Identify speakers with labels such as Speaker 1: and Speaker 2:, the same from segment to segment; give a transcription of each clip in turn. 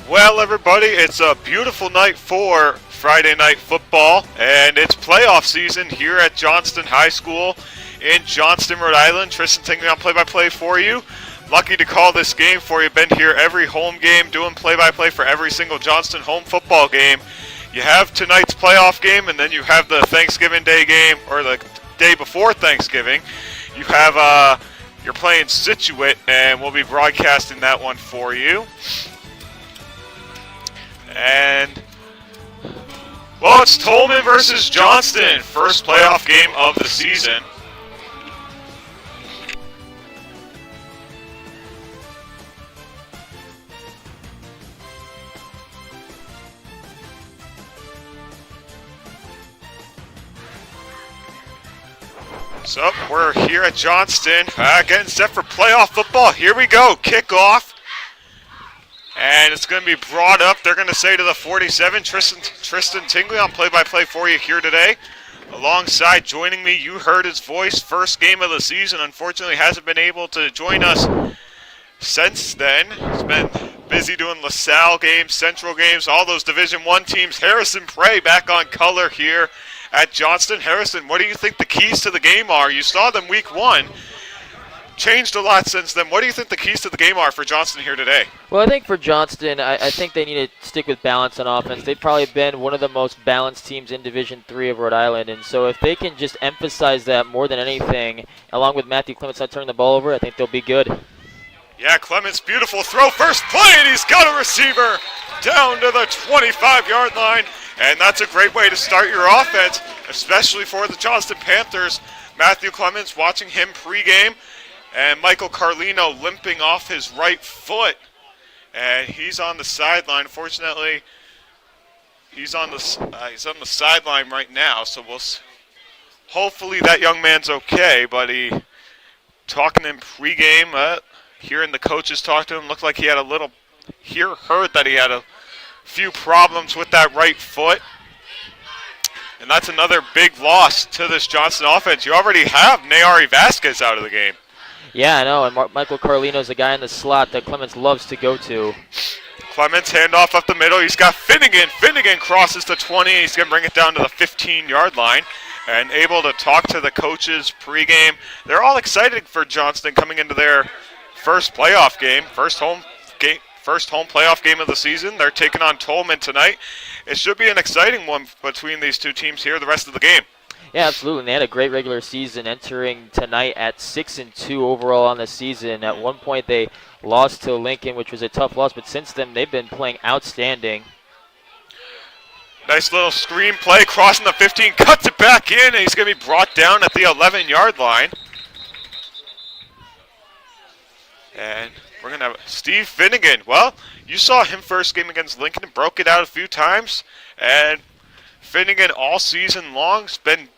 Speaker 1: Well, everybody, it's a beautiful night for Friday Night Football, and it's playoff season here at Johnston High School in Johnston, Rhode Island. Tristan taking on play-by-play for you. Lucky to call this game for you. Been here every home game, doing play-by-play for every single Johnston home football game. You have tonight's playoff game, and then you have the Thanksgiving Day game, or the day before Thanksgiving. You have You're playing Scituate, and we'll be broadcasting that one for you. And, well, it's Tolman versus Johnston, first playoff game of the season. So, we're here at Johnston, getting set for playoff football. Here we go, kickoff. And it's going to be brought up. They're going to say to the 47, Tristan Tingley on play-by-play for you here today. Alongside, joining me, you heard his voice, first game of the season. Unfortunately, hasn't been able to join us since then. He's been busy doing LaSalle games, Central games, all those Division I teams. Harrison Prey back on color here at Johnston. Harrison, what do you think the keys to the game are? You saw them week 1. Changed a lot since then. What do you think the keys to the game are for Johnston here today?
Speaker 2: Well, I think for Johnston, I think they need to stick with balance on offense. They've probably been one of the most balanced teams in Division III of Rhode Island, and so if they can just emphasize that more than anything, along with Matthew Clements not turning the ball over, I think they'll be good.
Speaker 1: Yeah, Clements, beautiful throw, first play, and he's got a receiver down to the 25-yard line. And that's a great way to start your offense, especially for the Johnston Panthers. Matthew Clements, watching him pregame, and Michael Carlino limping off his right foot. And he's on the sideline. Fortunately, he's on the sideline right now, so hopefully that young man's okay. But talking to him pregame, hearing the coaches talk to him, looked like he had heard that he had a few problems with that right foot, and that's another big loss to this Johnston offense. You already have Nayari Vasquez out of the game.
Speaker 2: Yeah, I know, and Michael Carlino's a guy in the slot that Clements loves to go to.
Speaker 1: Clements handoff up the middle. He's got Finnegan. Finnegan crosses the 20. He's going to bring it down to the 15-yard line, and able to talk to the coaches pregame. They're all excited for Johnston coming into their first playoff game, first home playoff game of the season. They're taking on Tolman tonight. It should be an exciting one between these two teams here the rest of the game.
Speaker 2: Yeah, absolutely. And they had a great regular season, entering tonight at 6-2 overall on the season. At one point they lost to Lincoln, which was a tough loss, but since then they've been playing outstanding.
Speaker 1: Nice little screen play, crossing the 15, cuts it back in, and he's going to be brought down at the 11-yard line. And we're going to have Steve Finnegan. Well, you saw him first game against Lincoln and broke it out a few times. And Finnegan all season long has been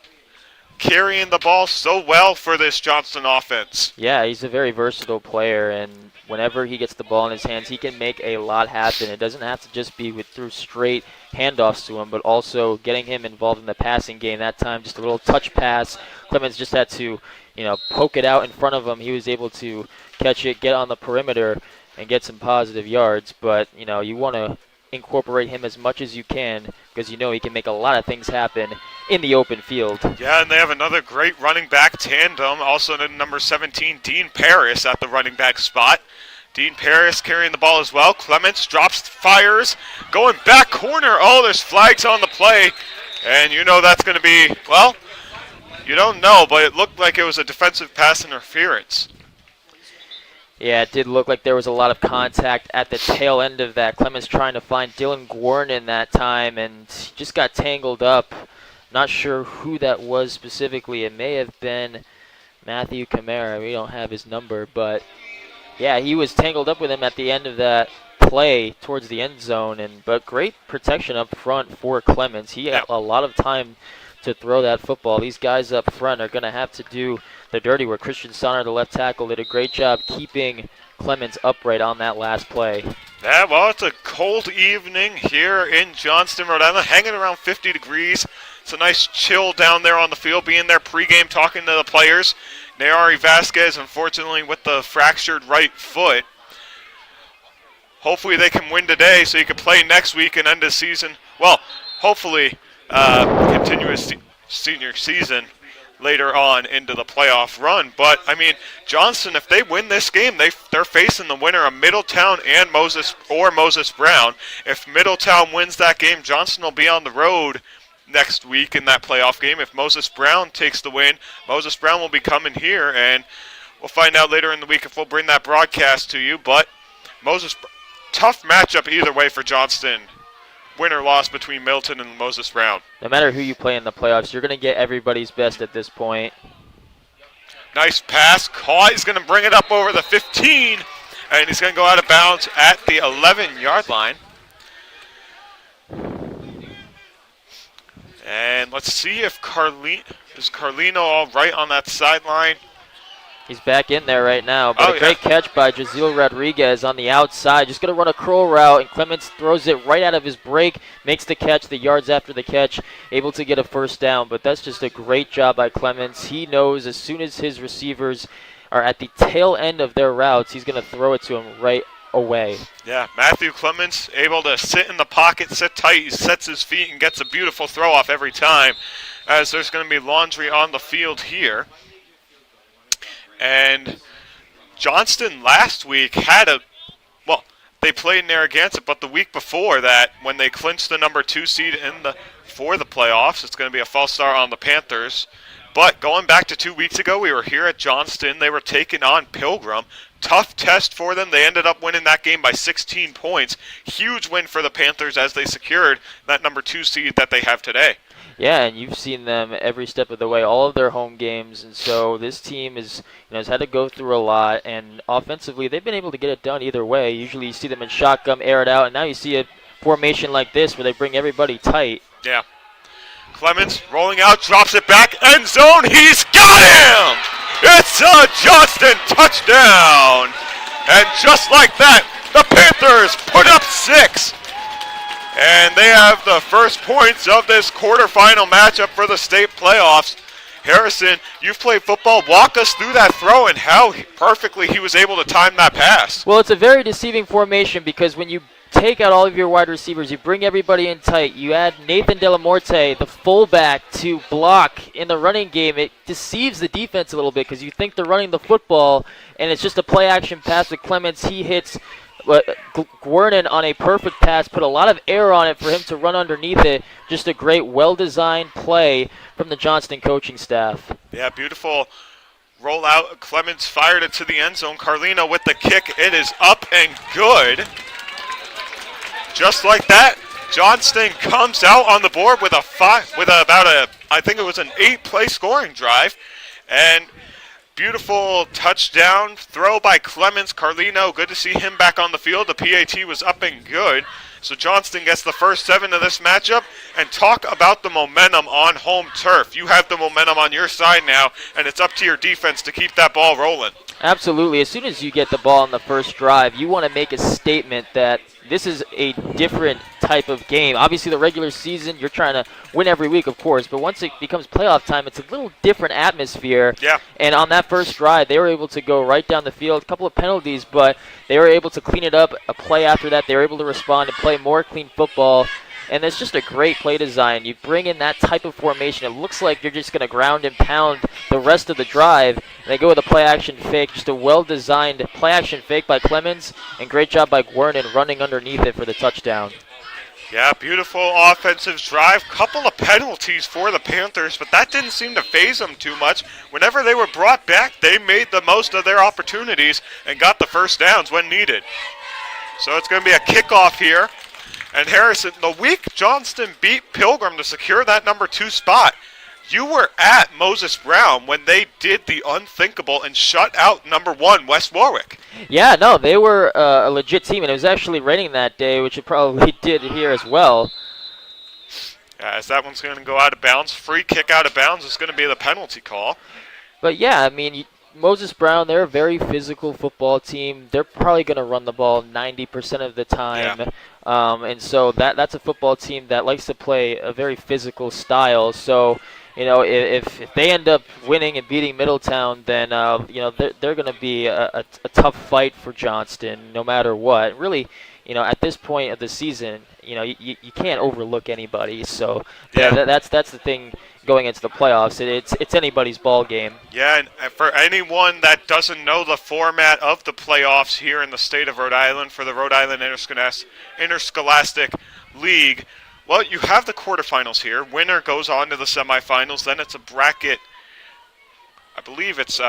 Speaker 1: carrying the ball so well for this Johnston offense.
Speaker 2: Yeah, he's a very versatile player, and whenever he gets the ball in his hands, he can make a lot happen. It doesn't have to just be through straight handoffs to him, but also getting him involved in the passing game. That time, just a little touch pass. Clements just had to, poke it out in front of him. He was able to catch it, get on the perimeter, and get some positive yards. But, you want to incorporate him as much as you can because he can make a lot of things happen in the open field.
Speaker 1: Yeah, and they have another great running back tandem. Also number 17, Dean Paris at the running back spot. Dean Paris carrying the ball as well. Clements drops, fires, going back corner. Oh, there's flags on the play. And that's going to be, well, you don't know, but it looked like it was a defensive pass interference.
Speaker 2: Yeah, it did look like there was a lot of contact at the tail end of that. Clements trying to find Dylan Gwarnin that time, and he just got tangled up. Not sure who that was specifically. It may have been Matthew Camara. We don't have his number, but yeah, he was tangled up with him at the end of that play towards the end zone. But great protection up front for Clements. He had a lot of time to throw that football. These guys up front are going to have to do the dirty work. Christian Sonner, the left tackle, did a great job keeping Clements upright on that last play.
Speaker 1: Yeah, well, it's a cold evening here in Johnston, Rhode Island, hanging around 50 degrees. It's a nice chill down there on the field, being there pregame, talking to the players. Nayari Vasquez, unfortunately, with the fractured right foot. Hopefully they can win today so he can play next week and end the season. Well, hopefully continue his senior season later on into the playoff run. But, Johnston, if they win this game, they're facing the winner of Middletown and Moses Brown. If Middletown wins that game, Johnston will be on the road next week in that playoff game. If Moses Brown takes the win, Moses Brown will be coming here, and We'll find out later in the week if we'll bring that broadcast to you. But tough matchup either way for Johnston. Win or loss between Milton and Moses Brown.
Speaker 2: No matter who you play in the playoffs, you're going to get everybody's best at this point.
Speaker 1: Nice pass. Caught. He's going to bring it up over the 15. And he's going to go out of bounds at the 11-yard line. And let's see if Carlino all right on that sideline.
Speaker 2: He's back in there right now. But a great catch by Jaziel Rodriguez on the outside. Just going to run a curl route, and Clements throws it right out of his break, makes the catch, the yards after the catch, able to get a first down. But that's just a great job by Clements. He knows as soon as his receivers are at the tail end of their routes, he's going to throw it to him right away.
Speaker 1: Yeah, Matthew Clements able to sit in the pocket, sit tight, he sets his feet and gets a beautiful throw off every time, as there's going to be laundry on the field here. And Johnston last week they played Narragansett, but the week before that, when they clinched the number 2 seed for the playoffs, it's going to be a false start on the Panthers. But going back to 2 weeks ago, we were here at Johnston. They were taking on Pilgrim. Tough test for them. They ended up winning that game by 16 points. Huge win for the Panthers as they secured that number 2 seed that they have today.
Speaker 2: Yeah, and you've seen them every step of the way, all of their home games, and so this team has had to go through a lot, and offensively they've been able to get it done either way. Usually you see them in shotgun, air it out, and now you see a formation like this where they bring everybody tight.
Speaker 1: Yeah. Clements rolling out, drops it back, end zone, he's got him! It's a Johnston touchdown! And just like that, the Panthers put up 6. And they have the first points of this quarterfinal matchup for the state playoffs. Harrison, you've played football. Walk us through that throw and how perfectly he was able to time that pass.
Speaker 2: Well, it's a very deceiving formation because when you take out all of your wide receivers, you bring everybody in tight, you add Nathan Delamorte, the fullback, to block in the running game. It deceives the defense a little bit because you think they're running the football, and it's just a play-action pass with Clements. He hits Gwernin on a perfect pass, put a lot of air on it for him to run underneath it. Just a great, well-designed play from the Johnston coaching staff.
Speaker 1: Yeah, beautiful rollout. Clements fired it to the end zone. Carlino with the kick. It is up and good. Just like that, Johnston comes out on the board with I think it was an 8-play scoring drive, and beautiful touchdown throw by Clements. Carlino, good to see him back on the field. The PAT was up and good. So Johnston gets the first 7 of this matchup. And talk about the momentum on home turf. You have the momentum on your side now, and it's up to your defense to keep that ball rolling.
Speaker 2: Absolutely. As soon as you get the ball on the first drive, you want to make a statement that this is a different type of game. Obviously, the regular season, you're trying to win every week, of course, but once it becomes playoff time, it's a little different atmosphere.
Speaker 1: Yeah.
Speaker 2: And on that first drive, they were able to go right down the field, a couple of penalties, but they were able to clean it up. A play after that, they were able to respond and play more clean football. And it's just a great play design. You bring in that type of formation, it looks like you're just going to ground and pound the rest of the drive. And they go with a play-action fake, just a well-designed play-action fake by Clemens, and great job by Gwernin running underneath it for the touchdown.
Speaker 1: Yeah, beautiful offensive drive. Couple of penalties for the Panthers, but that didn't seem to faze them too much. Whenever they were brought back, they made the most of their opportunities and got the first downs when needed. So it's going to be a kickoff here. And Harrison, the week Johnston beat Pilgrim to secure that number 2 spot, you were at Moses Brown when they did the unthinkable and shut out number 1, West Warwick.
Speaker 2: Yeah, no, they were a legit team, and it was actually raining that day, which it probably did here as well.
Speaker 1: As that one's going to go out of bounds. Free kick out of bounds is going to be the penalty call.
Speaker 2: But yeah, I mean, Moses Brown, they're a very physical football team. They're probably going to run the ball 90% of the time.
Speaker 1: Yeah.
Speaker 2: And so that's a football team that likes to play a very physical style. So, if they end up winning and beating Middletown, then, they're going to be a tough fight for Johnston no matter what. Really, at this point of the season, you can't overlook anybody. So that's the thing going into the playoffs. It's anybody's ball game.
Speaker 1: Yeah, and for anyone that doesn't know the format of the playoffs here in the state of Rhode Island for the Rhode Island Interscholastic League, well, you have the quarterfinals here. Winner goes on to the semifinals. Then it's a bracket. I believe it's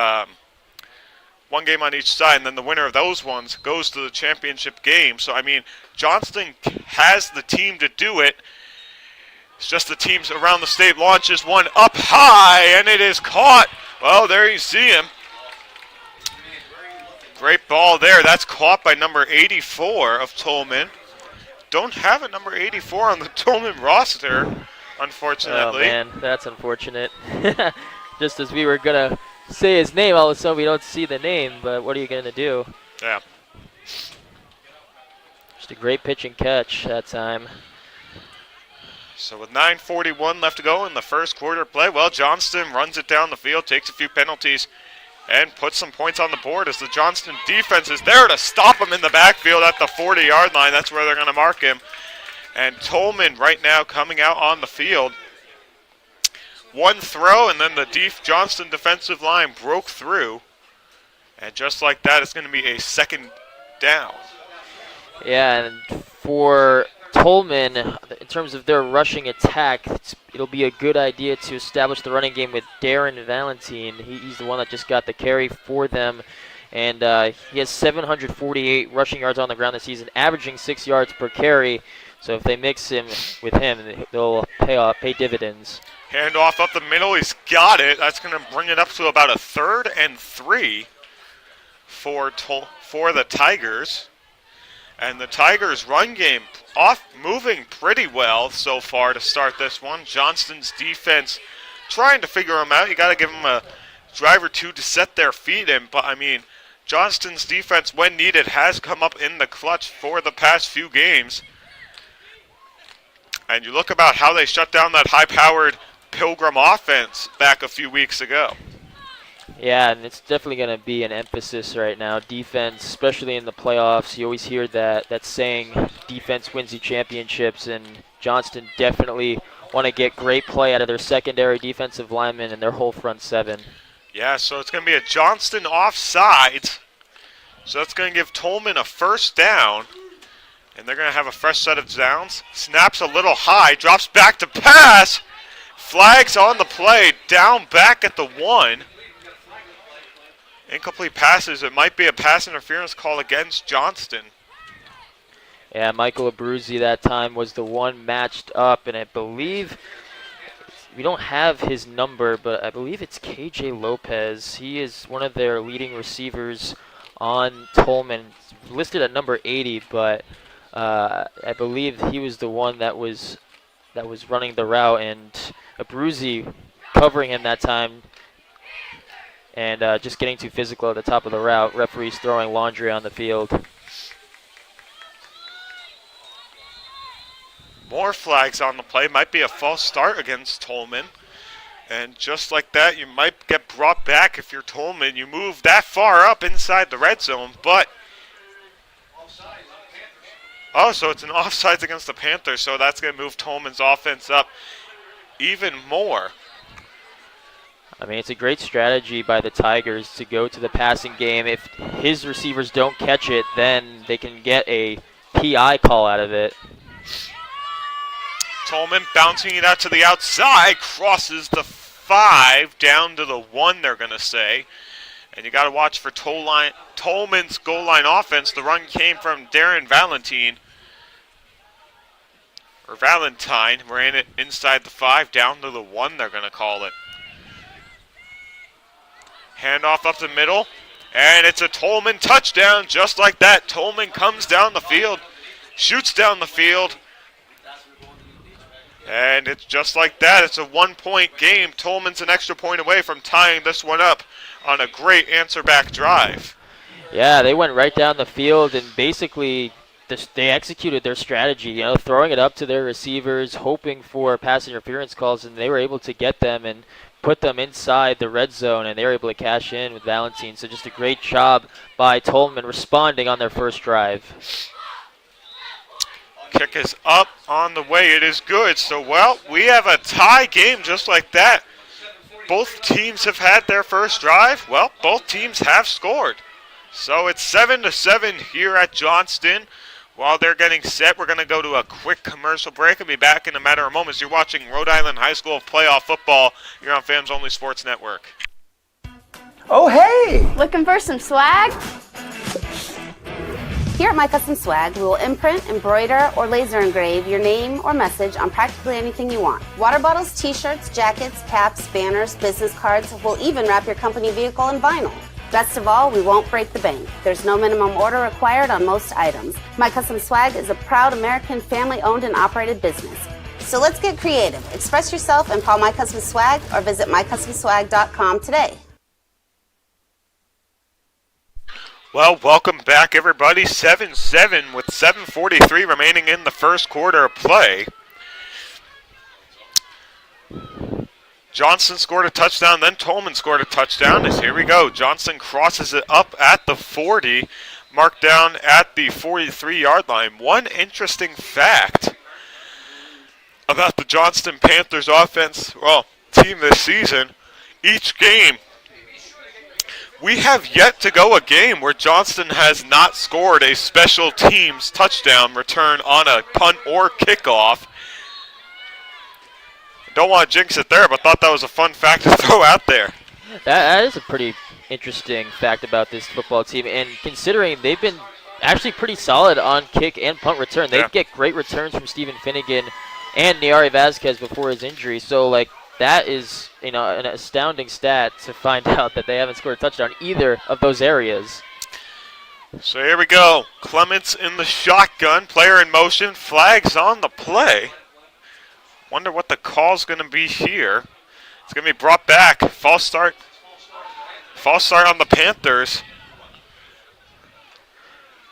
Speaker 1: one game on each side, and then the winner of those ones goes to the championship game. So, I mean, Johnston has the team to do it. It's just the teams around the state launches one up high, and it is caught. Well, there you see him. Great ball there. That's caught by number 84 of Tolman. Don't have a number 84 on the Tolman roster, unfortunately.
Speaker 2: Oh, man, that's unfortunate. Just as we were going to say his name, all of a sudden we don't see the name, but what are you going to do?
Speaker 1: Yeah.
Speaker 2: Just a great pitch and catch that time.
Speaker 1: So with 9:41 left to go in the first quarter play, well, Johnston runs it down the field, takes a few penalties, and puts some points on the board as the Johnston defense is there to stop him in the backfield at the 40-yard line. That's where they're going to mark him. And Tolman right now coming out on the field. One throw, and then the Johnston defensive line broke through. And just like that, it's going to be a second down.
Speaker 2: Yeah, and for Tolman, in terms of their rushing attack, it'll be a good idea to establish the running game with Darren Valentine. He's the one that just got the carry for them. And he has 748 rushing yards on the ground this season, averaging 6 yards per carry. So if they mix him with him, they'll pay dividends.
Speaker 1: Handoff up the middle. He's got it. That's going to bring it up to about a 3rd and 3 for the Tigers. And the Tigers' run game moving pretty well so far to start this one. Johnston's defense trying to figure them out. You got to give them a drive or two to set their feet in. But, I mean, Johnston's defense, when needed, has come up in the clutch for the past few games. And you look about how they shut down that high-powered Pilgrim offense back a few weeks ago.
Speaker 2: Yeah, and it's definitely going to be an emphasis right now. Defense, especially in the playoffs, you always hear that saying, defense wins you championships, and Johnston definitely want to get great play out of their secondary defensive linemen and their whole front seven.
Speaker 1: Yeah, so it's going to be a Johnston offside. So that's going to give Tolman a first down. And they're going to have a fresh set of downs. Snaps a little high, drops back to pass. Flags on the play, down back at the 1. Incomplete passes. It might be a pass interference call against Johnston.
Speaker 2: Yeah, Michael Abruzzi that time was the one matched up, and I believe we don't have his number, but I believe it's KJ Lopez. He is one of their leading receivers on Tolman, listed at number 80, but I believe he was the one that was running the route, and Abruzzi covering him that time and just getting too physical at the top of the route. Referees throwing laundry on the field.
Speaker 1: More flags on the play. Might be a false start against Tolman. And just like that, you might get brought back if you're Tolman. You move that far up inside the red zone, but oh, so it's an offsides against the Panthers, so that's going to move Tolman's offense up even more.
Speaker 2: I mean, it's a great strategy by the Tigers to go to the passing game. If his receivers don't catch it, then they can get a PI call out of it.
Speaker 1: Tolman bouncing it out to the outside, crosses the 5, down to the 1, they're going to say. And you got to watch for Tolman's goal line offense. The run came from Darren Valentine. Ran it inside the 5, down to the 1, they're going to call it. Handoff up the middle, and it's a Tolman touchdown. Just like that, Tolman comes down the field, shoots down the field, and it's just like that. It's a 1-point game. Tolman's an extra point away from tying this one up on a great answer-back drive.
Speaker 2: Yeah, they went right down the field, and basically they executed their strategy, throwing it up to their receivers, hoping for pass interference calls, and they were able to get them and put them inside the red zone, and they were able to cash in with Valentine. So just a great job by Tolman responding on their first drive.
Speaker 1: Kick is up on the way. It is good. So, well, we have a tie game just like that. Both teams have had their first drive. Well, both teams have scored. So it's 7-7 here at Johnston. While they're getting set, we're going to go to a quick commercial break and be back in a matter of moments. You're watching Rhode Island High School playoff football here on Fams Only Sports Network.
Speaker 3: Oh, hey!
Speaker 4: Looking for some swag? Here at My Custom Swag, we will imprint, embroider, or laser engrave your name or message on practically anything you want. Water bottles, t-shirts, jackets, caps, banners, business cards. We'll even wrap your company vehicle in vinyl. Best of all, we won't break the bank. There's no minimum order required on most items. My Custom Swag is a proud American family-owned and operated business. So let's get creative. Express yourself and call My Custom Swag or visit mycustomswag.com today.
Speaker 1: Well, welcome back, everybody. 7-7 with 7:43 remaining in the first quarter of play. Johnston scored a touchdown, then Tolman scored a touchdown. As here we go. Johnston crosses it up at the 40, marked down at the 43-yard line. One interesting fact about the Johnston Panthers offense, team this season, each game, we have yet to go a game where Johnston has not scored a special teams touchdown return on a punt or kickoff. Don't want to jinx it there, but thought that was a fun fact to throw out there.
Speaker 2: That is a pretty interesting fact about this football team, and considering they've been actually pretty solid on kick and punt return. They get great returns from Stephen Finnegan and Niari Vasquez before his injury, so that is, an astounding stat to find out that they haven't scored a touchdown either of those areas.
Speaker 1: So here we go. Clements in the shotgun, player in motion, flags on the play. Wonder what the call's going to be here. It's going to be brought back. False start on the Panthers.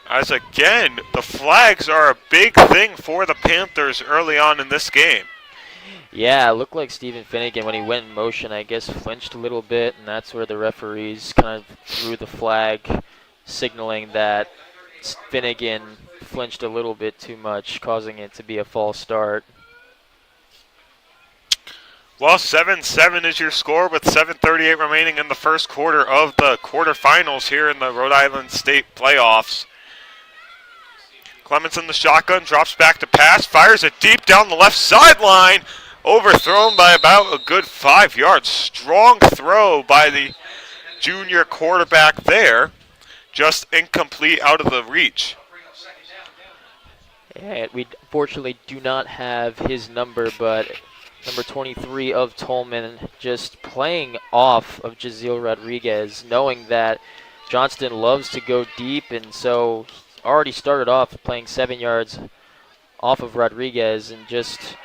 Speaker 1: As again, the flags are a big thing for the Panthers early on in this game.
Speaker 2: Yeah, it looked like Stephen Finnegan, when he went in motion, I guess flinched a little bit, and that's where the referees kind of threw the flag, signaling that Finnegan flinched a little bit too much, causing it to be a false start.
Speaker 1: Well, 7-7 is your score with 7:38 remaining in the first quarter of the quarterfinals here in the Rhode Island State playoffs. Clements in the shotgun, drops back to pass, fires it deep down the left sideline. Overthrown by about a good 5 yards. Strong throw by the junior quarterback there. Just incomplete, out of the reach.
Speaker 2: Yeah, we fortunately do not have his number, but number 23 of Tolman just playing off of Jazeel Rodriguez, knowing that Johnston loves to go deep, and so already started off playing 7 yards off of Rodriguez, and just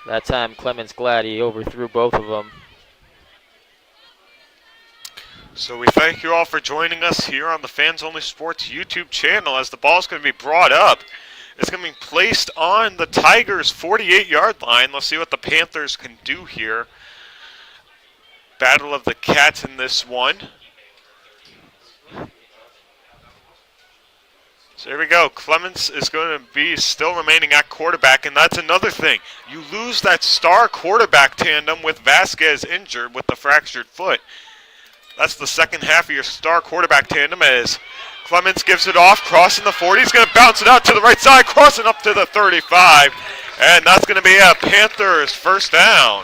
Speaker 2: that time Clements glad he overthrew both of them.
Speaker 1: So we thank you all for joining us here on the Fans Only Sports YouTube channel. As the ball's going to be brought up, it's going to be placed on the Tigers' 48-yard line. Let's see what the Panthers can do here. Battle of the Cats in this one. So here we go. Clements is going to be still remaining at quarterback, and that's another thing. You lose that star quarterback tandem with Vasquez injured with the fractured foot. That's the second half of your star quarterback tandem as Clements gives it off, crossing the 40. He's going to bounce it out to the right side, crossing up to the 35, and that's going to be a Panthers first down.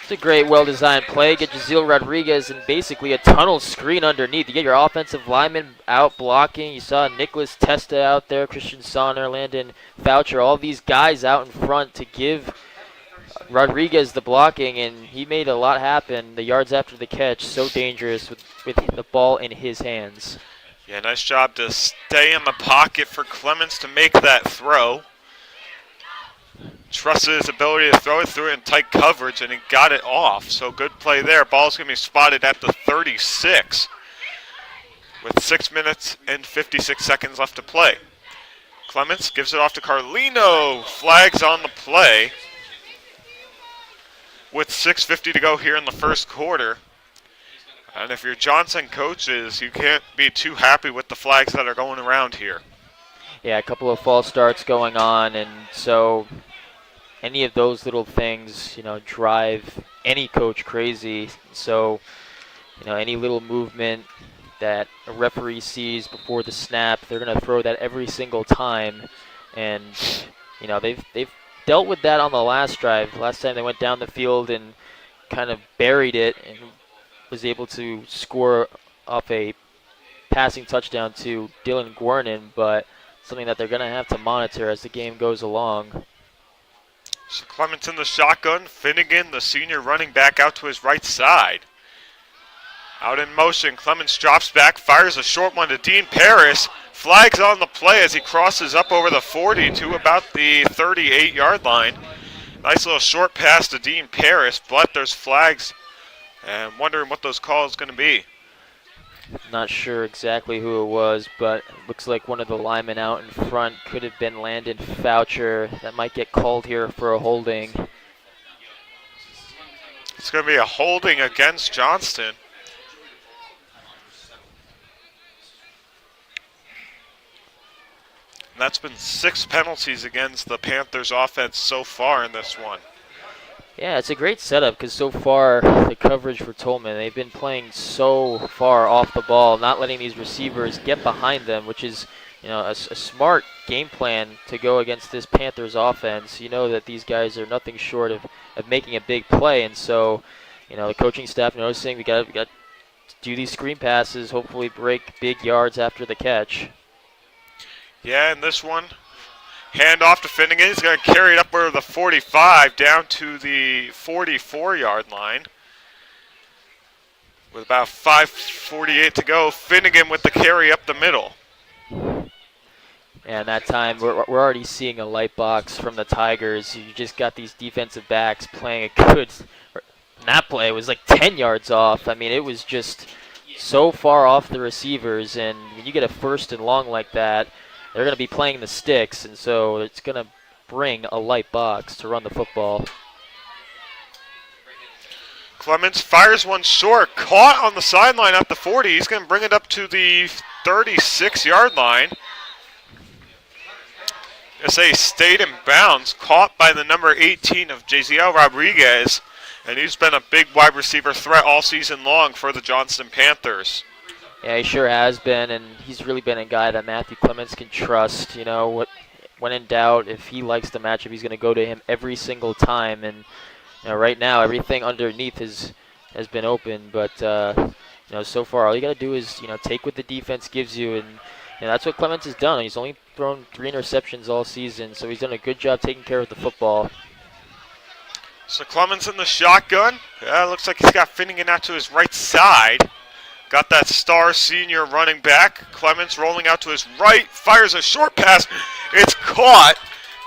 Speaker 2: It's a great, well-designed play. Get Jazeel Rodriguez in basically a tunnel screen underneath. You get your offensive lineman out blocking. You saw Nicholas Testa out there, Christian Sonner, Landon Foucher, all these guys out in front to give Rodriguez the blocking, and he made a lot happen. The yards after the catch, so dangerous with the ball in his hands.
Speaker 1: Yeah, nice job to stay in the pocket for Clements to make that throw. Trusted his ability to throw it through in tight coverage, and he got it off. So good play there. Ball's going to be spotted at the 36 with 6 minutes and 56 seconds left to play. Clements gives it off to Carlino. Flags on the play with 6:50 to go here in the first quarter. And if you're Johnston coaches, you can't be too happy with the flags that are going around here.
Speaker 2: Yeah, a couple of false starts going on, and so any of those little things, drive any coach crazy. So, any little movement that a referee sees before the snap, they're going to throw that every single time. And, they've dealt with that on the last drive. Last time they went down the field and kind of buried it and was able to score off a passing touchdown to Dylan Gwernin, but something that they're going to have to monitor as the game goes along.
Speaker 1: So Clements in the shotgun. Finnegan, the senior running back, out to his right side. Out in motion, Clements drops back, fires a short one to Dean Paris. Flags on the play as he crosses up over the 40 to about the 38-yard line. Nice little short pass to Dean Paris, but there's flags. And wondering what those calls going to be.
Speaker 2: Not sure exactly who it was, but it looks like one of the linemen out in front could have been Landon Foucher. That might get called here for a holding.
Speaker 1: It's going to be a holding against Johnston. And that's been 6 penalties against the Panthers offense so far in this one.
Speaker 2: Yeah, it's a great setup because so far the coverage for Tolman, they've been playing so far off the ball, not letting these receivers get behind them, which is, you know, a smart game plan to go against this Panthers offense. You know that these guys are nothing short of making a big play, and so, you know, the coaching staff noticing we got to do these screen passes, hopefully break big yards after the catch.
Speaker 1: Yeah, and this one, hand off to Finnegan. He's going to carry it up over the 45 down to the 44-yard line. With about 5:48 to go, Finnegan with the carry up the middle.
Speaker 2: And that time, we're already seeing a light box from the Tigers. You just got these defensive backs playing a good, that play was like 10 yards off. I mean, it was just so far off the receivers, and when you get a 1st and long like that, they're going to be playing the sticks, and so it's going to bring a light box to run the football.
Speaker 1: Clements fires one short, caught on the sideline at the 40. He's going to bring it up to the 36-yard line. SA stayed in bounds, caught by the number 18 of Jaziel Rodriguez, and he's been a big wide receiver threat all season long for the Johnston Panthers.
Speaker 2: Yeah, he sure has been, and he's really been a guy that Matthew Clements can trust. You know, when in doubt, if he likes the matchup, he's going to go to him every single time. And you know, right now, everything underneath has been open. But you know, so far, all you got to do is take what the defense gives you, and that's what Clements has done. He's only thrown 3 interceptions all season, so he's done a good job taking care of the football.
Speaker 1: So Clements in the shotgun. Yeah, looks like he's got Finnegan out to his right side. Got that star senior running back. Clements rolling out to his right, fires a short pass. It's caught,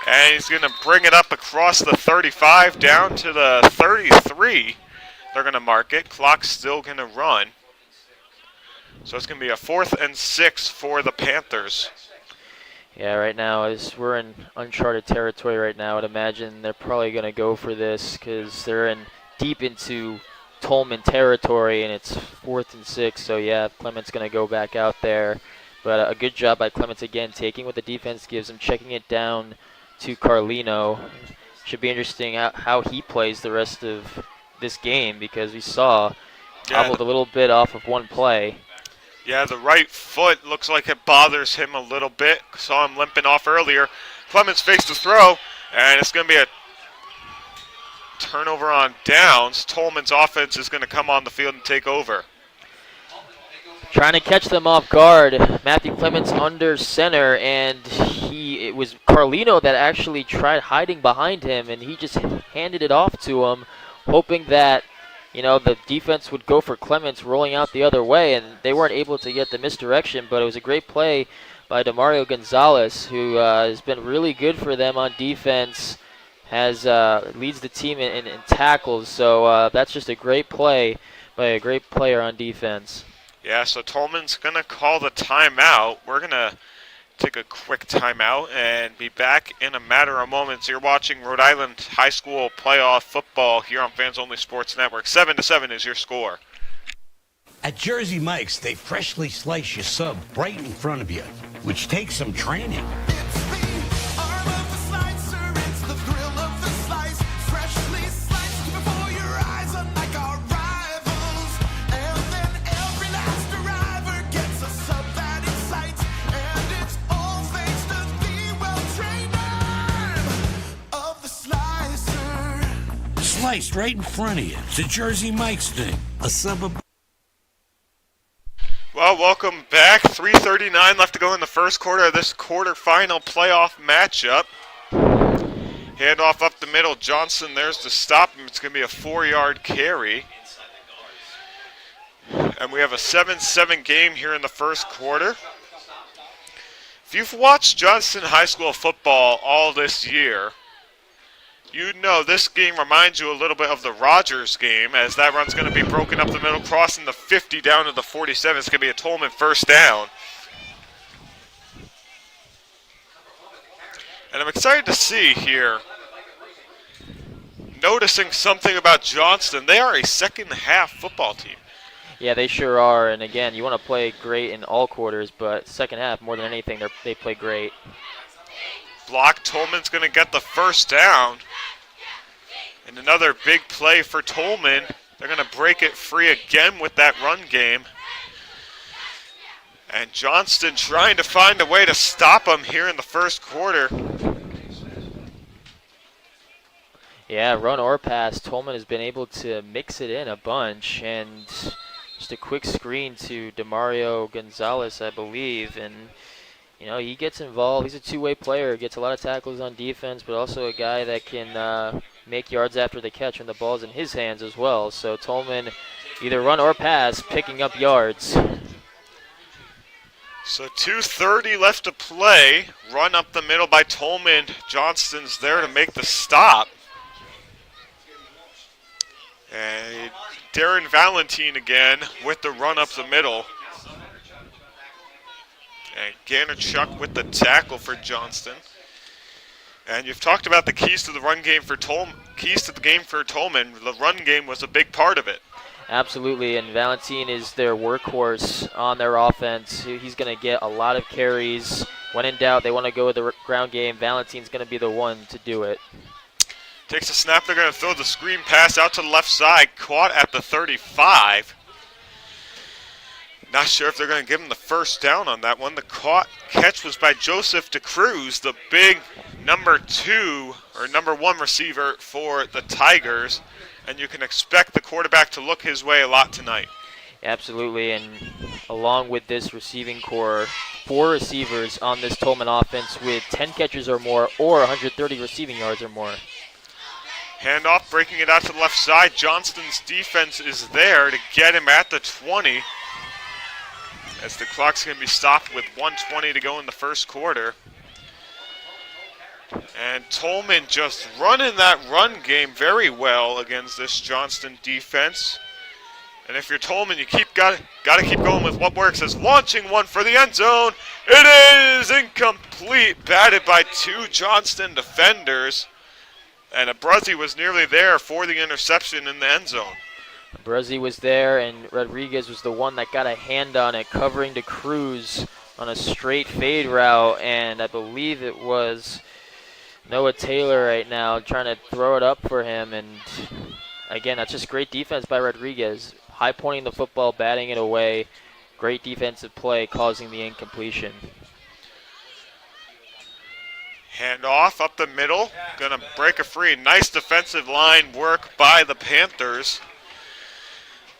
Speaker 1: and he's going to bring it up across the 35 down to the 33. They're going to mark it. Clock's still going to run. So it's going to be a 4th and 6 for the Panthers.
Speaker 2: Yeah, right now, we're in uncharted territory right now. I'd imagine they're probably going to go for this because they're deep into Tolman territory, and it's 4th and 6. So yeah, Clements going to go back out there. But a good job by Clements again, taking what the defense gives him, checking it down to Carlino. Should be interesting how he plays the rest of this game because we saw hobbled a little bit off of one play.
Speaker 1: Yeah, the right foot looks like it bothers him a little bit. Saw him limping off earlier. Clements fakes the throw, and it's going to be a turnover on downs. Tolman's offense is going to come on the field and take over.
Speaker 2: Trying to catch them off guard. Matthew Clements under center, and it was Carlino that actually tried hiding behind him, and he just handed it off to him, hoping that the defense would go for Clements rolling out the other way, and they weren't able to get the misdirection, but it was a great play by Demario Gonzalez, who has been really good for them on defense, leads the team in tackles, so that's just a great play by a great player on defense.
Speaker 1: Yeah, so Tolman's going to call the timeout. We're going to take a quick timeout and be back in a matter of moments. You're watching Rhode Island High School playoff football here on Fans Only Sports Network. 7-7 is your score.
Speaker 3: At Jersey Mike's, they freshly slice your sub right in front of you, which takes some training. Sliced right in front of you. It's a Jersey Mike's thing. A sub of
Speaker 1: Well, welcome back. 3:39 left to go in the first quarter of this quarterfinal playoff matchup. Handoff up the middle. Johnston there's to stop him. It's going to be a 4-yard carry. And we have a 7-7 game here in the first quarter. If you've watched Johnston High School football all this year, you know this game reminds you a little bit of the Rogers game, as that run's going to be broken up the middle, crossing the 50 down to the 47. It's going to be a Tolman first down. And I'm excited to see here, noticing something about Johnston. They are a second-half football team.
Speaker 2: Yeah, they sure are. And again, you want to play great in all quarters, but second half, more than anything, they play great.
Speaker 1: Block. Tolman's going to get the first down. And another big play for Tolman. They're going to break it free again with that run game. And Johnston trying to find a way to stop them here in the first quarter.
Speaker 2: Yeah, run or pass. Tolman has been able to mix it in a bunch. And just a quick screen to DeMario Gonzalez, I believe. And, you know, he gets involved. He's a two-way player. Gets a lot of tackles on defense, but also a guy that can make yards after the catch when the ball's in his hands as well. So Tolman, either run or pass, picking up yards.
Speaker 1: So 2:30 left to play. Run up the middle by Tolman. Johnston's there to make the stop. And Darren Valentine again with the run up the middle. And Gannerchuk with the tackle for Johnston. And you've talked about the keys to the run game for Tolman. Keys to the game for Tolman. The run game was a big part of it.
Speaker 2: Absolutely, and Valentine is their workhorse on their offense. He's going to get a lot of carries. When in doubt, they want to go with the ground game. Valentine's going to be the one to do it.
Speaker 1: Takes a snap. They're going to throw the screen pass out to the left side. Caught at the 35. Not sure if they're going to give him the first down on that one. The catch was by Joseph DeCruz, the big number 1 receiver for the Tigers. And you can expect the quarterback to look his way a lot tonight.
Speaker 2: Absolutely, and along with this receiving core, 4 receivers on this Tolman offense with 10 catches or more or 130 receiving yards or more.
Speaker 1: Handoff, breaking it out to the left side. Johnston's defense is there to get him at the 20. As the clock's going to be stopped with 1:20 to go in the first quarter. And Tolman just running that run game very well against this Johnston defense. And if you're Tolman, you got to keep going with what works. As launching one for the end zone. It is incomplete, batted by 2 Johnston defenders. And Abruzzi was nearly there for the interception in the end zone.
Speaker 2: Abruzzi was there, and Rodriguez was the one that got a hand on it, covering DeCruz on a straight fade route. And I believe it was Noah Taylor right now trying to throw it up for him. And again, that's just great defense by Rodriguez. High pointing the football, batting it away. Great defensive play causing the incompletion.
Speaker 1: Handoff up the middle. Going to break a free. Nice defensive line work by the Panthers.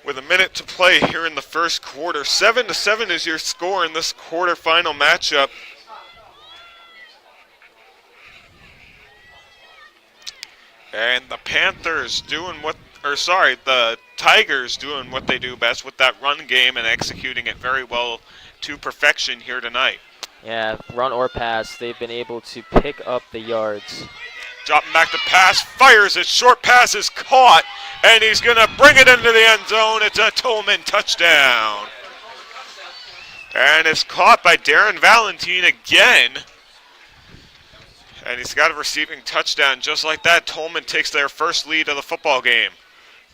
Speaker 1: With a minute to play here in the first quarter. 7-7 is your score in this quarterfinal matchup. And the Panthers the Tigers doing what they do best with that run game and executing it very well to perfection here tonight.
Speaker 2: Yeah, run or pass, they've been able to pick up the yards.
Speaker 1: Dropping back to pass, fires it, short pass is caught, and he's going to bring it into the end zone. It's a Tolman touchdown. And it's caught by Darren Valentine again. And he's got a receiving touchdown. Just like that, Tolman takes their first lead of the football game.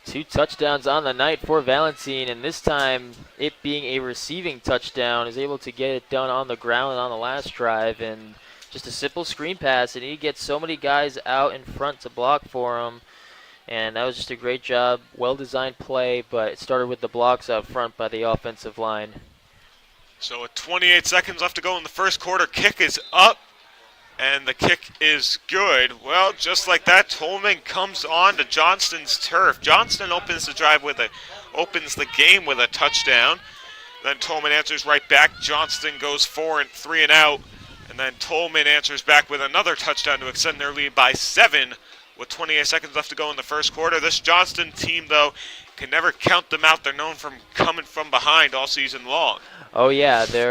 Speaker 2: 2 touchdowns on the night for Valentine, and this time it being a receiving touchdown, is able to get it done on the ground on the last drive, and just a simple screen pass, and he gets so many guys out in front to block for him, and that was just a great job, well-designed play, but it started with the blocks out front by the offensive line.
Speaker 1: So with 28 seconds left to go in the first quarter, kick is up. And the kick is good. Well, just like that, Tolman comes on to Johnston's turf. Johnston opens the game with a touchdown. Then Tolman answers right back. Johnston goes 3 and out. And then Tolman answers back with another touchdown to extend their lead by 7 with 28 seconds left to go in the first quarter. This Johnston team, though, can never count them out. They're known for coming from behind all season long.
Speaker 2: Oh yeah, they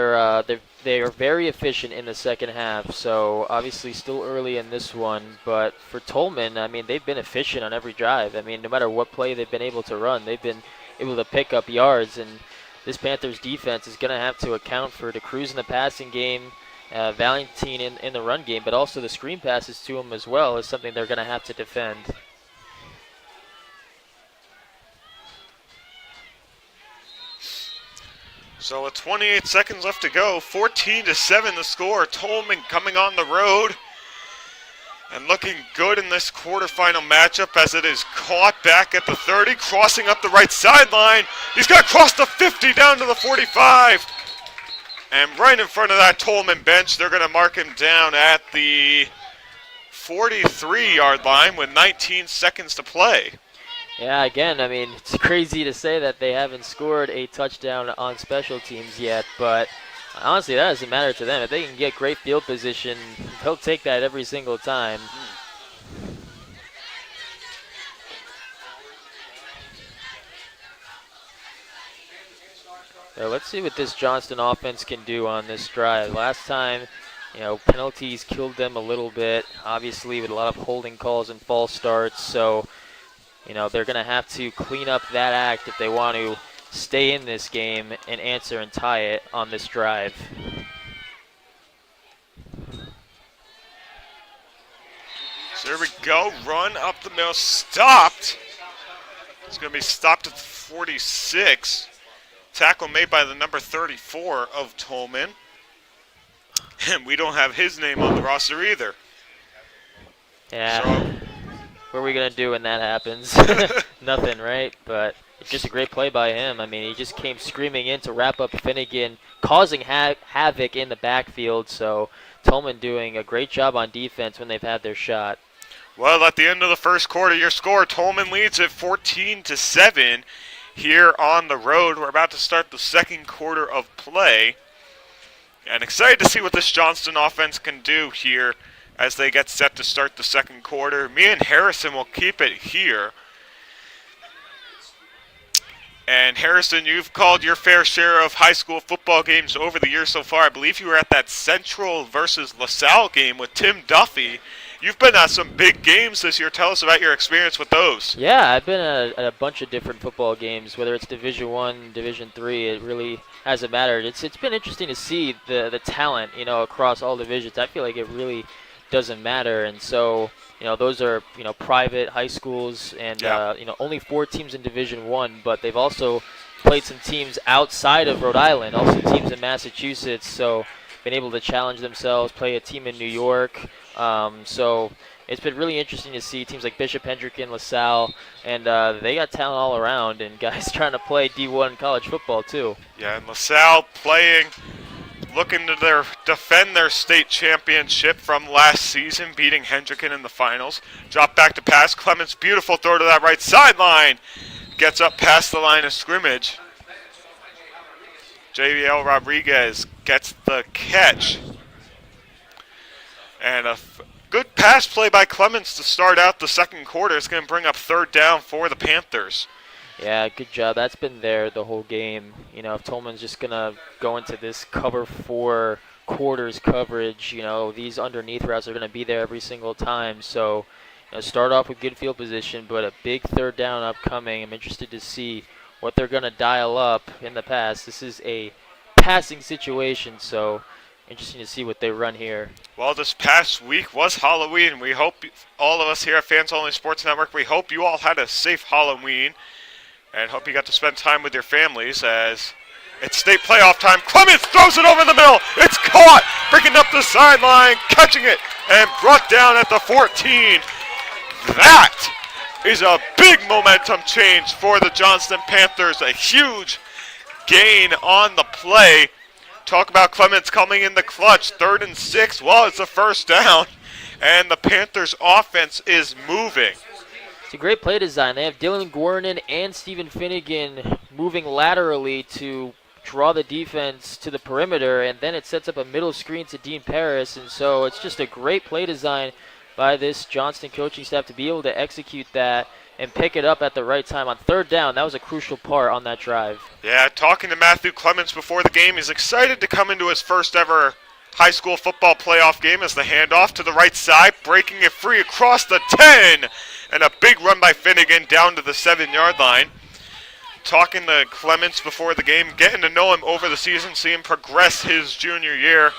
Speaker 2: are very efficient in the second half. So obviously still early in this one, but for Tolman, I mean, they've been efficient on every drive. I mean, no matter what play they've been able to run, they've been able to pick up yards. And this Panthers defense is going to have to account for the Cruz in the passing game, Valentine in the run game, but also the screen passes to him as well is something they're going to have to defend.
Speaker 1: So with 28 seconds left to go, 14-7 the score. Tolman coming on the road and looking good in this quarterfinal matchup as it is caught back at the 30, crossing up the right sideline. He's got to cross the 50 down to the 45. And right in front of that Tolman bench, they're going to mark him down at the 43-yard line with 19 seconds to play.
Speaker 2: Yeah, again, I mean, it's crazy to say that they haven't scored a touchdown on special teams yet, but honestly, that doesn't matter to them. If they can get great field position, they'll take that every single time. So let's see what this Johnston offense can do on this drive. Last time, penalties killed them a little bit, obviously with a lot of holding calls and false starts, so they're going to have to clean up that act if they want to stay in this game and answer and tie it on this drive.
Speaker 1: So here we go. Run up the middle. Stopped. It's going to be stopped at 46. Tackle made by the number 34 of Tolman. And we don't have his name on the roster either.
Speaker 2: Yeah.
Speaker 1: So,
Speaker 2: what are we going to do when that happens? Nothing, right? But it's just a great play by him. I mean, he just came screaming in to wrap up Finnegan, causing havoc in the backfield. So Tolman doing a great job on defense when they've had their shot.
Speaker 1: Well, at the end of the first quarter, your score, Tolman leads at 14-7 here on the road. We're about to start the second quarter of play. And excited to see what this Johnston offense can do here as they get set to start the second quarter. Me and Harrison will keep it here. And Harrison, you've called your fair share of high school football games over the years so far. I believe you were at that Central versus LaSalle game with Tim Duffy. You've been at some big games this year. Tell us about your experience with those.
Speaker 2: Yeah, I've been at a bunch of different football games, whether it's Division I, Division III. It really hasn't mattered. It's been interesting to see the talent, across all divisions. I feel like it really doesn't matter, and so those are private high schools, and only 4 teams in Division I, but they've also played some teams outside of Rhode Island, also teams in Massachusetts, so been able to challenge themselves, play a team in New York, so it's been really interesting to see teams like Bishop Hendrick, LaSalle, and they got talent all around, and guys trying to play D1 college football too.
Speaker 1: Yeah, and LaSalle looking to defend their state championship from last season, beating Hendricken in the finals. Drop back to pass. Clements, beautiful throw to that right sideline. Gets up past the line of scrimmage. JBL Rodriguez gets the catch. And a good pass play by Clements to start out the second quarter. It's going to bring up third down for the Panthers.
Speaker 2: Yeah, good job. That's been there the whole game. If Tolman's just going to go into this cover 4 quarters coverage, these underneath routes are going to be there every single time. So, start off with good field position, but a big third down upcoming. I'm interested to see what they're going to dial up in the pass. This is a passing situation, so interesting to see what they run here.
Speaker 1: Well, this past week was Halloween. We hope all of us here at Fans Only Sports Network, we hope you all had a safe Halloween. And hope you got to spend time with your families as it's state playoff time. Clements throws it over the middle. It's caught, breaking up the sideline, catching it, and brought down at the 14. That is a big momentum change for the Johnston Panthers. A huge gain on the play. Talk about Clements coming in the clutch. 3rd and 6. Well, it's a first down. And the Panthers offense is moving.
Speaker 2: It's a great play design. They have Dylan Guernin and Stephen Finnegan moving laterally to draw the defense to the perimeter, and then it sets up a middle screen to Dean Paris. And so it's just a great play design by this Johnston coaching staff to be able to execute that and pick it up at the right time on third down. That was a crucial part on that drive.
Speaker 1: Yeah, talking to Matthew Clements before the game, he's excited to come into his first ever high school football playoff game as the handoff to the right side, breaking it free across the 10, and a big run by Finnegan down to the 7-yard line. Talking to Clements before the game, getting to know him over the season, see him progress his junior year.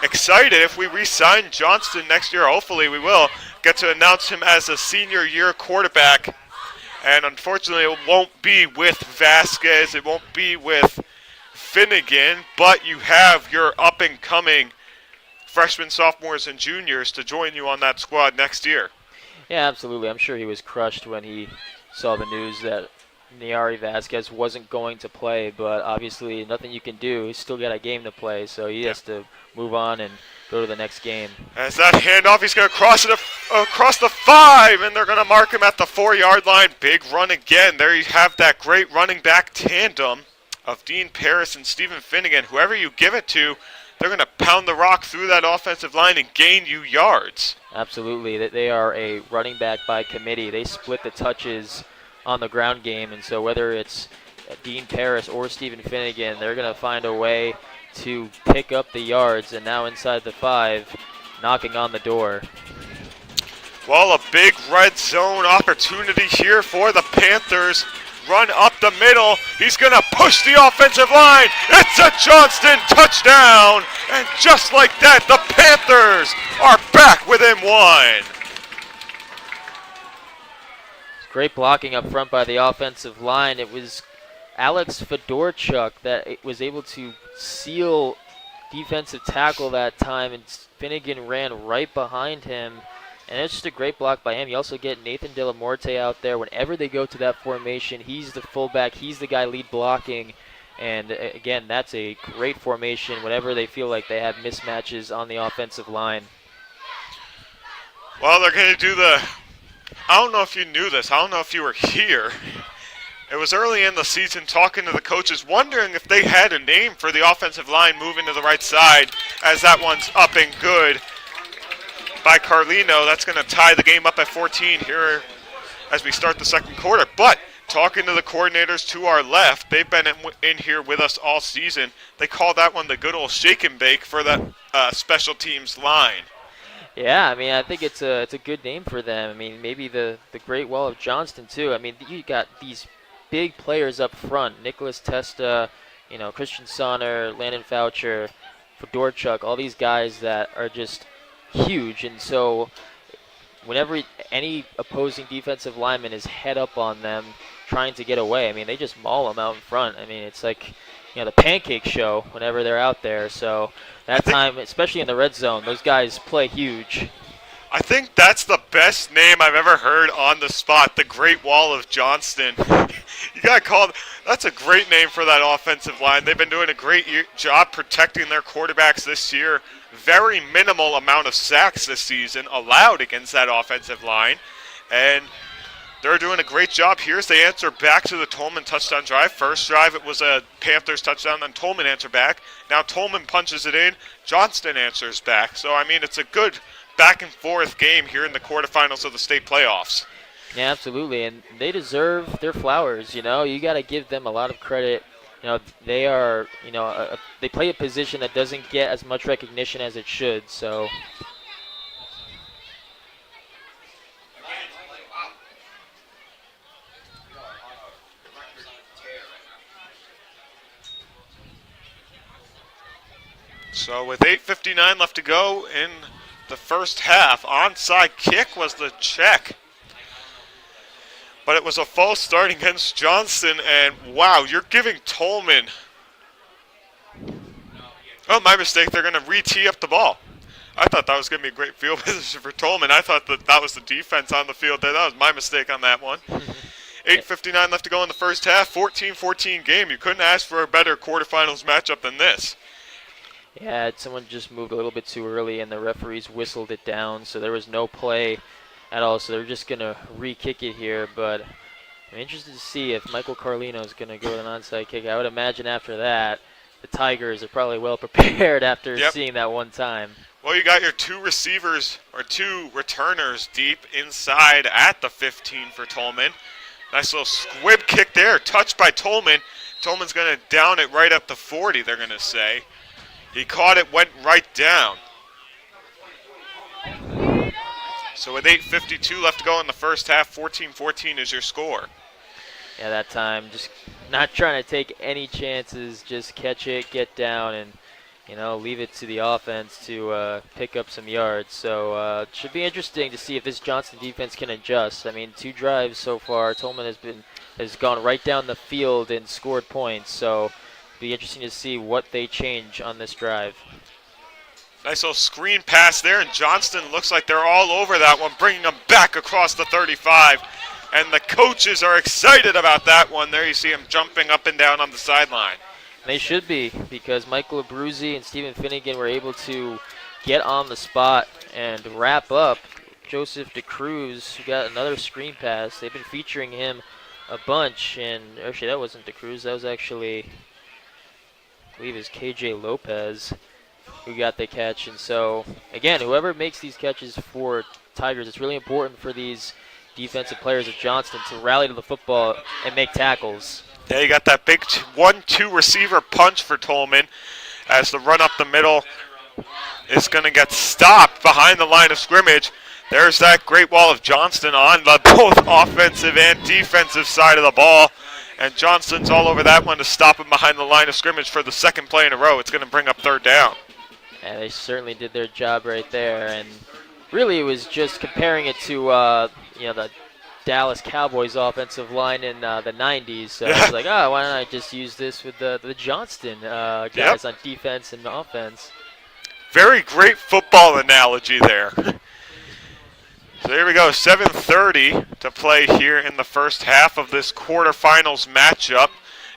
Speaker 1: Excited if we re-sign Johnston next year, hopefully we will, get to announce him as a senior year quarterback. And unfortunately it won't be with Vasquez, it won't be with Finnegan, but you have your up-and-coming freshmen, sophomores, and juniors to join you on that squad next year.
Speaker 2: Yeah, absolutely. I'm sure he was crushed when he saw the news that Niari Vasquez wasn't going to play, but obviously nothing you can do. He's still got a game to play, so he has to move on and go to the next game.
Speaker 1: As that handoff, he's going to cross it across the 5, and they're going to mark him at the 4-yard line. Big run again. There you have that great running back tandem of Dean Paris and Stephen Finnegan. Whoever you give it to, they're going to pound the rock through that offensive line and gain you yards.
Speaker 2: Absolutely. They are a running back by committee. They split the touches on the ground game, and so whether it's Dean Paris or Stephen Finnegan, they're going to find a way to pick up the yards, and now inside the 5, knocking on the door.
Speaker 1: Well, a big red zone opportunity here for the Panthers. Run up the middle. He's going to push the offensive line. It's a Johnston touchdown. And just like that, the Panthers are back within 1.
Speaker 2: Great blocking up front by the offensive line. It was Alex Fedorchuk that was able to seal defensive tackle that time, and Finnegan ran right behind him. And it's just a great block by him. You also get Nathan De La Morte out there. Whenever they go to that formation, he's the fullback. He's the guy lead blocking. And again, that's a great formation whenever they feel like they have mismatches on the offensive line.
Speaker 1: Well, they're going to do I don't know if you knew this. I don't know if you were here. It was early in the season, talking to the coaches, wondering if they had a name for the offensive line moving to the right side, as that one's up and good by Carlino. That's going to tie the game up at 14 here as we start the second quarter. But talking to the coordinators to our left, they've been in here with us all season. They call that one the good old shake and bake for that special teams line.
Speaker 2: Yeah, I mean, I think it's a good name for them. I mean, maybe the Great Wall of Johnston too. I mean, you got these big players up front: Nicholas Testa, Christian Sonner, Landon Foucher, Fedorchuk, all these guys that are just huge. And so whenever any opposing defensive lineman is head up on them trying to get away, I mean, they just maul them out in front. I mean, it's like the pancake show whenever they're out there. So that time, especially in the red zone, those guys play huge.
Speaker 1: I think that's the best name I've ever heard on the spot, the Great Wall of Johnston. You got to call that's a great name for that offensive line. They've been doing a great job protecting their quarterbacks this year. Very minimal amount of sacks this season allowed against that offensive line. And they're doing a great job here as they answer back to the Tolman touchdown drive. First drive, it was a Panthers touchdown, then Tolman answered back. Now Tolman punches it in. Johnston answers back. So, I mean, it's a good back-and-forth game here in the quarterfinals of the state playoffs.
Speaker 2: Yeah, absolutely, and they deserve their flowers. You got to give them a lot of credit. They are, they play a position that doesn't get as much recognition as it should. So.
Speaker 1: So with 8:59 left to go in the first half, onside kick was the check. But it was a false start against Johnston, and wow, you're giving Tolman. Oh, my mistake. They're going to re-tee up the ball. I thought that was going to be a great field position for Tolman. I thought that was the defense on the field there. That was my mistake on that one. 8:59 left to go in the first half. 14-14 game. You couldn't ask for a better quarterfinals matchup than this.
Speaker 2: Yeah, someone just moved a little bit too early, and the referees whistled it down, so there was no play at all. So they're just going to re-kick it here. But I'm interested to see if Michael Carlino is going to go with an onside kick. I would imagine after that the Tigers are probably well prepared after
Speaker 1: Yep.
Speaker 2: seeing that one time.
Speaker 1: Well, you got your two receivers or two returners deep inside at the 15 for Tolman. Nice little squib kick there, touched by Tolman. Tolman's going to down it right up the 40, they're going to say. He caught it, went right down. So with 8:52 left to go in the first half, 14-14 is your score.
Speaker 2: Yeah, that time just not trying to take any chances, just catch it, get down, and leave it to the offense to pick up some yards. So it should be interesting to see if this Johnston defense can adjust. I mean, 2 drives so far. Tolman has gone right down the field and scored points. So it'll be interesting to see what they change on this drive.
Speaker 1: Nice little screen pass there, and Johnston looks like they're all over that one, bringing them back across the 35. And the coaches are excited about that one. There you see him jumping up and down on the sideline.
Speaker 2: They should be, because Michael Abruzzi and Stephen Finnegan were able to get on the spot and wrap up Joseph DeCruz, who got another screen pass. They've been featuring him a bunch, and actually that wasn't DeCruz. That was actually, I believe, it was KJ Lopez who got the catch. And so, again, whoever makes these catches for Tigers, it's really important for these defensive players of Johnston to rally to the football and make tackles.
Speaker 1: Yeah, you got that big 1-2 receiver punch for Tolman as the run up the middle is going to get stopped behind the line of scrimmage. There's that great wall of Johnston on the both offensive and defensive side of the ball. And Johnston's all over that one to stop him behind the line of scrimmage for the second play in a row. It's going to bring up third down.
Speaker 2: Yeah, they certainly did their job right there. And really it was just comparing it to the Dallas Cowboys offensive line in the 90s. So I was like, why don't I just use this with the Johnston guys on defense and offense.
Speaker 1: Very great football analogy there. So here we go, 7:30 to play here in the first half of this quarterfinals matchup.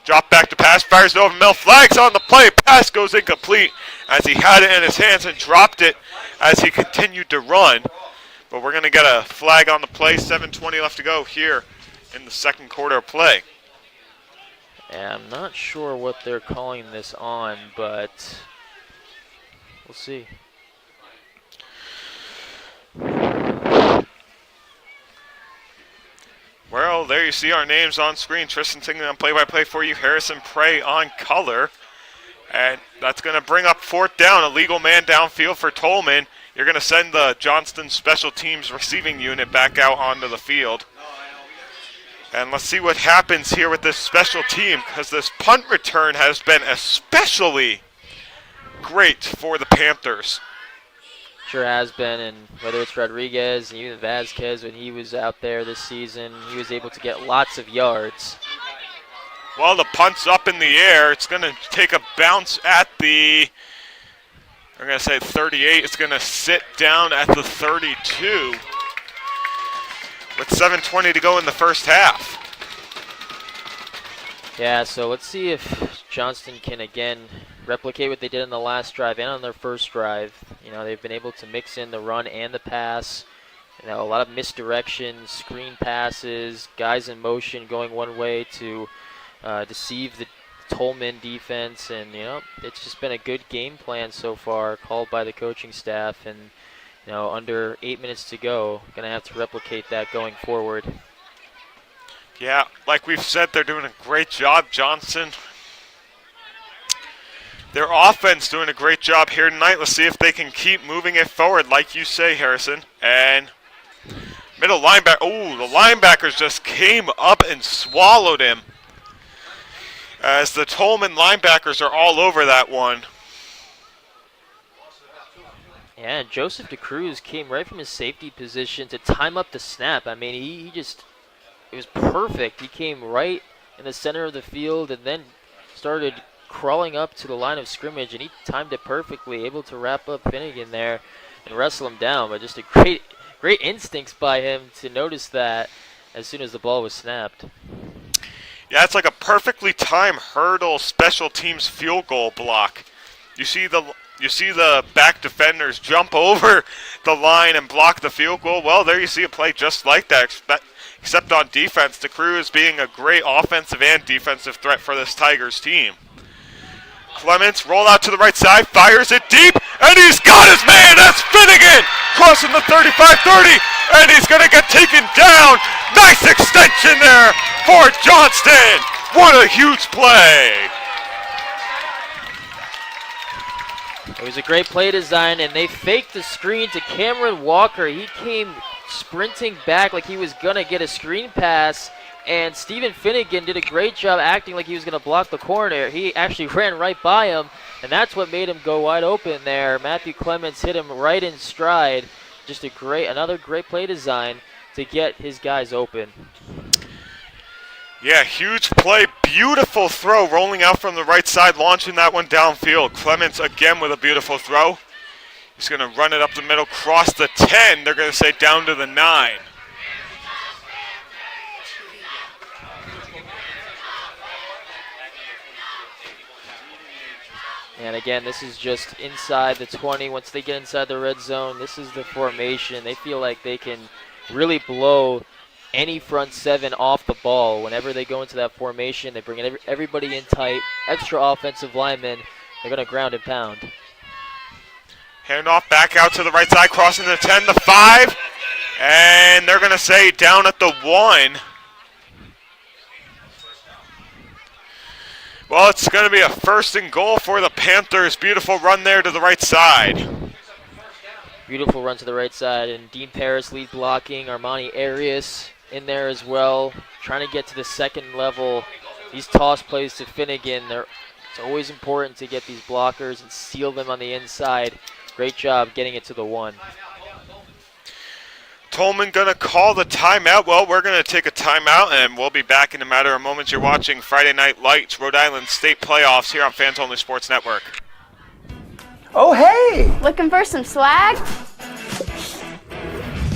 Speaker 1: Drop back to pass, fires it over middle, flags on the play, pass goes incomplete as he had it in his hands and dropped it as he continued to run. But we're going to get a flag on the play, 7:20 left to go here in the second quarter of play.
Speaker 2: Yeah, I'm not sure what they're calling this on, but we'll see.
Speaker 1: Well, there you see our names on screen. Tristan Tingley on play-by-play for you. Harrison Prey on color. And that's going to bring up fourth down. A legal man downfield for Tolman. You're going to send the Johnston Special Teams receiving unit back out onto the field. And let's see what happens here with this special team, because this punt return has been especially great for the Panthers.
Speaker 2: Sure has been, and whether it's Rodriguez and even Vasquez when he was out there this season, he was able to get lots of yards.
Speaker 1: Well, the punt's up in the air. It's going to take a bounce at the, I'm going to say 38. It's going to sit down at the 32 with 7:20 to go in the first half.
Speaker 2: Yeah, so let's see if Johnston can again replicate what they did in the last drive and on their first drive. They've been able to mix in the run and the pass. A lot of misdirection, screen passes, guys in motion going one way to deceive the Tolman defense. And, it's just been a good game plan so far called by the coaching staff. And, under 8 minutes to go, going to have to replicate that going forward.
Speaker 1: Yeah, like we've said, they're doing a great job, Johnston. Their offense doing a great job here tonight. Let's see if they can keep moving it forward, like you say, Harrison. And middle linebacker. Oh, the linebackers just came up and swallowed him, as the Tolman linebackers are all over that one.
Speaker 2: Yeah, and Joseph DeCruz came right from his safety position to time up the snap. I mean, it was perfect. He came right in the center of the field and then started crawling up to the line of scrimmage, and he timed it perfectly, able to wrap up Finnegan there and wrestle him down. But just a great instincts by him to notice that as soon as the ball was snapped.
Speaker 1: Yeah, it's like a perfectly timed hurdle special teams field goal block. You see the back defenders jump over the line and block the field goal. Well, there you see a play just like that, except on defense. DeCruz being a great offensive and defensive threat for this Tigers team. Clements roll out to the right side, fires it deep, and he's got his man. That's Finnegan crossing the 35-30, and he's going to get taken down. Nice extension there for Johnston. What a huge play.
Speaker 2: It was a great play design, and they faked the screen to Cameron Walker. He came sprinting back like he was going to get a screen pass, and Stephen Finnegan did a great job acting like he was going to block the corner. He actually ran right by him, and that's what made him go wide open there. Matthew Clements hit him right in stride. Just another great play design to get his guys open.
Speaker 1: Yeah, huge play, beautiful throw, rolling out from the right side, launching that one downfield. Clements again with a beautiful throw. He's going to run it up the middle, cross the 10. They're going to say down to the 9.
Speaker 2: And again, this is just inside the 20. Once they get inside the red zone, this is the formation. They feel like they can really blow any front seven off the ball. Whenever they go into that formation, they bring everybody in tight, extra offensive linemen. They're going to ground and pound.
Speaker 1: Handoff back out to the right side, crossing the 10, the 5, and they're going to say down at the 1. Well, it's going to be a 1st and goal for the Panthers. Beautiful run there to the right side.
Speaker 2: Beautiful run to the right side, and Dean Paris lead blocking. Armani Arias in there as well, trying to get to the second level. These toss plays to Finnegan, it's always important to get these blockers and seal them on the inside. Great job getting it to the 1.
Speaker 1: Tolman going to call the timeout. Well, we're going to take a timeout, and we'll be back in a matter of moments. You're watching Friday Night Lights, Rhode Island State Playoffs here on Fans Only Sports Network.
Speaker 5: Oh, hey!
Speaker 4: Looking for some swag?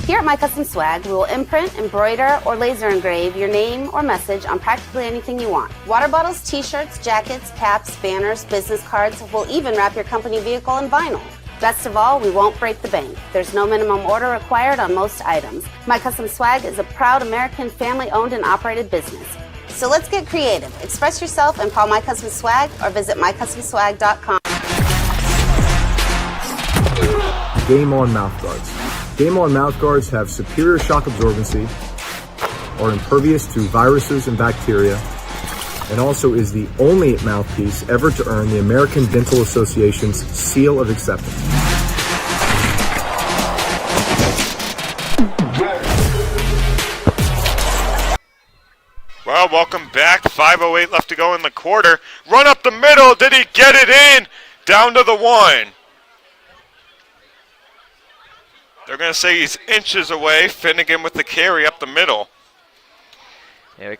Speaker 4: Here at My Custom Swag, we will imprint, embroider, or laser engrave your name or message on practically anything you want. Water bottles, t-shirts, jackets, caps, banners, business cards. We'll even wrap your company vehicle in vinyl. Best of all, we won't break the bank. There's no minimum order required on most items. My Custom Swag is a proud American family-owned and operated business. So let's get creative. Express yourself and call My Custom Swag or visit mycustomswag.com.
Speaker 6: Game On mouthguards. Game On mouthguards have superior shock absorbency, are impervious to viruses and bacteria, and also is the only mouthpiece ever to earn the American Dental Association's seal of acceptance.
Speaker 1: Well, welcome back. 5:08 left to go in the quarter. Run up the middle. Did he get it in? Down to the 1. They're going to say he's inches away. Finnegan with the carry up the middle.
Speaker 2: Yeah,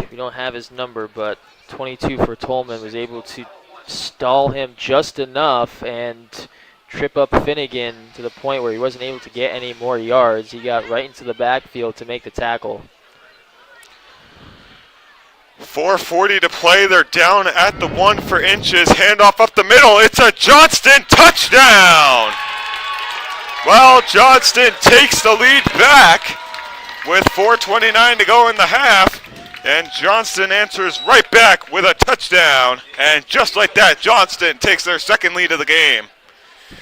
Speaker 2: we don't have his number, but 22 for Tolman was able to stall him just enough and trip up Finnegan to the point where he wasn't able to get any more yards. He got right into the backfield to make the tackle.
Speaker 1: 4:40 to play. They're down at the 1 for inches. Handoff up the middle. It's a Johnston touchdown. Well, Johnston takes the lead back with 4:29 to go in the half. And Johnston answers right back with a touchdown. And just like that, Johnston takes their second lead of the game.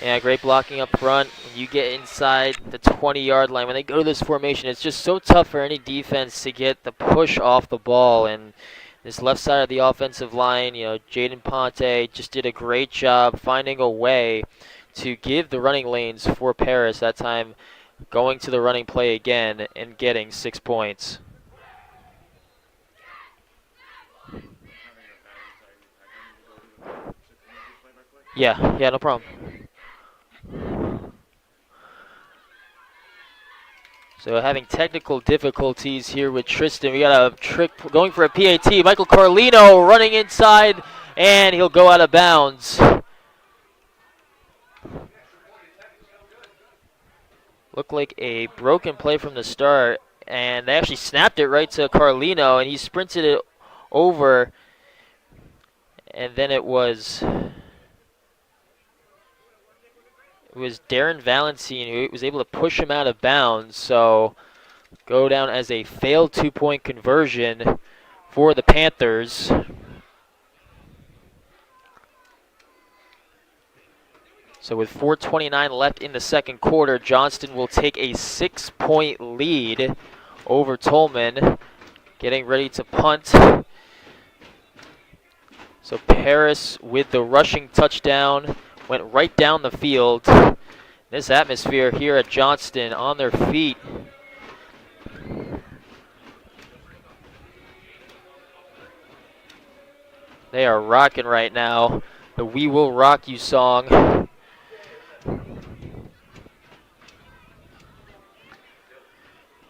Speaker 2: Yeah, great blocking up front. When you get inside the 20-yard line, when they go to this formation, it's just so tough for any defense to get the push off the ball. And this left side of the offensive line, Jaden Ponte just did a great job finding a way to give the running lanes for Paris, that time going to the running play again and getting 6 points. Yeah, no problem. So having technical difficulties here with Tristan. We got a trick going for a PAT. Michael Carlino running inside, and he'll go out of bounds. Looked like a broken play from the start, and they actually snapped it right to Carlino, and he sprinted it over, and then it was Darren Valentine who was able to push him out of bounds, so go down as a failed 2-point conversion for the Panthers. So with 4:29 left in the second quarter, Johnston will take a 6-point lead over Tolman, getting ready to punt. So Paris with the rushing touchdown went right down the field. This atmosphere here at Johnston on their feet. They are rocking right now. The "We Will Rock You" song.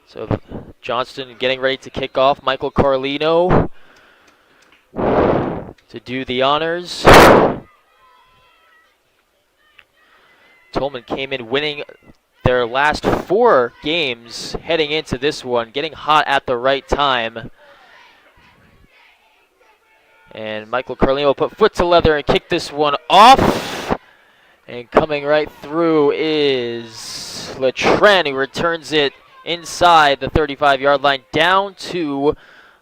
Speaker 2: So Johnston getting ready to kick off. Michael Carlino to do the honors. Tolman came in winning their last 4 games heading into this one, getting hot at the right time. And Michael Carlino will put foot to leather and kick this one off. And coming right through is Letren, who returns it inside the 35-yard line down to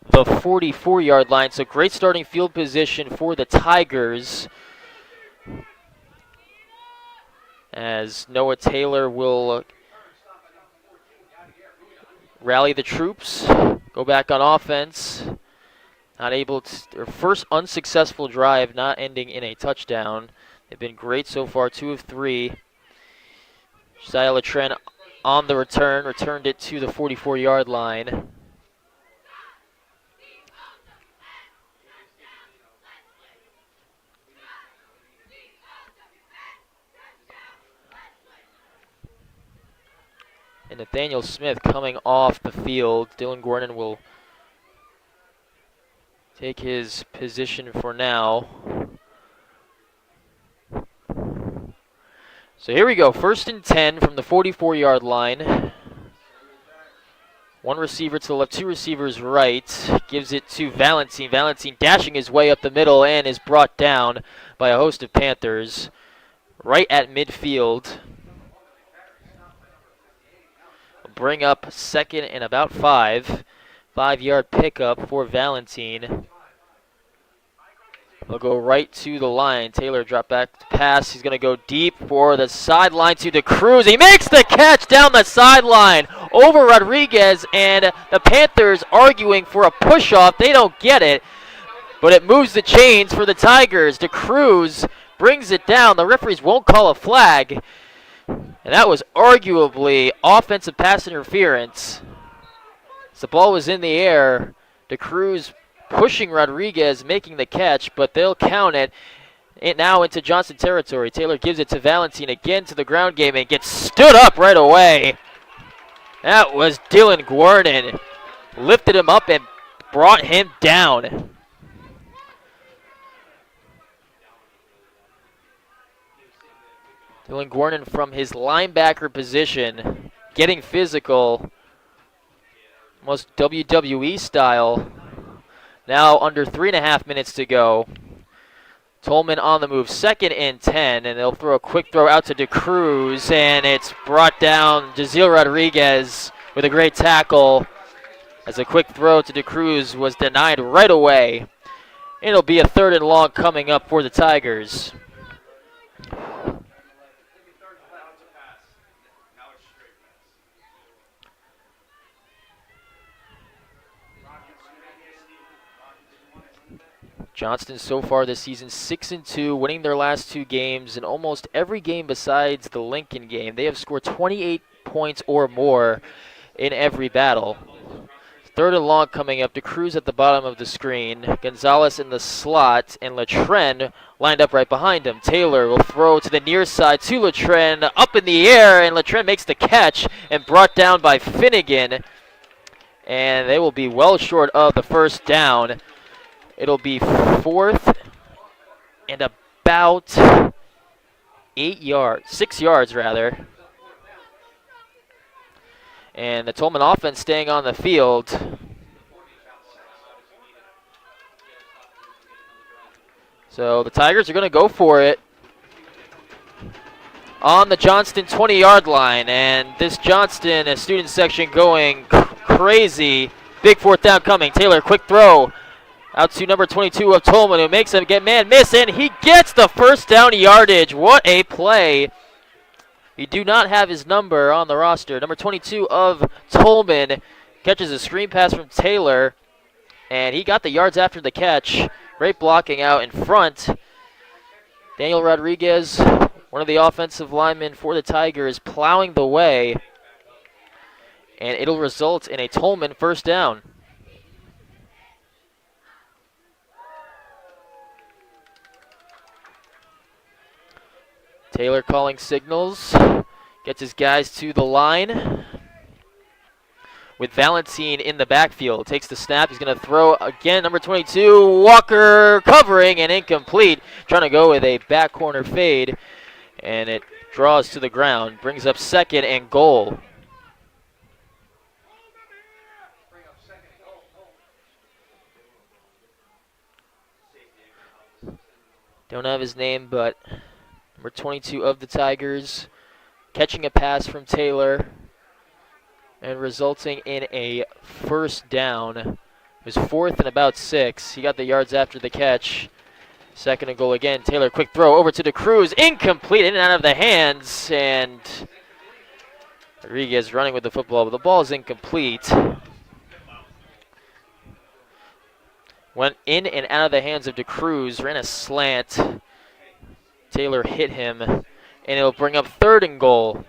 Speaker 2: the 44-yard line. So great starting field position for the Tigers, as Noah Taylor will rally the troops, go back on offense. Not able to, their first unsuccessful drive not ending in a touchdown. They've been great so far, 2 of 3. Josiah Letren on the return, returned it to the 44-yard line. And Nathaniel Smith coming off the field. Dylan Gordon will take his position for now. So here we go, 1st and 10 from the 44-yard line. 1 receiver to the left, 2 receivers right. Gives it to Valentine. Valentine dashing his way up the middle and is brought down by a host of Panthers right at midfield. Bring up 2nd and about 5. 5-yard pickup for Valentine. They'll go right to the line. Taylor drop back to pass. He's going to go deep for the sideline to DeCruz. He makes the catch down the sideline over Rodriguez, and the Panthers arguing for a push-off. They don't get it, but it moves the chains for the Tigers. DeCruz brings it down. The referees won't call a flag, and that was arguably offensive pass interference. As the ball was in the air, DeCruz pushing Rodriguez, making the catch, but they'll count it now into Johnston territory. Taylor gives it to Valentine again to the ground game and gets stood up right away. That was Dylan Gordon. Lifted him up and brought him down. Dylan Gordon from his linebacker position, getting physical, almost WWE style. Now under 3.5 minutes to go. Tolman on the move, 2nd and 10, and they'll throw a quick throw out to DeCruz, and it's brought down. Jaziel Rodriguez with a great tackle, as a quick throw to DeCruz was denied right away. It'll be a 3rd and long coming up for the Tigers. Johnston so far this season 6-2, winning their last 2 games, in almost every game besides the Lincoln game. They have scored 28 points or more in every battle. 3rd and long coming up. DeCruz at the bottom of the screen. Gonzalez in the slot, and Letren lined up right behind him. Taylor will throw to the near side to Letren, up in the air, and Letren makes the catch and brought down by Finnegan. And they will be well short of the 1st down. It'll be 4th and about 6 yards rather. And the Tolman offense staying on the field. So the Tigers are going to go for it on the Johnston 20-yard line. And this Johnston student section going crazy. Big 4th down coming. Taylor, quick throw. Out to number 22 of Tolman, who makes him get man miss, and he gets the first down yardage. What a play. You do not have his number on the roster. Number 22 of Tolman catches a screen pass from Taylor, and he got the yards after the catch. Great blocking out in front. Daniel Rodriguez, one of the offensive linemen for the Tigers, plowing the way, and it'll result in a Tolman first down. Taylor calling signals, gets his guys to the line. With Valentine in the backfield, takes the snap, he's going to throw again, number 22, Walker covering and incomplete. Trying to go with a back corner fade, and it draws to the ground, brings up second and goal. Don't have his name, but number 22 of the Tigers, catching a pass from Taylor and resulting in a first down. It was 4th and about 6. He got the yards after the catch. Second and goal again. Taylor, quick throw over to DeCruz. Incomplete, in and out of the hands. And Rodriguez running with the football, but the ball is incomplete. Went in and out of the hands of DeCruz. Ran a slant. Taylor hit him, and it'll bring up 3rd and goal.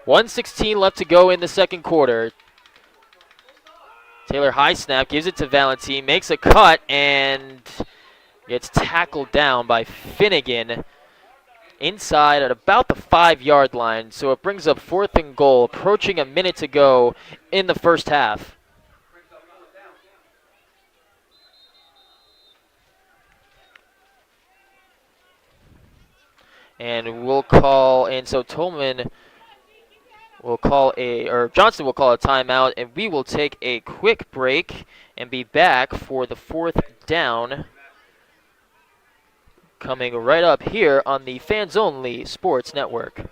Speaker 2: 1:16 left to go in the second quarter. Taylor high snap, gives it to Valentine, makes a cut, and gets tackled down by Finnegan inside at about the 5-yard line. So it brings up 4th and goal, approaching a minute to go in the first half. And we'll call, and so Tolman will call Johnston will call a timeout, and we will take a quick break and be back for the 4th down. Coming right up here on the Fans Only Sports Network.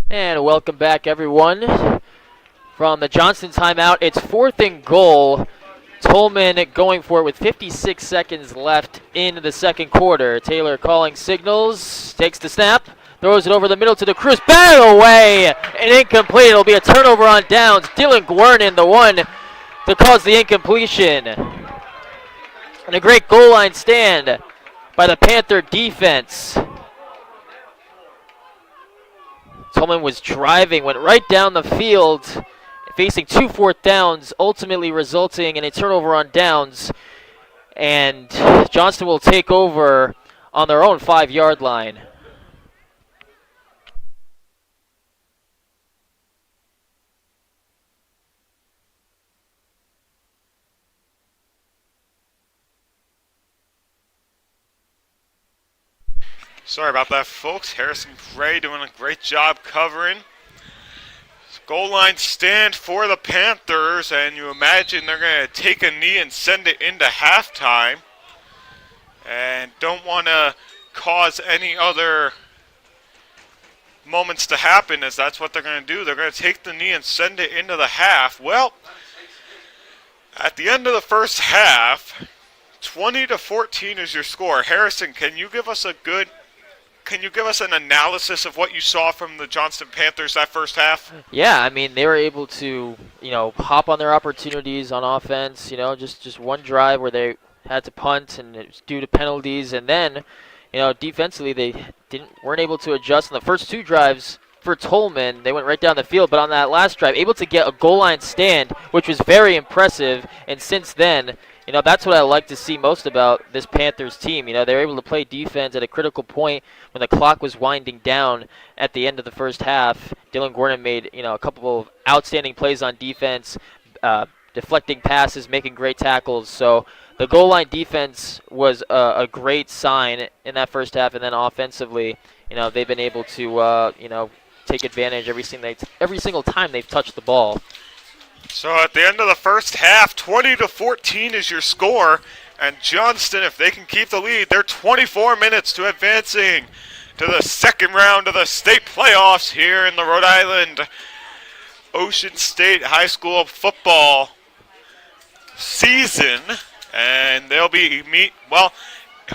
Speaker 2: And welcome back, everyone. From the Johnston timeout, it's 4th and goal. Tolman going for it with 56 seconds left in the second quarter. Taylor calling signals, takes the snap, throws it over the middle to the Cruz, batted away, and incomplete. It'll be a turnover on downs. Dylan Guernin, the one to cause the incompletion. And a great goal line stand by the Panther defense. Tolman was driving, went right down the field, facing 2 4th downs, ultimately resulting in a turnover on downs. And Johnston will take over on their own 5-yard line.
Speaker 1: Sorry about that, folks. Harrison Gray doing a great job covering. Goal line stand for the Panthers, and you imagine they're going to take a knee and send it into halftime. And don't want to cause any other moments to happen, as that's what they're going to do. They're going to take the knee and send it into the half. Well, at the end of the first half, 20-14 is your score. Harrison, can you give us a good can you give us an analysis of what you saw from the Johnston Panthers that first half?
Speaker 2: Yeah, I mean, they were able to, hop on their opportunities on offense, just one drive where they had to punt and it was due to penalties, and then, defensively they weren't able to adjust in the first two drives. For Tolman, they went right down the field, but on that last drive, able to get a goal line stand, which was very impressive. And since then, that's what I like to see most about this Panthers team. They're able to play defense at a critical point when the clock was winding down at the end of the first half. Dylan Gordon made, a couple of outstanding plays on defense, deflecting passes, making great tackles. So the goal line defense was a great sign in that first half, and then offensively, they've been able to, take advantage every single time they've touched the ball.
Speaker 1: So at the end of the first half, 20-14 is your score, and Johnston, if they can keep the lead, they're 24 minutes to advancing to the second round of the state playoffs here in the Rhode Island Ocean State High School football season, and they'll be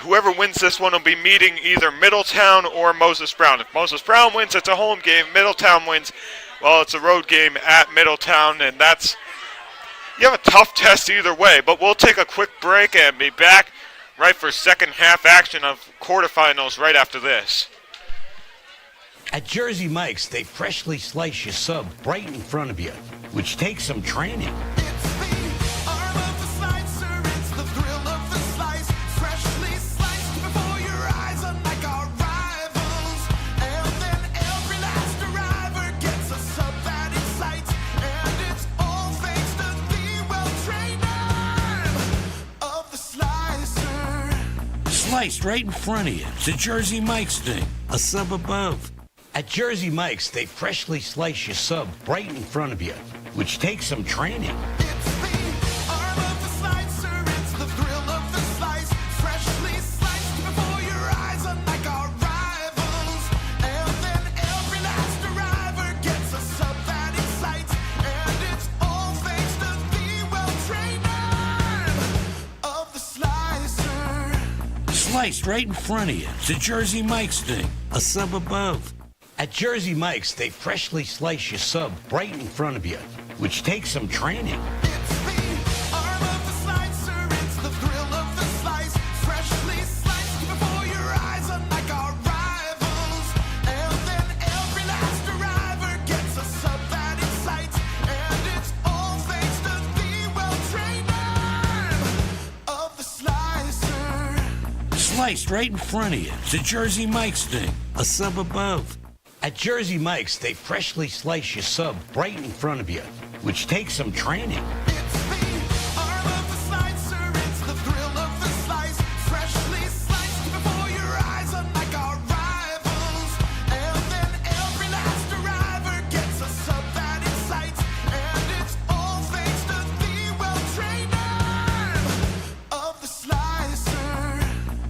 Speaker 1: whoever wins this one will be meeting either Middletown or Moses Brown. If Moses Brown wins, it's a home game. Middletown wins, well, it's a road game at Middletown, and you have a tough test either way. But we'll take a quick break and be back right for second half action of quarterfinals right after this.
Speaker 3: At Jersey Mike's, they freshly slice your sub right in front of you, which takes some training. Sliced right in front of you. It's a Jersey Mike's thing. A sub above. At Jersey Mike's, they freshly slice your sub right in front of you, which takes some training. Sliced right in front of you. It's a Jersey Mike's thing. A sub above. At Jersey Mike's, they freshly slice your sub right in front of you, which takes some training. Sliced right in front of you. It's a Jersey Mike's thing. A sub above. At Jersey Mike's, they freshly slice your sub right in front of you, which takes some training.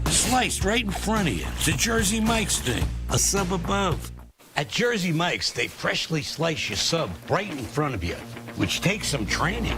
Speaker 3: Sliced right in front of you. It's a Jersey Mike's thing. A sub above. At Jersey Mike's, they freshly slice your sub right in front of you, which takes some training.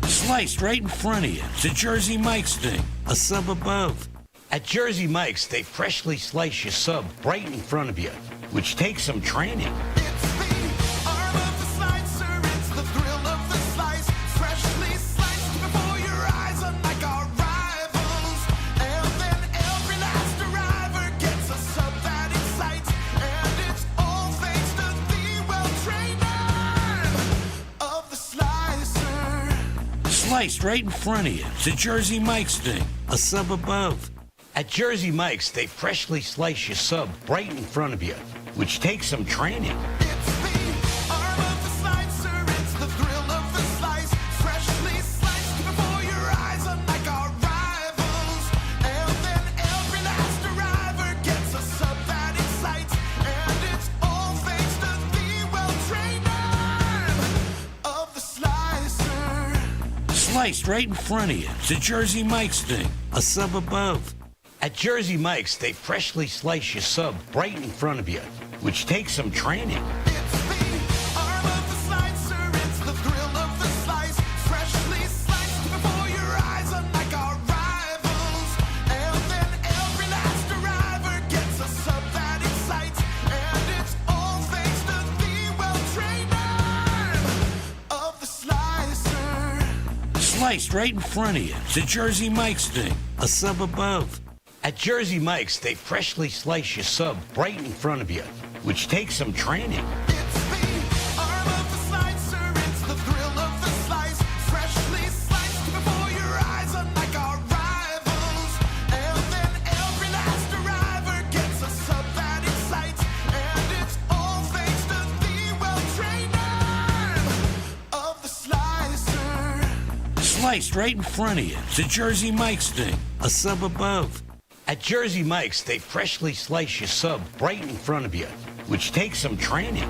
Speaker 3: Sliced right in front of you. It's a Jersey Mike's thing. A sub above. At Jersey Mike's, they freshly slice your sub right in front of you, which takes some training. Sliced right in front of you. It's a Jersey Mike's thing. A sub above. At Jersey Mike's, they freshly slice your sub right in front of you, which takes some training. Sliced right in front of you. It's a Jersey Mike's thing. A sub above. At Jersey Mike's, they freshly slice your sub right in front of you, which takes some training. Sliced right in front of you. It's a Jersey Mike's thing. A sub above. At Jersey Mike's, they freshly slice your sub right in front of you, which takes some training. Sliced right in front of you. It's a Jersey Mike's thing. A sub above. At Jersey Mike's, they freshly slice your sub right in front of you, which takes some training.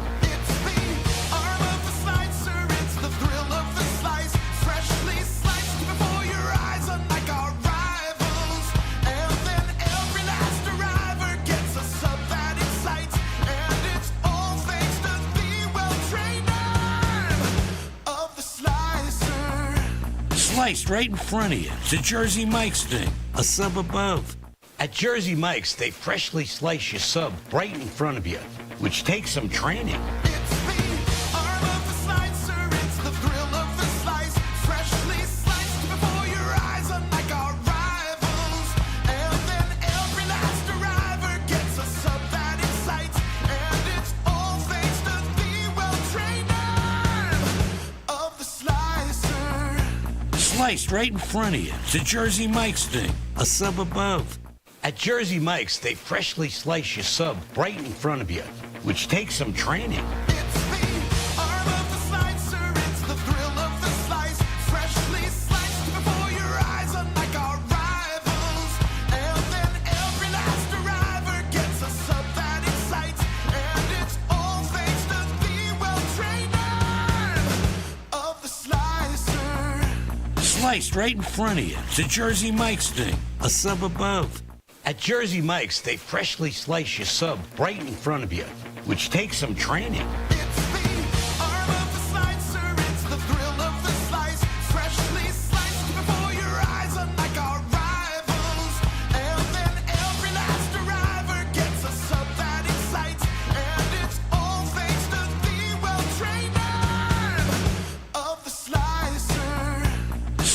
Speaker 3: Sliced right in front of you. It's a Jersey Mike's thing. A sub above. At Jersey Mike's, they freshly slice your sub right in front of you, which takes some training. Sliced right in front of you. It's a Jersey Mike's thing. A sub above. At Jersey Mike's, they freshly slice your sub right in front of you, which takes some training. Sliced right in front of you. It's a Jersey Mike's thing. A sub above. At Jersey Mike's, they freshly slice your sub right in front of you, which takes some training.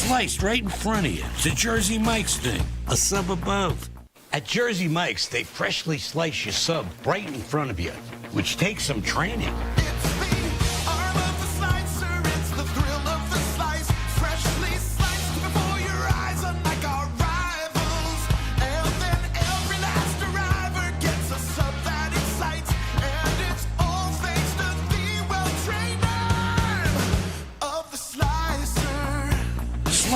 Speaker 3: Sliced right in front of you. It's a Jersey Mike's thing. A sub above. At Jersey Mike's, they freshly slice your sub right in front of you, which takes some training.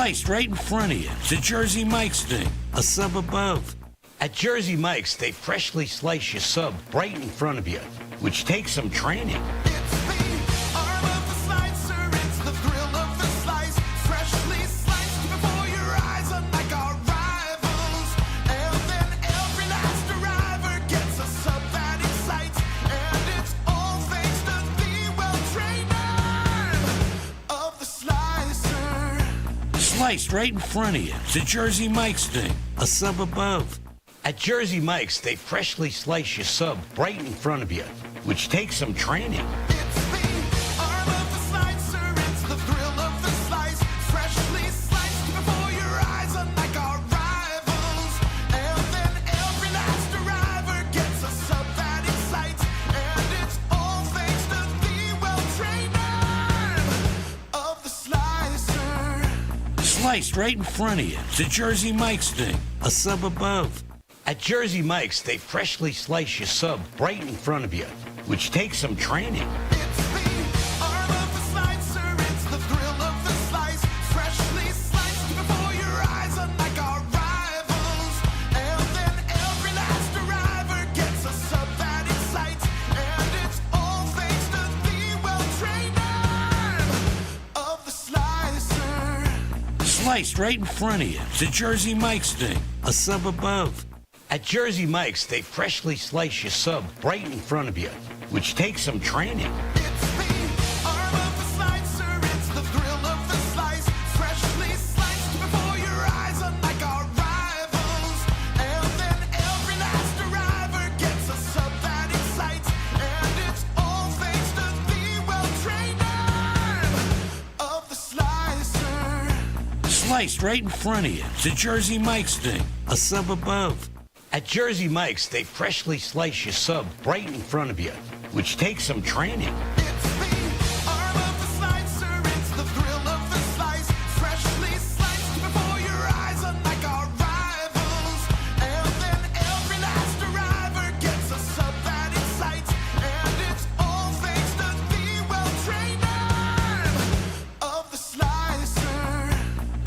Speaker 3: Sliced right in front of you. It's a Jersey Mike's thing. A sub above. At Jersey Mike's, they freshly slice your sub right in front of you, which takes some training. Sliced right in front of you. It's a Jersey Mike's thing. A sub above. At Jersey Mike's, they freshly slice your sub right in front of you, which takes some training. Sliced right in front of you. It's a Jersey Mike's thing. A sub above. At Jersey Mike's, they freshly slice your sub right in front of you, which takes some training. Sliced right in front of you. It's a Jersey Mike's thing, a sub above. At Jersey Mike's, they freshly slice your sub right in front of you, which takes some training. Sliced right in front of you. It's a Jersey Mike's thing, a sub above. At Jersey Mike's, they freshly slice your sub right in front of you, which takes some training.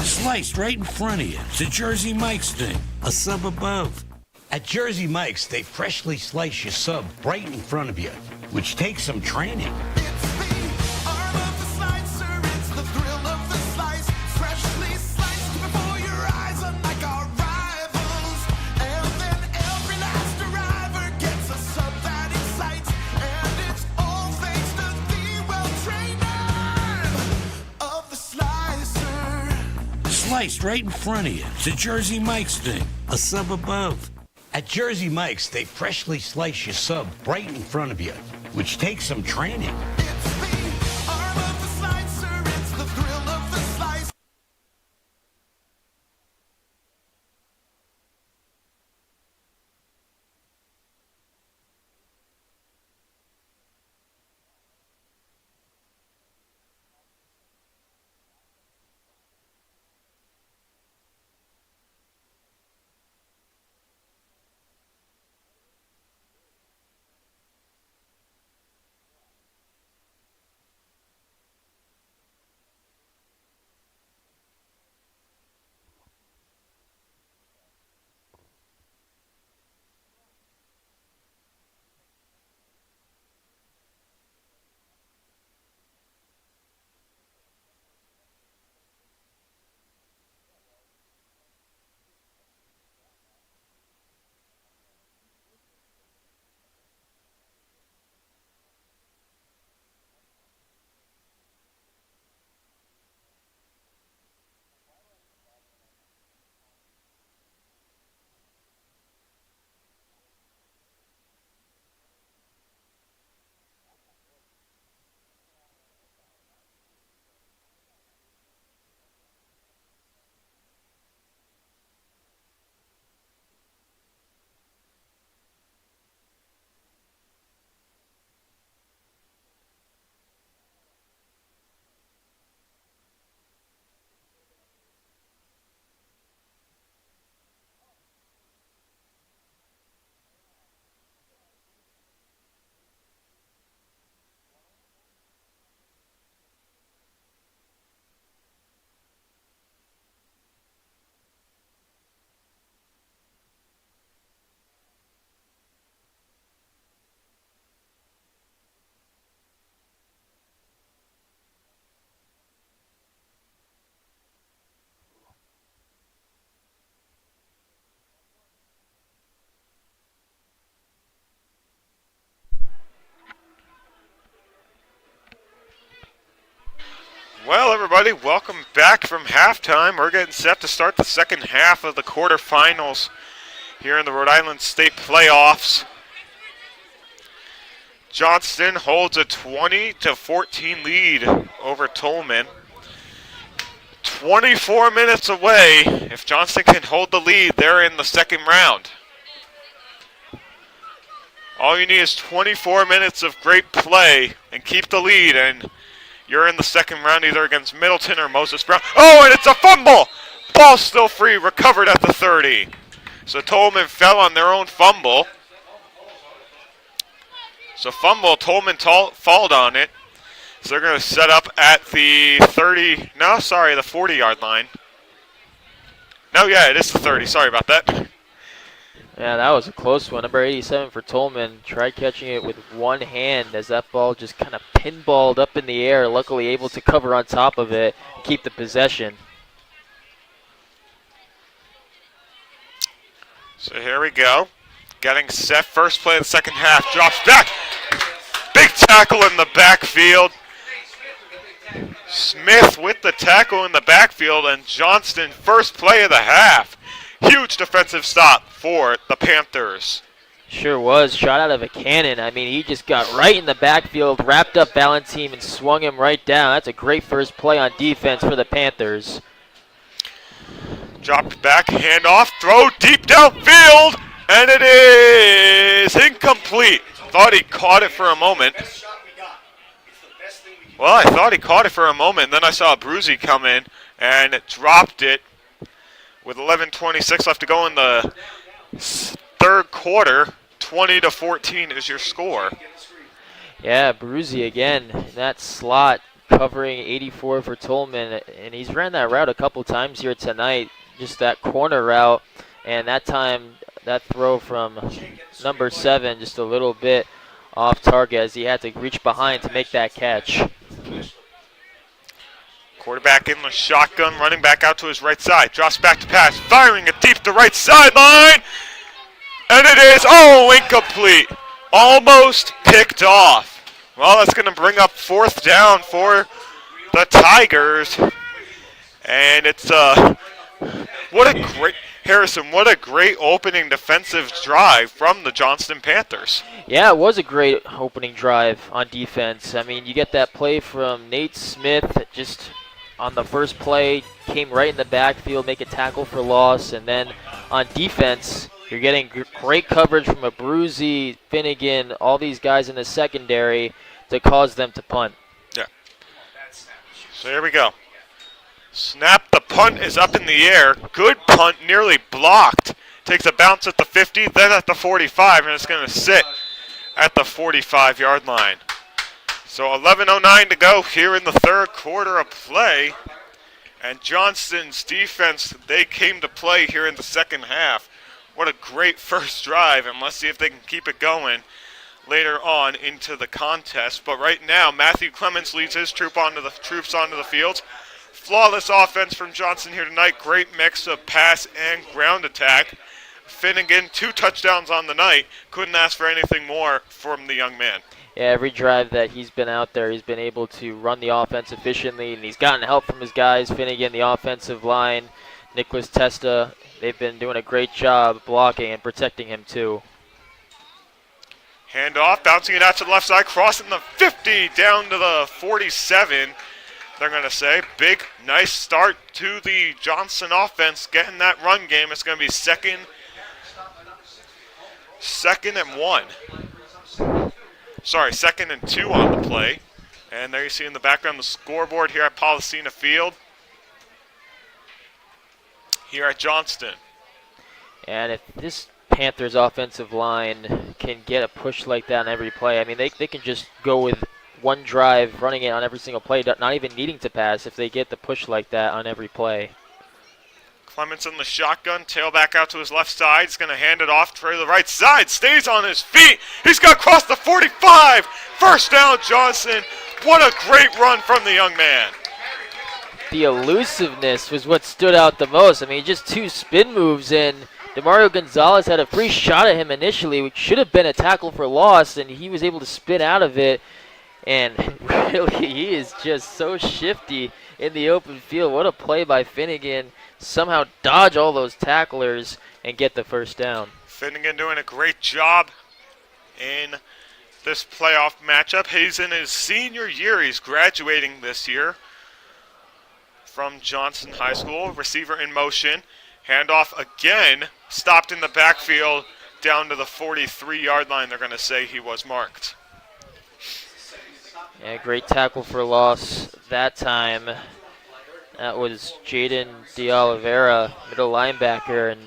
Speaker 3: Sliced right in front of you. It's a Jersey Mike's thing, a sub above. At Jersey Mike's, they freshly slice your sub right in front of you, which takes some training. Sliced right in front of you. It's a Jersey Mike's thing, a sub above. At Jersey Mike's, they freshly slice your sub right in front of you, which takes some training.
Speaker 1: Well, everybody, welcome back from halftime. We're getting set to start the second half of the quarterfinals here in the Rhode Island State playoffs. Johnston holds a 20-14 lead over Tolman. 24 minutes away. If Johnston can hold the lead, they're in the second round. All you need is 24 minutes of great play and keep the lead, and you're in the second round either against Middleton or Moses Brown. Oh, and it's a fumble! Ball still free, recovered at the 30. So Tolman fell on their own fumble. So fumble, Tolman falled on it. So they're going to set up at the 30, no, sorry, the 40-yard line. No, yeah, it is the 30. Sorry about that.
Speaker 2: Yeah, that was a close one. Number 87 for Tolman tried catching it with one hand as that ball just kind of pinballed up in the air, luckily able to cover on top of it and keep the possession.
Speaker 1: So here we go. Getting set. First play of the second half. Drops back. Big tackle in the backfield. Smith with the tackle in the backfield, and Johnston first play of the half. Huge defensive stop for the Panthers.
Speaker 2: Sure was. Shot out of a cannon. I mean, he just got right in the backfield, wrapped up Valentine, and swung him right down. That's a great first play on defense for the Panthers.
Speaker 1: Dropped back, handoff, throw deep downfield, and it is incomplete. Thought he caught it for a moment. Well, I thought he caught it for a moment, then I saw Bruzy come in and dropped it with 11:26 left to go in the third quarter. 20-14 is your score.
Speaker 2: Yeah, Bruzy again, that slot covering 84 for Tolman, and he's ran that route a couple times here tonight, just that corner route, and that time that throw from number 7 just a little bit off target as he had to reach behind to make that catch.
Speaker 1: Quarterback in the shotgun, running back out to his right side, drops back to pass, firing it deep to right sideline, and it is, incomplete. Almost picked off. Well, that's going to bring up fourth down for the Tigers. And it's, what a great opening defensive drive from the Johnston Panthers.
Speaker 2: Yeah, it was a great opening drive on defense. I mean, you get that play from Nate Smith just on the first play, came right in the backfield, make a tackle for loss, and then on defense, you're getting great coverage from a Bruzy, Finnegan, all these guys in the secondary to cause them to punt.
Speaker 1: Yeah. So here we go. Snap, the punt is up in the air. Good punt, nearly blocked. Takes a bounce at the 50, then at the 45, and it's going to sit at the 45-yard line. So 11:09 to go here in the third quarter of play. And Johnston's defense, they came to play here in the second half. What a great first drive, and let's see if they can keep it going later on into the contest. But right now, Matthew Clements leads his troops onto the field. Flawless offense from Johnston here tonight. Great mix of pass and ground attack. Finnegan, 2 touchdowns on the night. Couldn't ask for anything more from the young man.
Speaker 2: Yeah, every drive that he's been out there, he's been able to run the offense efficiently, and he's gotten help from his guys. Finnegan, the offensive line, Nicholas Testa, they've been doing a great job blocking and protecting him too.
Speaker 1: Handoff, bouncing it out to the left side, crossing the 50 down to the 47. They're going to say, big, nice start to the Johnston offense, getting that run game. It's going to be second and 1. Sorry, 2nd and 2 on the play. And there you see in the background the scoreboard here at Policena Field. Here at Johnston.
Speaker 2: And if this Panthers offensive line can get a push like that on every play, I mean, they can just go with one drive, running it on every single play, not even needing to pass if they get the push like that on every play.
Speaker 1: Clements in the shotgun, tailback out to his left side. He's going to hand it off to the right side. Stays on his feet. He's got across the 45. First down, Johnston. What a great run from the young man.
Speaker 2: The elusiveness was what stood out the most. I mean, just 2 spin moves, and DeMario Gonzalez had a free shot at him initially, which should have been a tackle for loss, and he was able to spin out of it. And really, he is just so shifty in the open field. What a play by Finnegan. Somehow dodge all those tacklers and get the first down.
Speaker 1: Finnegan doing a great job in this playoff matchup. He's in his senior year. He's graduating this year from Johnston High School. Receiver in motion. Handoff again. Stopped in the backfield down to the 43-yard line. They're going to say he was marked.
Speaker 2: Yeah, great tackle for loss that time. That was Jaden De Oliveira, middle linebacker, and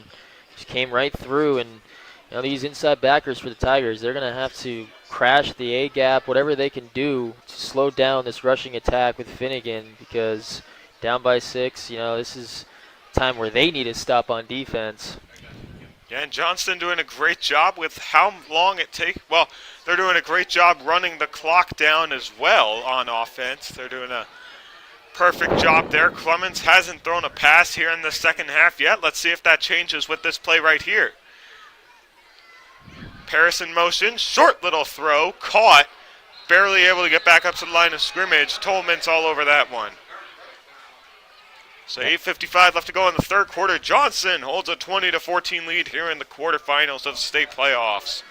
Speaker 2: just came right through. And these inside backers for the Tigers, they're going to have to crash the A-gap, whatever they can do to slow down this rushing attack with Finnegan, because down by 6, this is time where they need to stop on defense.
Speaker 1: Yeah, and Johnston doing a great job with how long it takes. Well, they're doing a great job running the clock down as well on offense. They're doing a perfect job there. Clemens hasn't thrown a pass here in the second half yet. Let's see if that changes with this play right here. Paris in motion, short little throw, caught, barely able to get back up to the line of scrimmage. Tolman's all over that one. So 8:55 left to go in the third quarter. Johnston holds a 20-14 lead here in the quarterfinals of the state playoffs.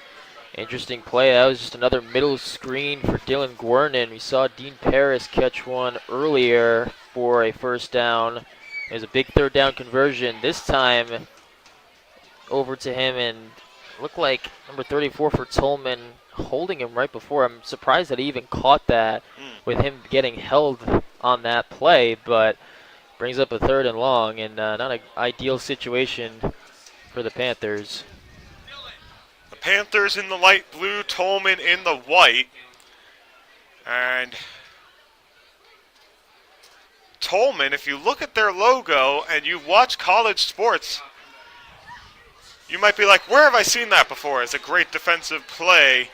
Speaker 2: Interesting play. That was just another middle screen for Dylan Gwernan. We saw Dean Paris catch one earlier for a first down. It was a big third down conversion. This time over to him, and looked like number 34 for Tolman holding him right before. I'm surprised that he even caught that with him getting held on that play, but brings up a 3rd and long, and not an ideal situation for the Panthers.
Speaker 1: The Panthers in the light blue, Tolman in the white. And Tolman, if you look at their logo and you watch college sports, you might be like, where have I seen that before? It's a great defensive play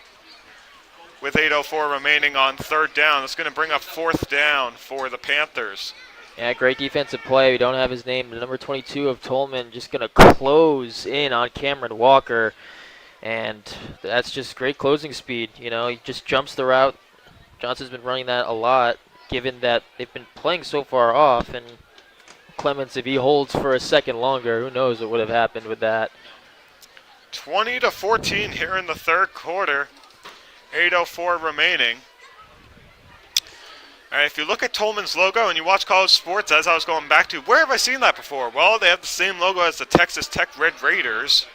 Speaker 1: with 8:04 remaining on third down. It's going to bring up 4th down for the Panthers.
Speaker 2: Yeah, great defensive play. We don't have his name. The number 22 of Tolman just going to close in on Cameron Walker. And that's just great closing speed. You know, he just jumps the route. Johnston's been running that a lot, given that they've been playing so far off. And Clements, if he holds for a second longer, who knows what would have happened with that.
Speaker 1: 20-14 here in the third quarter. 8:04 remaining. And if you look at Tolman's logo and you watch college sports, as I was going back to, where have I seen that before? Well, they have the same logo as the Texas Tech Red Raiders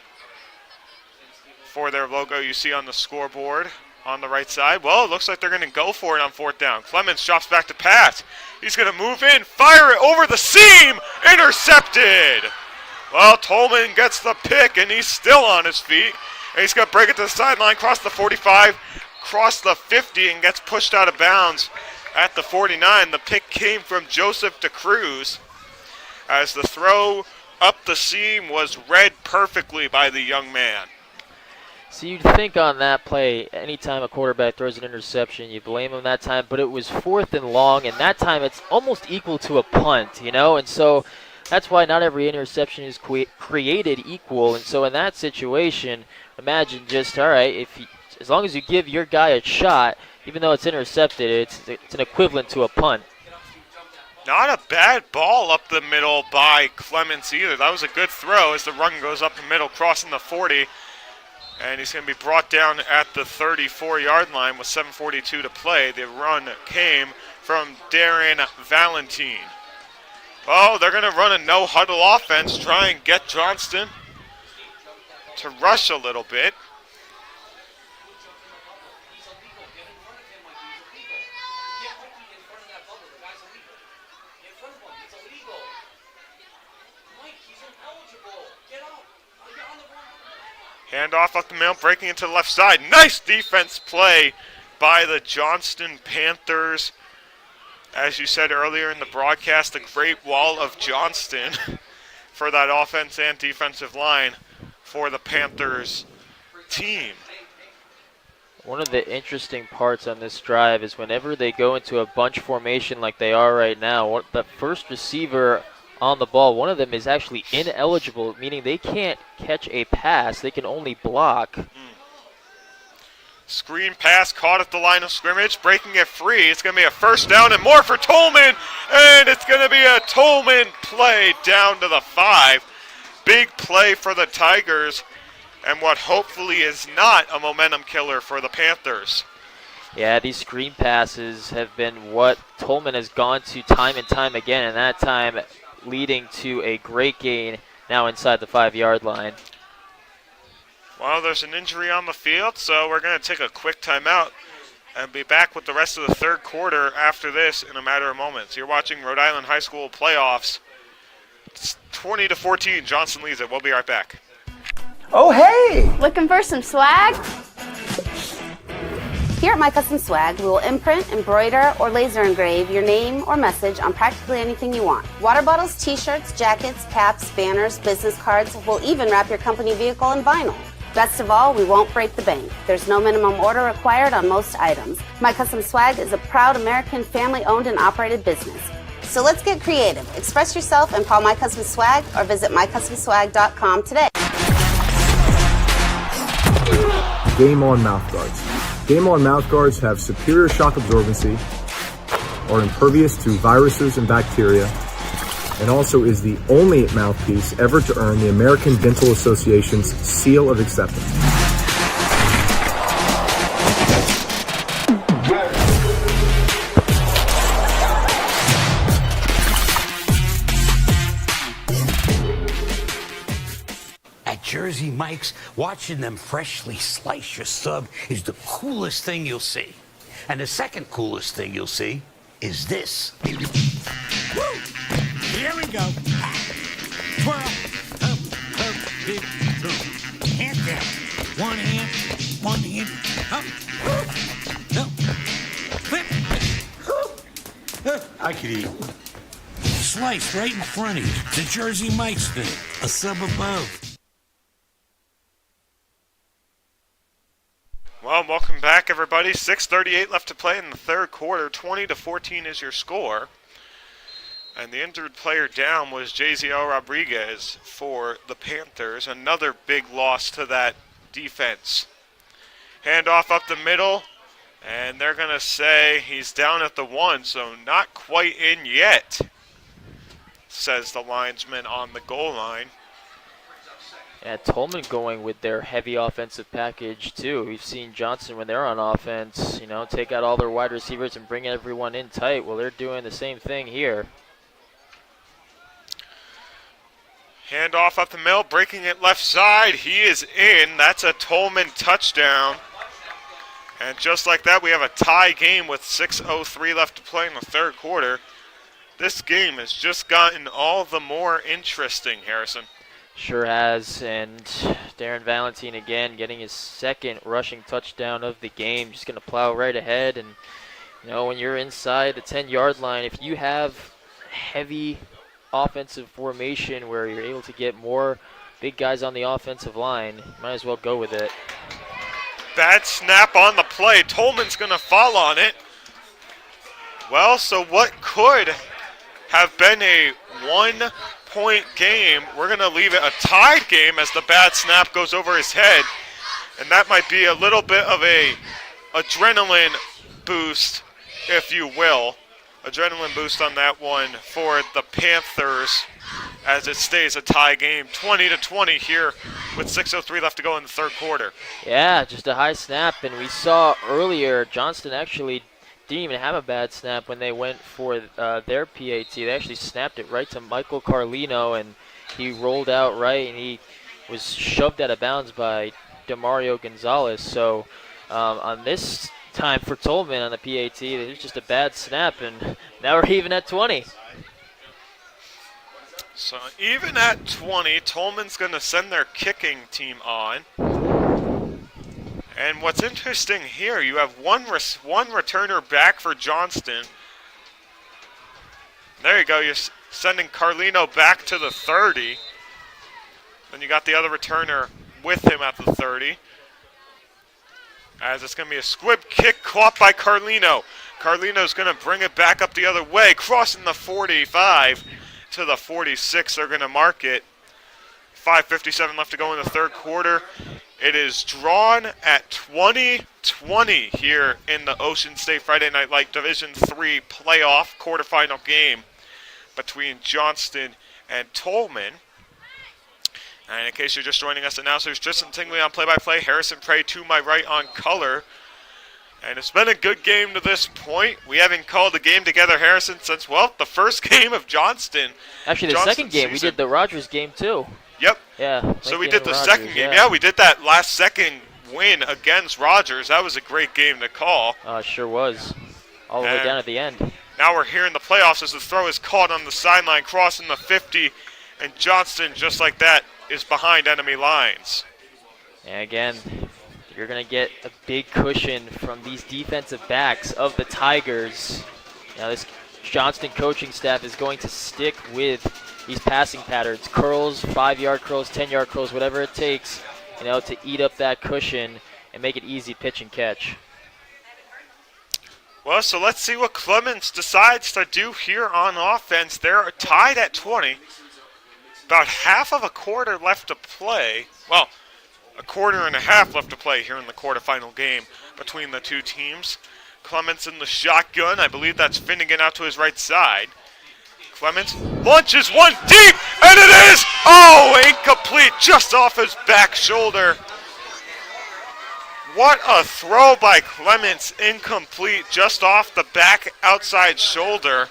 Speaker 1: for their logo you see on the scoreboard on the right side. Well, it looks like they're going to go for it on 4th down. Clements drops back to pass. He's going to move in, fire it over the seam, intercepted. Well, Tolman gets the pick, and he's still on his feet. And he's going to break it to the sideline, cross the 45, cross the 50, and gets pushed out of bounds at the 49. The pick came from Joseph DeCruz as the throw up the seam was read perfectly by the young man.
Speaker 2: So you'd think on that play, anytime a quarterback throws an interception, you blame him that time, but it was 4th and long, and that time it's almost equal to a punt, you know? And so that's why not every interception is created equal. And so in that situation, imagine just, all right, as long as you give your guy a shot, even though it's intercepted, it's an equivalent to a punt.
Speaker 1: Not a bad ball up the middle by Clements either. That was a good throw as the run goes up the middle, crossing the 40. And he's going to be brought down at the 34-yard line with 7:42 to play. The run came from Darren Valentine. Oh, they're going to run a no-huddle offense, try and get Johnston to rush a little bit. Handoff up the middle, breaking into the left side. Nice defense play by the Johnston Panthers. As you said earlier in the broadcast, the Great Wall of Johnston for that offense and defensive line for the Panthers team.
Speaker 2: One of the interesting parts on this drive is whenever they go into a bunch formation like they are right now, the first receiver on the ball, one of them is actually ineligible, meaning they can't catch a pass, they can only block.
Speaker 1: Screen pass caught at the line of scrimmage, breaking it free. It's going to be a first down and more for Tolman, and it's going to be a Tolman play down to the 5. Big play for the Tigers, and what hopefully is not a momentum killer for the Panthers.
Speaker 2: Yeah, these screen passes have been what Tolman has gone to time and time again, and that time leading to a great gain now inside the 5-yard line.
Speaker 1: Well, there's an injury on the field, so we're going to take a quick timeout and be back with the rest of the third quarter after this in a matter of moments. You're watching Rhode Island High School playoffs. It's 20-14. Johnston leads it. We'll be right back.
Speaker 5: Oh, hey!
Speaker 4: Looking for some swag? Here at My Custom Swag, we will imprint, embroider, or laser engrave your name or message on practically anything you want. Water bottles, t-shirts, jackets, caps, banners, business cards. We'll even wrap your company vehicle in vinyl. Best of all, we won't break the bank. There's no minimum order required on most items. My Custom Swag is a proud American family-owned and operated business. So let's get creative. Express yourself and call My Custom Swag or visit mycustomswag.com today.
Speaker 6: Game On mouthguards. Game On mouthguards have superior shock absorbency, are impervious to viruses and bacteria, and also is the only mouthpiece ever to earn the American Dental Association's seal of acceptance.
Speaker 3: At Jersey Mike's, watching them freshly slice your sub is the coolest thing you'll see. And the second coolest thing you'll see is this. Woo! Here we go. Twirl. Up, dip, through. Hand down. One hand, up. No. Flip. I could eat. Sliced right in front of you. The Jersey Mike's thing. A sub above.
Speaker 1: Well, welcome back, everybody. 6:38 left to play in the third quarter. 20-14 is your score. And the injured player down was Jaziel Rodriguez for the Panthers. Another big loss to that defense. Handoff up the middle, and they're going to say he's down at the 1, so not quite in yet, says the linesman on the goal line.
Speaker 2: Yeah, Tolman going with their heavy offensive package too. We've seen Johnston when they're on offense, take out all their wide receivers and bring everyone in tight. Well, they're doing the same thing here.
Speaker 1: Handoff up the middle, breaking it left side. He is in. That's a Tolman touchdown. And just like that, we have a tie game with 6:03 left to play in the third quarter. This game has just gotten all the more interesting, Harrison.
Speaker 2: Sure has, and Darren Valentine again getting his second rushing touchdown of the game. Just going to plow right ahead, and when you're inside the 10-yard line, if you have heavy offensive formation where you're able to get more big guys on the offensive line, you might as well go with it.
Speaker 1: Bad snap on the play. Tolman's going to fall on it. Well, so what could have been a one-point game, we're going to leave it a tied game as the bad snap goes over his head. And that might be a little bit of a adrenaline boost, if you will. Adrenaline boost on that one for the Panthers as it stays a tie game. 20-20 here with 6:03 left to go in the third quarter.
Speaker 2: Yeah, just a high snap. And we saw earlier Johnston actually didn't even have a bad snap when they went for their PAT. They actually snapped it right to Michael Carlino, and he rolled out right, and he was shoved out of bounds by Demario Gonzalez. So on this time for Tolman on the PAT, it was just a bad snap, and now we're even at 20.
Speaker 1: So even at 20, Tolman's going to send their kicking team on. And what's interesting here, you have one returner back for Johnston. There you go, you're sending Carlino back to the 30. Then you got the other returner with him at the 30. As it's going to be a squib kick caught by Carlino. Carlino's going to bring it back up the other way, crossing the 45 to the 46. They're going to mark it. 5:57 left to go in the third quarter. It is drawn at 20-20 here in the Ocean State Friday Night Light Division III playoff quarterfinal game between Johnston and Tolman. And in case you're just joining us, announcers Tristan Tingley on play-by-play, Harrison Prey to my right on color. And it's been a good game to this point. We haven't called a game together, Harrison, since, well, the first game of Johnston.
Speaker 2: Actually, the second game, we did the Rogers game too.
Speaker 1: Yep.
Speaker 2: Yeah.
Speaker 1: So we did the second game. Yeah, we did that last second win against Rogers. That was a great game to call.
Speaker 2: It sure was. All the way down at the end.
Speaker 1: Now we're here in the playoffs as the throw is caught on the sideline, crossing the 50. And Johnston, just like that, is behind enemy lines.
Speaker 2: And again, you're going to get a big cushion from these defensive backs of the Tigers. Now this Johnston coaching staff is going to stick with these passing patterns, curls, 5-yard curls, 10-yard curls, whatever it takes, to eat up that cushion and make it easy pitch and catch.
Speaker 1: Well, so let's see what Clemens decides to do here on offense. They're tied at 20. About half of a quarter left to play. Well, a quarter and a half left to play here in the quarterfinal game between the two teams. Clements in the shotgun. I believe that's Finnegan out to his right side. Clements launches one deep, and it is, incomplete, just off his back shoulder. What a throw by Clements, incomplete, just off the back outside shoulder.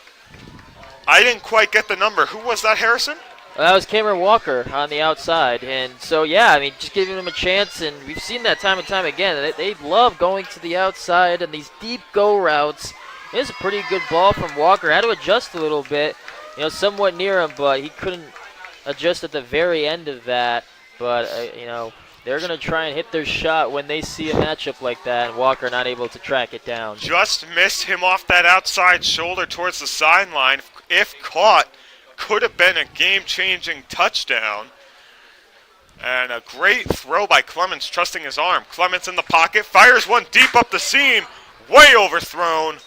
Speaker 1: I didn't quite get the number. Who was that, Harrison?
Speaker 2: Well, that was Cameron Walker on the outside. And so, yeah, I mean, just giving him a chance. And we've seen that time and time again. They love going to the outside and these deep go routes. It was a pretty good ball from Walker. Had to adjust a little bit, somewhat near him, but he couldn't adjust at the very end of that. But, they're going to try and hit their shot when they see a matchup like that, and Walker not able to track it down.
Speaker 1: Just missed him off that outside shoulder towards the sideline. If caught, could have been a game-changing touchdown. And a great throw by Clements, trusting his arm. Clements in the pocket, fires one deep up the seam, way overthrown,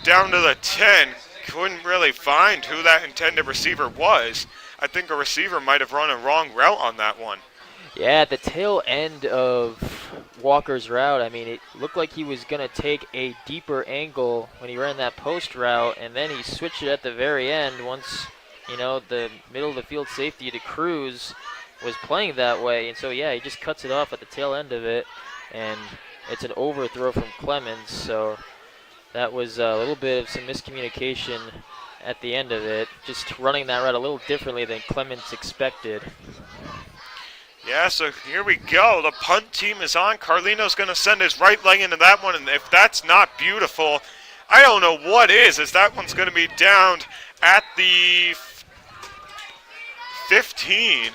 Speaker 1: down to the 10. Couldn't really find who that intended receiver was. I think a receiver might have run a wrong route on that one.
Speaker 2: Yeah, at the tail end of Walker's route, I mean, it looked like he was going to take a deeper angle when he ran that post route, and then he switched it at the very end once, the middle of the field safety to Cruz was playing that way. And so, yeah, he just cuts it off at the tail end of it, and it's an overthrow from Clemens. So that was a little bit of some miscommunication at the end of it, just running that route a little differently than Clemens expected.
Speaker 1: Yeah, so here we go. The punt team is on. Carlino's going to send his right leg into that one, and if that's not beautiful, I don't know what is, as that one's going to be down at the 15.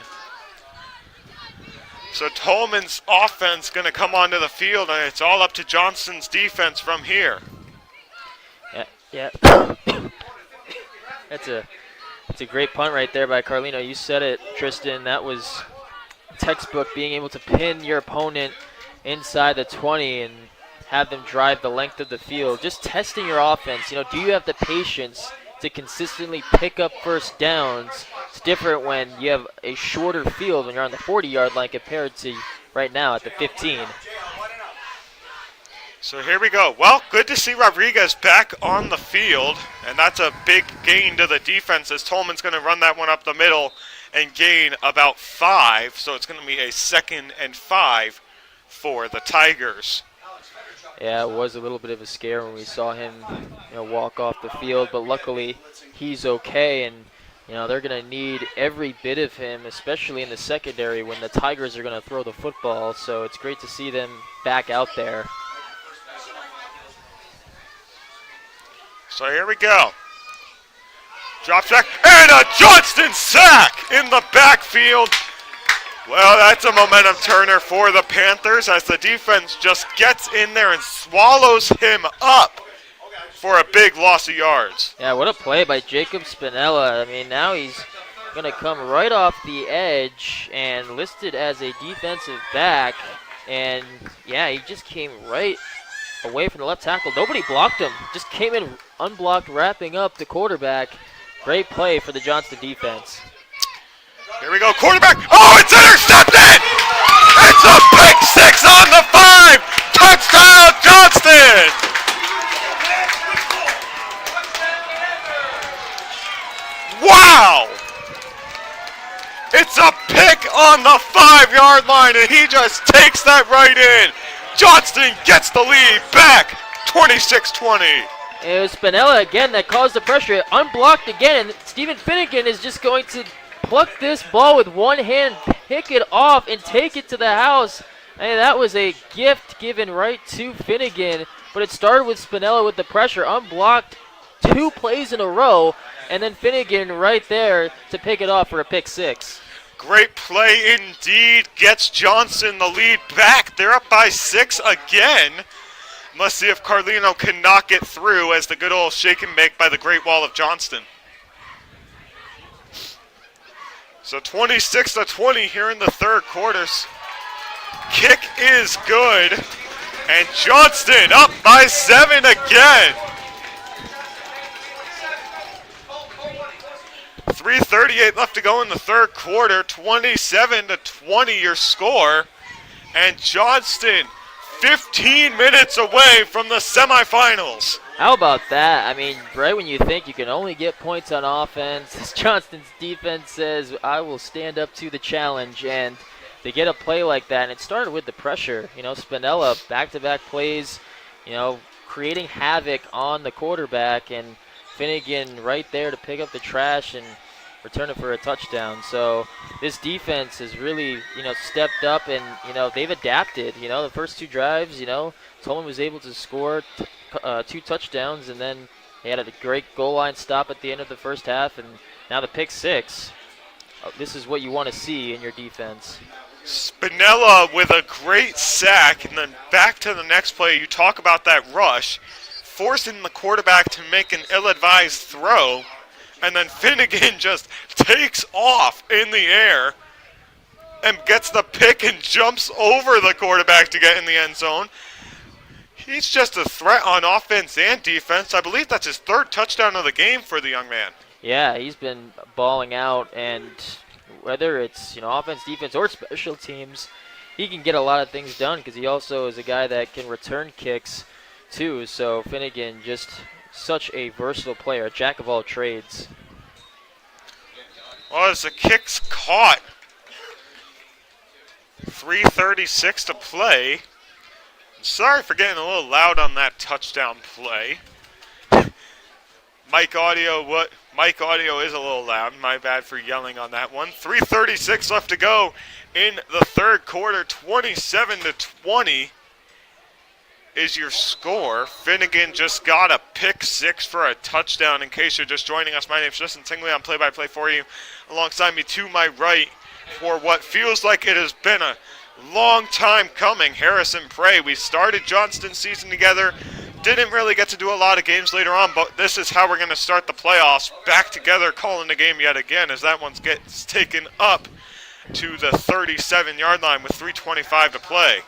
Speaker 1: So Tolman's offense going to come onto the field, and it's all up to Johnston's defense from here.
Speaker 2: Yeah. That's a great punt right there by Carlino. You said it, Tristan. That was textbook, being able to pin your opponent inside the 20 and have them drive the length of the field. Just testing your offense. Do you have the patience to consistently pick up first downs? It's different when you have a shorter field when you're on the 40-yard line compared to right now at the 15.
Speaker 1: So here we go. Well, good to see Rodriguez back on the field, and that's a big gain to the defense as Tolman's going to run that one up the middle and gain about 5, so it's going to be a 2nd and 5 for the Tigers.
Speaker 2: Yeah, it was a little bit of a scare when we saw him, walk off the field, but luckily he's okay, and they're going to need every bit of him, especially in the secondary when the Tigers are going to throw the football. So it's great to see them back out there.
Speaker 1: So here we go. Drop sack, and a Johnston sack in the backfield. Well, that's a momentum turner for the Panthers as the defense just gets in there and swallows him up for a big loss of yards.
Speaker 2: Yeah, what a play by Jacob Spinella. I mean, now he's going to come right off the edge and listed as a defensive back. And, yeah, he just came right away from the left tackle. Nobody blocked him. Just came in unblocked, wrapping up the quarterback. Great play for the Johnston defense.
Speaker 1: Here we go, quarterback. Oh, it's intercepted! It's a big 6 on the 5! Touchdown, Johnston! Wow! It's a pick on the 5-yard line, and he just takes that right in. Johnston gets the lead back, 26-20.
Speaker 2: It was Spinella again that caused the pressure. Unblocked again, and Stephen Finnegan is just going to pluck this ball with one hand, pick it off, and take it to the house. And that was a gift given right to Finnegan. But it started with Spinella with the pressure, unblocked 2 plays in a row, and then Finnegan right there to pick it off for a pick 6.
Speaker 1: Great play indeed, gets Johnston the lead back. They're up by 6 again. Let's see if Carlino can knock it through as the good old shake and bake by the Great Wall of Johnston. So 26-20 here in the third quarters. Kick is good. And Johnston up by 7 again. 3:38 left to go in the third quarter. 27-20 your score. And Johnston, 15 minutes away from the semifinals.
Speaker 2: How about that? I mean, right when you think you can only get points on offense, Johnston's defense says, I will stand up to the challenge. And they get a play like that, and it started with the pressure. Spinella, back-to-back plays, creating havoc on the quarterback, and Finnegan right there to pick up the trash and return it for a touchdown. So this defense has really, stepped up, and, they've adapted. The first two drives, Tolman was able to score 2 touchdowns, and then he had a great goal line stop at the end of the first half, and now the pick 6. This is what you want to see in your defense.
Speaker 1: Spinella with a great sack, and then back to the next play. You talk about that rush, forcing the quarterback to make an ill-advised throw, and then Finnegan just takes off in the air and gets the pick and jumps over the quarterback to get in the end zone. He's just a threat on offense and defense. I believe that's his 3rd touchdown of the game for the young man.
Speaker 2: Yeah, he's been balling out, and whether it's offense, defense, or special teams, he can get a lot of things done because he also is a guy that can return kicks too. So Finnegan, just such a versatile player, a jack of all trades.
Speaker 1: Well, as the kick's caught, 3:36 to play. Sorry for getting a little loud on that touchdown play. Mic audio is a little loud. My bad for yelling on that one. 3:36 left to go in the third quarter. 27-20 is your score. Finnegan just got a pick 6 for a touchdown. In case you're just joining us, my name's Justin Tingley. I'm play-by-play for you. Alongside me to my right for what feels like it has been a long time coming, Harrison Prey. We started Johnston season together. Didn't really get to do a lot of games later on, but this is how we're going to start the playoffs. Back together, calling the game yet again as that one gets taken up to the 37-yard line with 3:25 to play.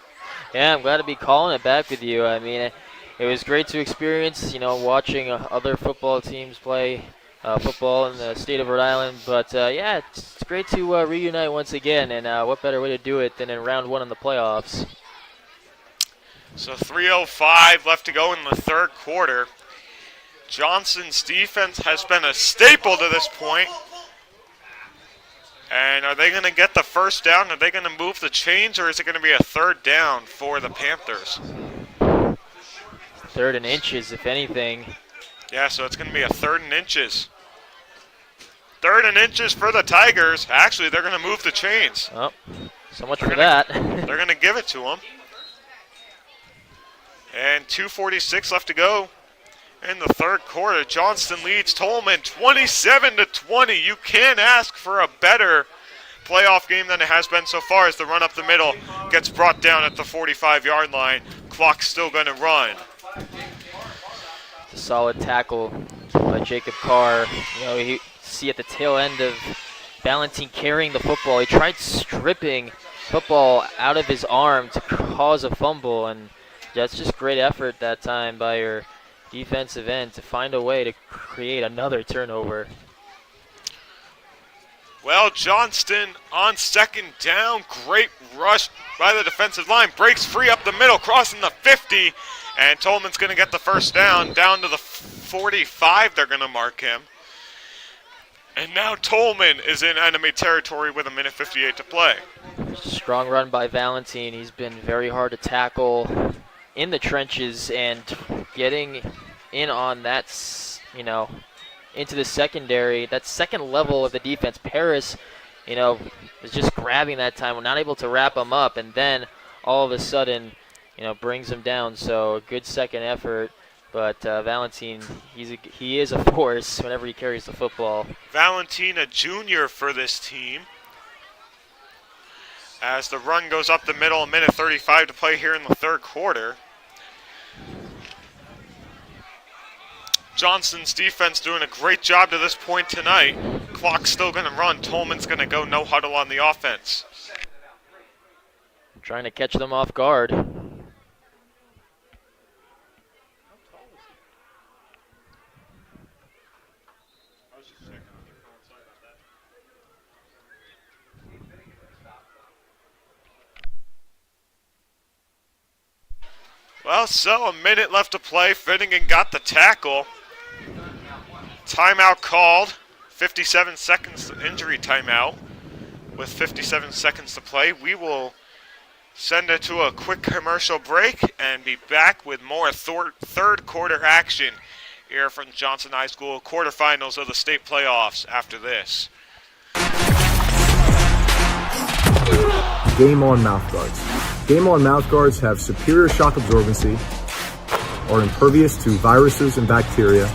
Speaker 2: Yeah, I'm glad to be calling it back with you. I mean, it was great to experience, watching other football teams play football in the state of Rhode Island. But, yeah, it's great to reunite once again, and what better way to do it than in round 1 in the playoffs.
Speaker 1: So 3:05 left to go in the third quarter. Johnston's defense has been a staple to this point. And are they going to get the first down? Are they going to move the chains, or is it going to be a 3rd down for the Panthers?
Speaker 2: 3rd and inches, if anything.
Speaker 1: Yeah, so it's going to be a 3rd and inches. 3rd and inches for the Tigers. Actually, they're going to move the chains.
Speaker 2: Oh, so much for that.
Speaker 1: They're going to give it to them. And 2:46 left to go in the third quarter. Johnston leads Tolman 27-20. You can't ask for a better playoff game than it has been so far as the run up the middle gets brought down at the 45-yard line. Clock's still going to run.
Speaker 2: A solid tackle by Jacob Carr. You see at the tail end of Valentine carrying the football. He tried stripping football out of his arm to cause a fumble, and that's just great effort that time by your defensive end to find a way to create another turnover.
Speaker 1: Well, Johnston on 2nd down. Great rush by the defensive line. Breaks free up the middle, crossing the 50. And Tolman's going to get the first down to the 45. They're going to mark him. And now Tolman is in enemy territory with 1:58 to play.
Speaker 2: Strong run by Valentine. He's been very hard to tackle in the trenches, and getting in on that, into the secondary, that second level of the defense. Paris, was just grabbing that time. We're not able to wrap him up, and then all of a sudden, brings him down. So a good second effort, but Valentine, he is a force whenever he carries the football.
Speaker 1: Valentine, a junior for this team. As the run goes up the middle, 1:35 to play here in the third quarter. Johnston's defense doing a great job to this point tonight. Clock's still going to run. Tolman's going to go no huddle on the offense.
Speaker 2: Trying to catch them off guard.
Speaker 1: Well, so a minute left to play. Finnegan got the tackle. Timeout called. 57 seconds injury timeout. With 57 seconds to play, we will send it to a quick commercial break and be back with more third quarter action here from Johnston High School quarterfinals of the state playoffs after this.
Speaker 6: Game On mouthguards. Game On mouthguards have superior shock absorbency, are impervious to viruses and bacteria,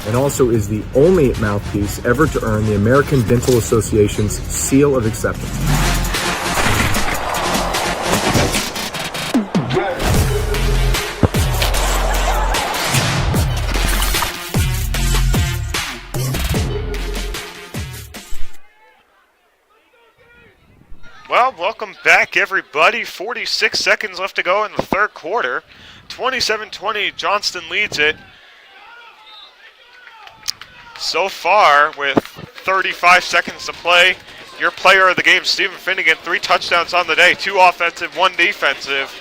Speaker 6: and also is the only mouthpiece ever to earn the American Dental Association's seal of acceptance.
Speaker 1: Well, welcome back, everybody. 46 seconds left to go in the third quarter. 27-20, Johnston leads it. So far, with 35 seconds to play, your player of the game, Stephen Finnegan, 3 touchdowns on the day, 2 offensive, 1 defensive.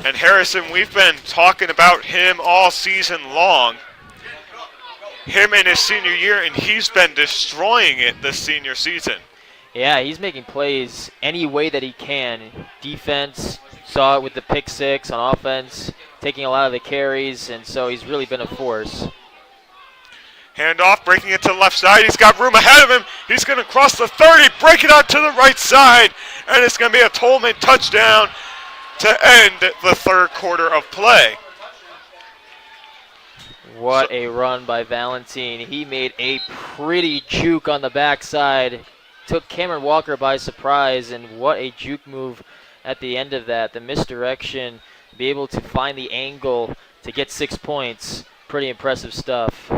Speaker 1: And Harrison, we've been talking about him all season long. Him in his senior year, and he's been destroying it this senior season.
Speaker 2: Yeah, he's making plays any way that he can. Defense, saw it with the pick 6. On offense, taking a lot of the carries, and so he's really been a force.
Speaker 1: Handoff, breaking it to the left side. He's got room ahead of him. He's going to cross the 30, break it out to the right side, and it's going to be a Tolman touchdown to end the third quarter of play.
Speaker 2: What a run by Valentine. He made a pretty juke on the backside. Took Cameron Walker by surprise, and what a juke move at the end of that. The misdirection, be able to find the angle to get 6 points. Pretty impressive stuff.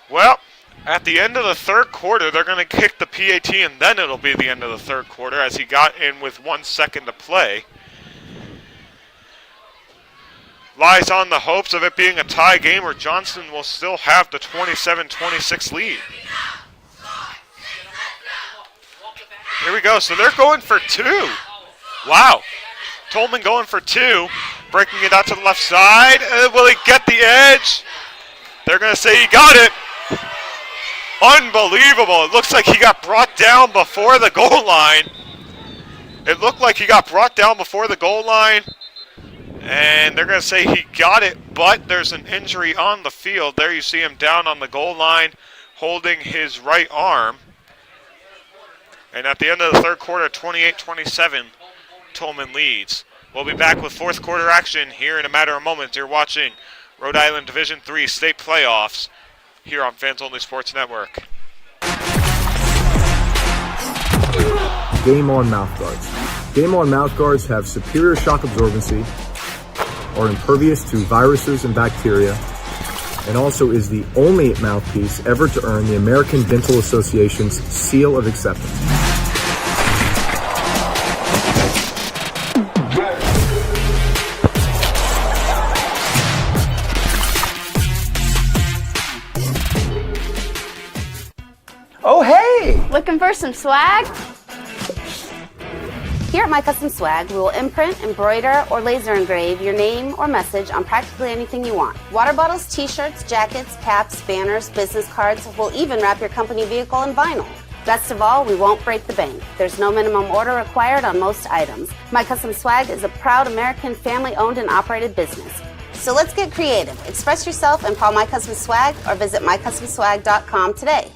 Speaker 1: Well, at the end of the third quarter, they're going to kick the PAT, and then it'll be the end of the third quarter as he got in with 1 second to play. Lies on the hopes of it being a tie game where Johnston will still have the 27-26 lead. Here we go. So they're going for 2. Wow. Tolman going for 2. Breaking it out to the left side. Will he get the edge? They're going to say he got it. Unbelievable. It looks like he got brought down before the goal line. And they're going to say he got it, but there's an injury on the field. There you see him down on the goal line holding his right arm. And at the end of the third quarter, 28-27, Tolman leads. We'll be back with fourth quarter action here in a matter of moments. You're watching Rhode Island Division III State Playoffs here on Fans Only Sports Network.
Speaker 6: Game On mouthguards. Game On mouthguards have superior shock absorbency, are impervious to viruses and bacteria, and also is the only mouthpiece ever to earn the American Dental Association's seal of acceptance.
Speaker 5: Oh, hey!
Speaker 4: Looking for some swag? Here at My Custom Swag, we will imprint, embroider, or laser engrave your name or message on practically anything you want. Water bottles, t-shirts, jackets, caps, banners, business cards. We'll even wrap your company vehicle in vinyl. Best of all, we won't break the bank. There's no minimum order required on most items. My Custom Swag is a proud American family-owned and operated business. So let's get creative. Express yourself and call My Custom Swag or visit mycustomswag.com today.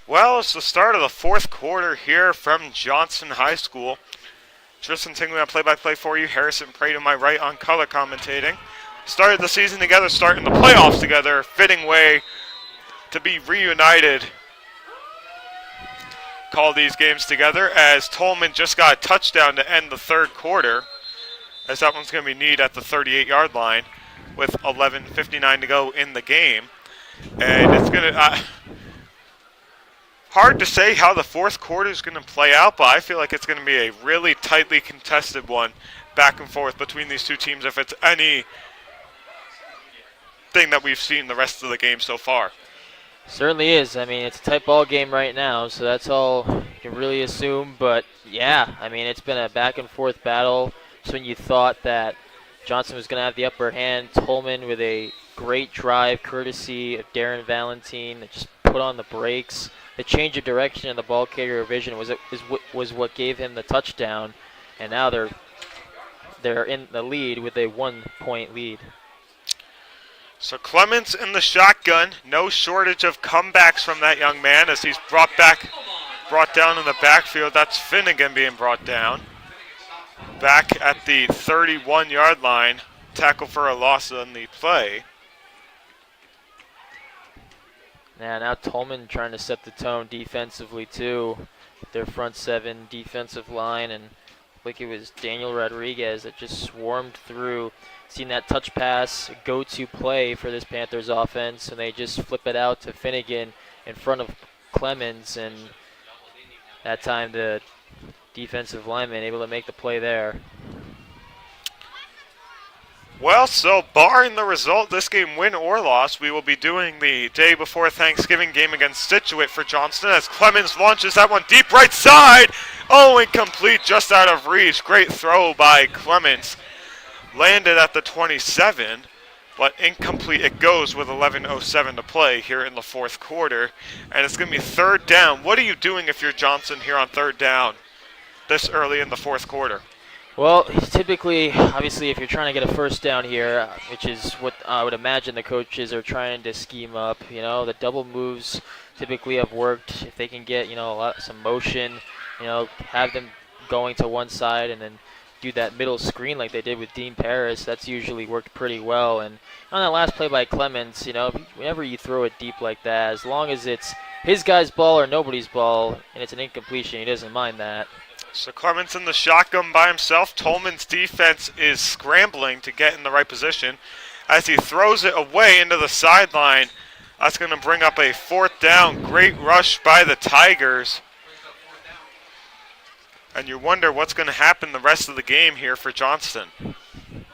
Speaker 1: Well, it's the start of the fourth quarter here from Johnston High School. Tristan Tingley on play-by-play for you. Harrison Prey to my right on color commentating. Started the season together, starting the playoffs together. Fitting way to be reunited. Call these games together as Tolman just got a touchdown to end the third quarter, as that one's going to be kneed at the 38-yard line with 11:59 to go in the game. And it's going to... hard to say how the fourth quarter is going to play out, but I feel like it's going to be a really tightly contested one back and forth between these two teams if it's anything that we've seen the rest of the game so far.
Speaker 2: Certainly is. I mean, it's a tight ball game right now, so that's all you can really assume. But, yeah, I mean, it's been a back-and-forth battle. Just when you thought that Johnston was going to have the upper hand, Tolman with a great drive courtesy of Darren Valentine that just put on the brakes. The change of direction in the ball carrier vision was what gave him the touchdown, and now they're in the lead with a 1-point lead.
Speaker 1: So Clements in the shotgun. No shortage of comebacks from that young man as he's brought down in the backfield. That's Finnegan being brought down. Back at the 31-yard line. Tackle for a loss on the play.
Speaker 2: Now Tolman trying to set the tone defensively too. Their front seven defensive line, and like it was Daniel Rodriguez that just swarmed through. Seen that touch pass, go-to play for this Panthers offense, and they just flip it out to Finnegan in front of Clemens, and that time the defensive lineman able to make the play there.
Speaker 1: Well, so barring the result, this game win or loss, we will be doing the day before Thanksgiving game against Scituate for Johnston as Clemens launches that one deep right side. Oh, incomplete, just out of reach. Great throw by Clemens. Landed at the 27, but incomplete it goes with 11:07 to play here in the fourth quarter. And it's going to be third down. What are you doing if you're Johnston here on third down this early in the fourth quarter?
Speaker 2: Well, typically, obviously, if you're trying to get a first down here, which is what I would imagine the coaches are trying to scheme up, the double moves typically have worked. If they can get, some motion, have them going to one side and then do that middle screen like they did with Dean Paris, that's usually worked pretty well. And on that last play by Clemens, whenever you throw it deep like that, as long as it's his guy's ball or nobody's ball and it's an incompletion, he doesn't mind that.
Speaker 1: So Clemens in the shotgun by himself. Tolman's defense is scrambling to get in the right position as he throws it away into the sideline. That's going to bring up a fourth down. Great rush by the Tigers. And you wonder what's going to happen the rest of the game here for Johnston.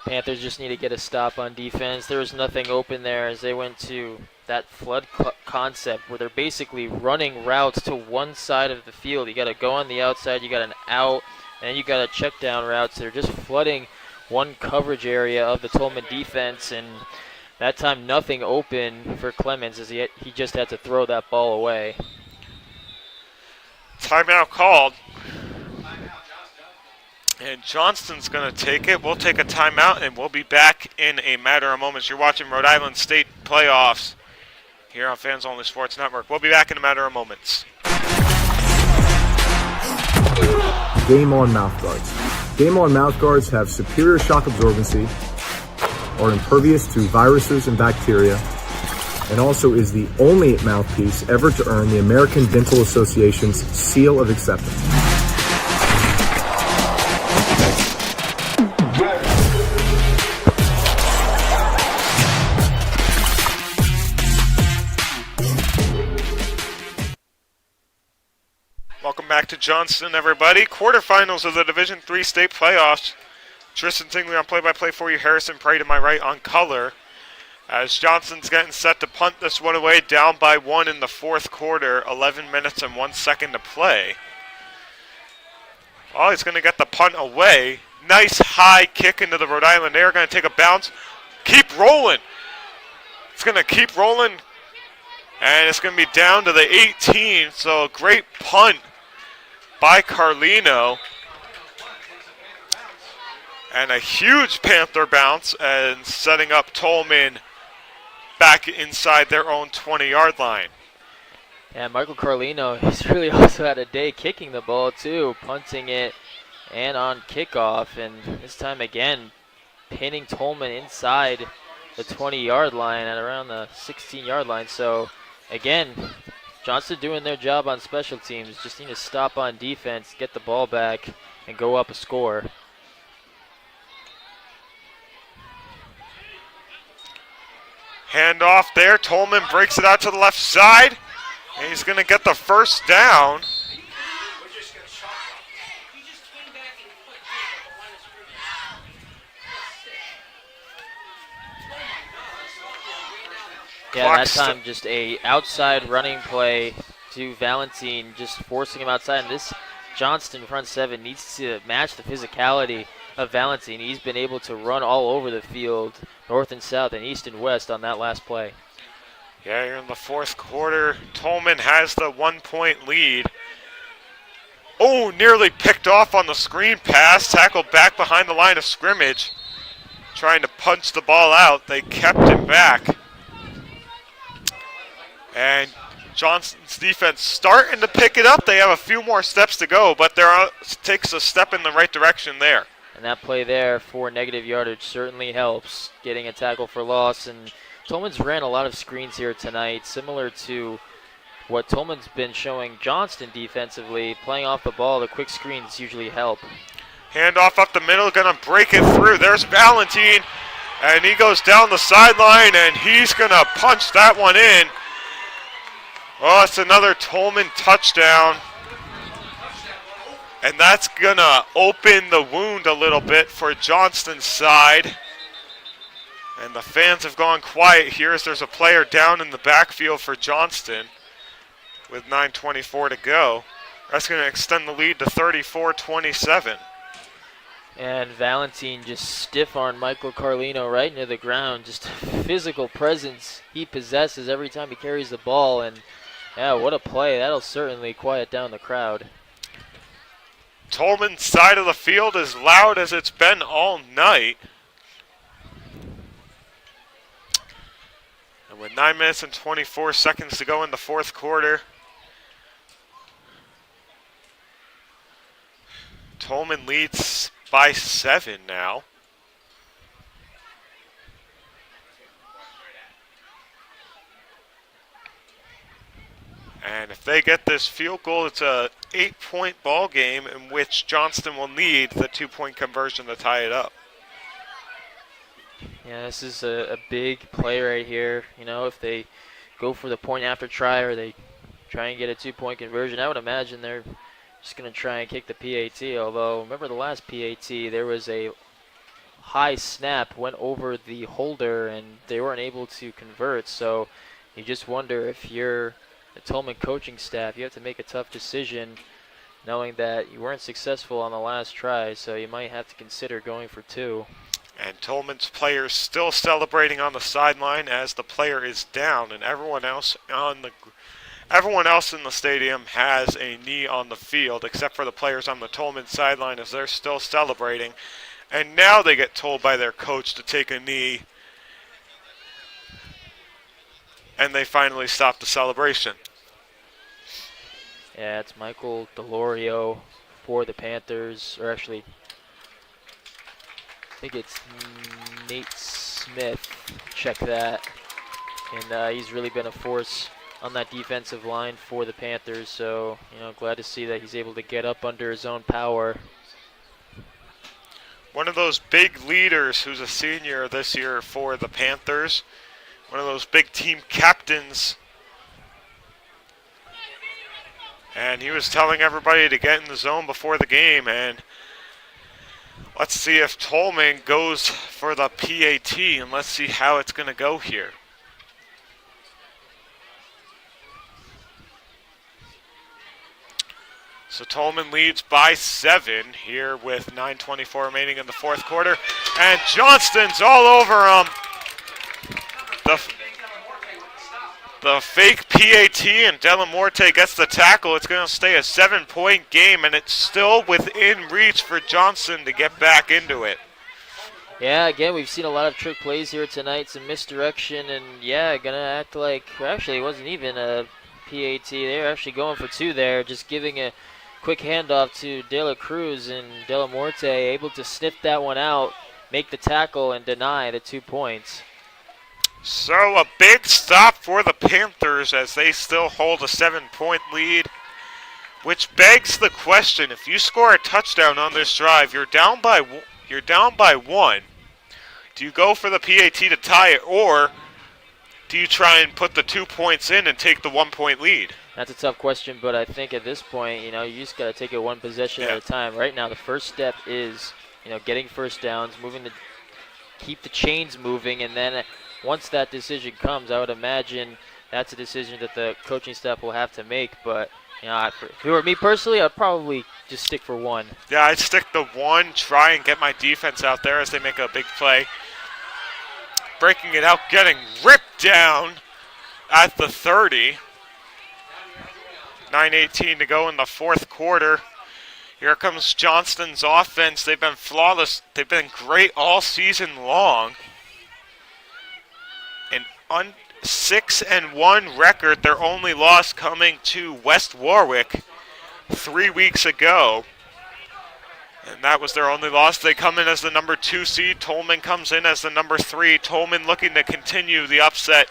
Speaker 2: Panthers just need to get a stop on defense. There was nothing open there as they went to that flood concept where they're basically running routes to one side of the field. You got to go on the outside, you got an out, and you got a check down routes. They're just flooding one coverage area of the Tolman defense, and that time nothing open for Clemens as he just had to throw that ball away.
Speaker 1: Timeout called. And Johnston's going to take it. We'll take a timeout, and we'll be back in a matter of moments. You're watching Rhode Island State playoffs here on Fans Only Sports Network. We'll be back in a matter of moments.
Speaker 6: Game On mouthguards. Game On mouthguards have superior shock absorbency, are impervious to viruses and bacteria, and also is the only mouthpiece ever to earn the American Dental Association's seal of acceptance.
Speaker 1: Welcome back to Johnston, everybody. Quarterfinals of the Division III state playoffs. Tristan Tingley on play-by-play for you. Harrison Prey to my right on color. As Johnston's getting set to punt this one away, down by 1 in the fourth quarter. 11 minutes and 1 second to play. Oh, he's going to get the punt away. Nice high kick into the Rhode Island air. Going to take a bounce. Keep rolling. It's going to keep rolling. And it's going to be down to the 18. So a great punt by Carlino. And a huge Panther bounce and setting up Tolman back inside their own 20-yard line.
Speaker 2: Yeah, Michael Carlino, he's really also had a day kicking the ball too, punting it and on kickoff. And this time again, pinning Tolman inside the 20-yard line at around the 16-yard line. So again, Johnston doing their job on special teams. Just need to stop on defense, get the ball back, and go up a score.
Speaker 1: Handoff there. Tolman breaks it out to the left side. And he's going to get the first down.
Speaker 2: Yeah, that time just a outside running play to Valentine, just forcing him outside. And this Johnston front seven needs to match the physicality of Valentine. He's been able to run all over the field, north and south and east and west on that last play.
Speaker 1: Yeah, you're in the fourth quarter. Tolman has the 1-point lead. Oh, nearly picked off on the screen pass. Tackled back behind the line of scrimmage. Trying to punch the ball out. They kept him back. And Johnston's defense starting to pick it up. They have a few more steps to go, but there takes a step in the right direction there.
Speaker 2: And that play there for negative yardage certainly helps, getting a tackle for loss. And Tolman's ran a lot of screens here tonight, similar to what Tolman's been showing Johnston defensively. Playing off the ball, the quick screens usually help.
Speaker 1: Handoff up the middle, going to break it through. There's Valentine, and he goes down the sideline, and he's going to punch that one in. Oh, it's another Tolman touchdown. And that's going to open the wound a little bit for Johnston's side. And the fans have gone quiet here as there's a player down in the backfield for Johnston with 9:24 to go. That's going to extend the lead to 34-27.
Speaker 2: And Valentine just stiff-armed Michael Carlino right into the ground. Just physical presence he possesses every time he carries the ball. And yeah, what a play. That'll certainly quiet down the crowd.
Speaker 1: Tolman's side of the field as loud as it's been all night. And with 9 minutes and 24 seconds to go in the fourth quarter, Tolman leads by 7 now. And if they get this field goal, it's a 8-point ball game in which Johnston will need the 2-point conversion to tie it up.
Speaker 2: Yeah, this is a big play right here. You know, if they go for the point after try or they try and get a 2-point conversion, I would imagine they're just going to try and kick the PAT. Although, remember the last PAT, there was a high snap, went over the holder, and they weren't able to convert. So you just wonder if you're the Tolman coaching staff, you have to make a tough decision knowing that you weren't successful on the last try, so you might have to consider going for 2.
Speaker 1: And Tolman's players still celebrating on the sideline as the player is down, and everyone else in the stadium has a knee on the field, except for the players on the Tolman sideline as they're still celebrating. And now they get told by their coach to take a knee, and they finally stop the celebration.
Speaker 2: Yeah, it's Michael Delorio for the Panthers, or actually, I think it's Nate Smith. Check that. And he's really been a force on that defensive line for the Panthers. So, you know, glad to see that he's able to get up under his own power.
Speaker 1: One of those big leaders who's a senior this year for the Panthers. One of those big team captains. And he was telling everybody to get in the zone before the game. And let's see if Tolman goes for the PAT, and let's see how it's going to go here. So Tolman leads by 7 here with 9:24 remaining in the fourth quarter. And Johnston's all over him. The fake PAT, and Delamorte gets the tackle. It's going to stay a 7-point game, and it's still within reach for Johnston to get back into it.
Speaker 2: Yeah, again, we've seen a lot of trick plays here tonight, some misdirection, and yeah, going to act like, well, actually, it wasn't even a PAT. They're actually going for two there, just giving a quick handoff to De La Cruz, and De La Morte able to sniff that one out, make the tackle, and deny the 2 points.
Speaker 1: So a big stop for the Panthers as they still hold a 7-point lead, which begs the question: if you score a touchdown on this drive, you're down by one. Do you go for the PAT to tie it, or do you try and put the 2 points in and take the 1 point lead?
Speaker 2: That's a tough question, but I think at this point, you just got to take it one possession at a time. Right now, the first step is, getting first downs, keep the chains moving, and then once that decision comes, I would imagine that's a decision that the coaching staff will have to make. But, if it were me personally, I'd probably just stick for one.
Speaker 1: Yeah, I'd stick the one, try and get my defense out there as they make a big play. Breaking it out, getting ripped down at the 30. 9:18 to go in the fourth quarter. Here comes Johnston's offense. They've been flawless. They've been great all season long. An 6-1 record. Their only loss coming to West Warwick 3 weeks ago. And that was their only loss. They come in as the number 2 seed. Tolman comes in as the number 3. Tolman looking to continue the upset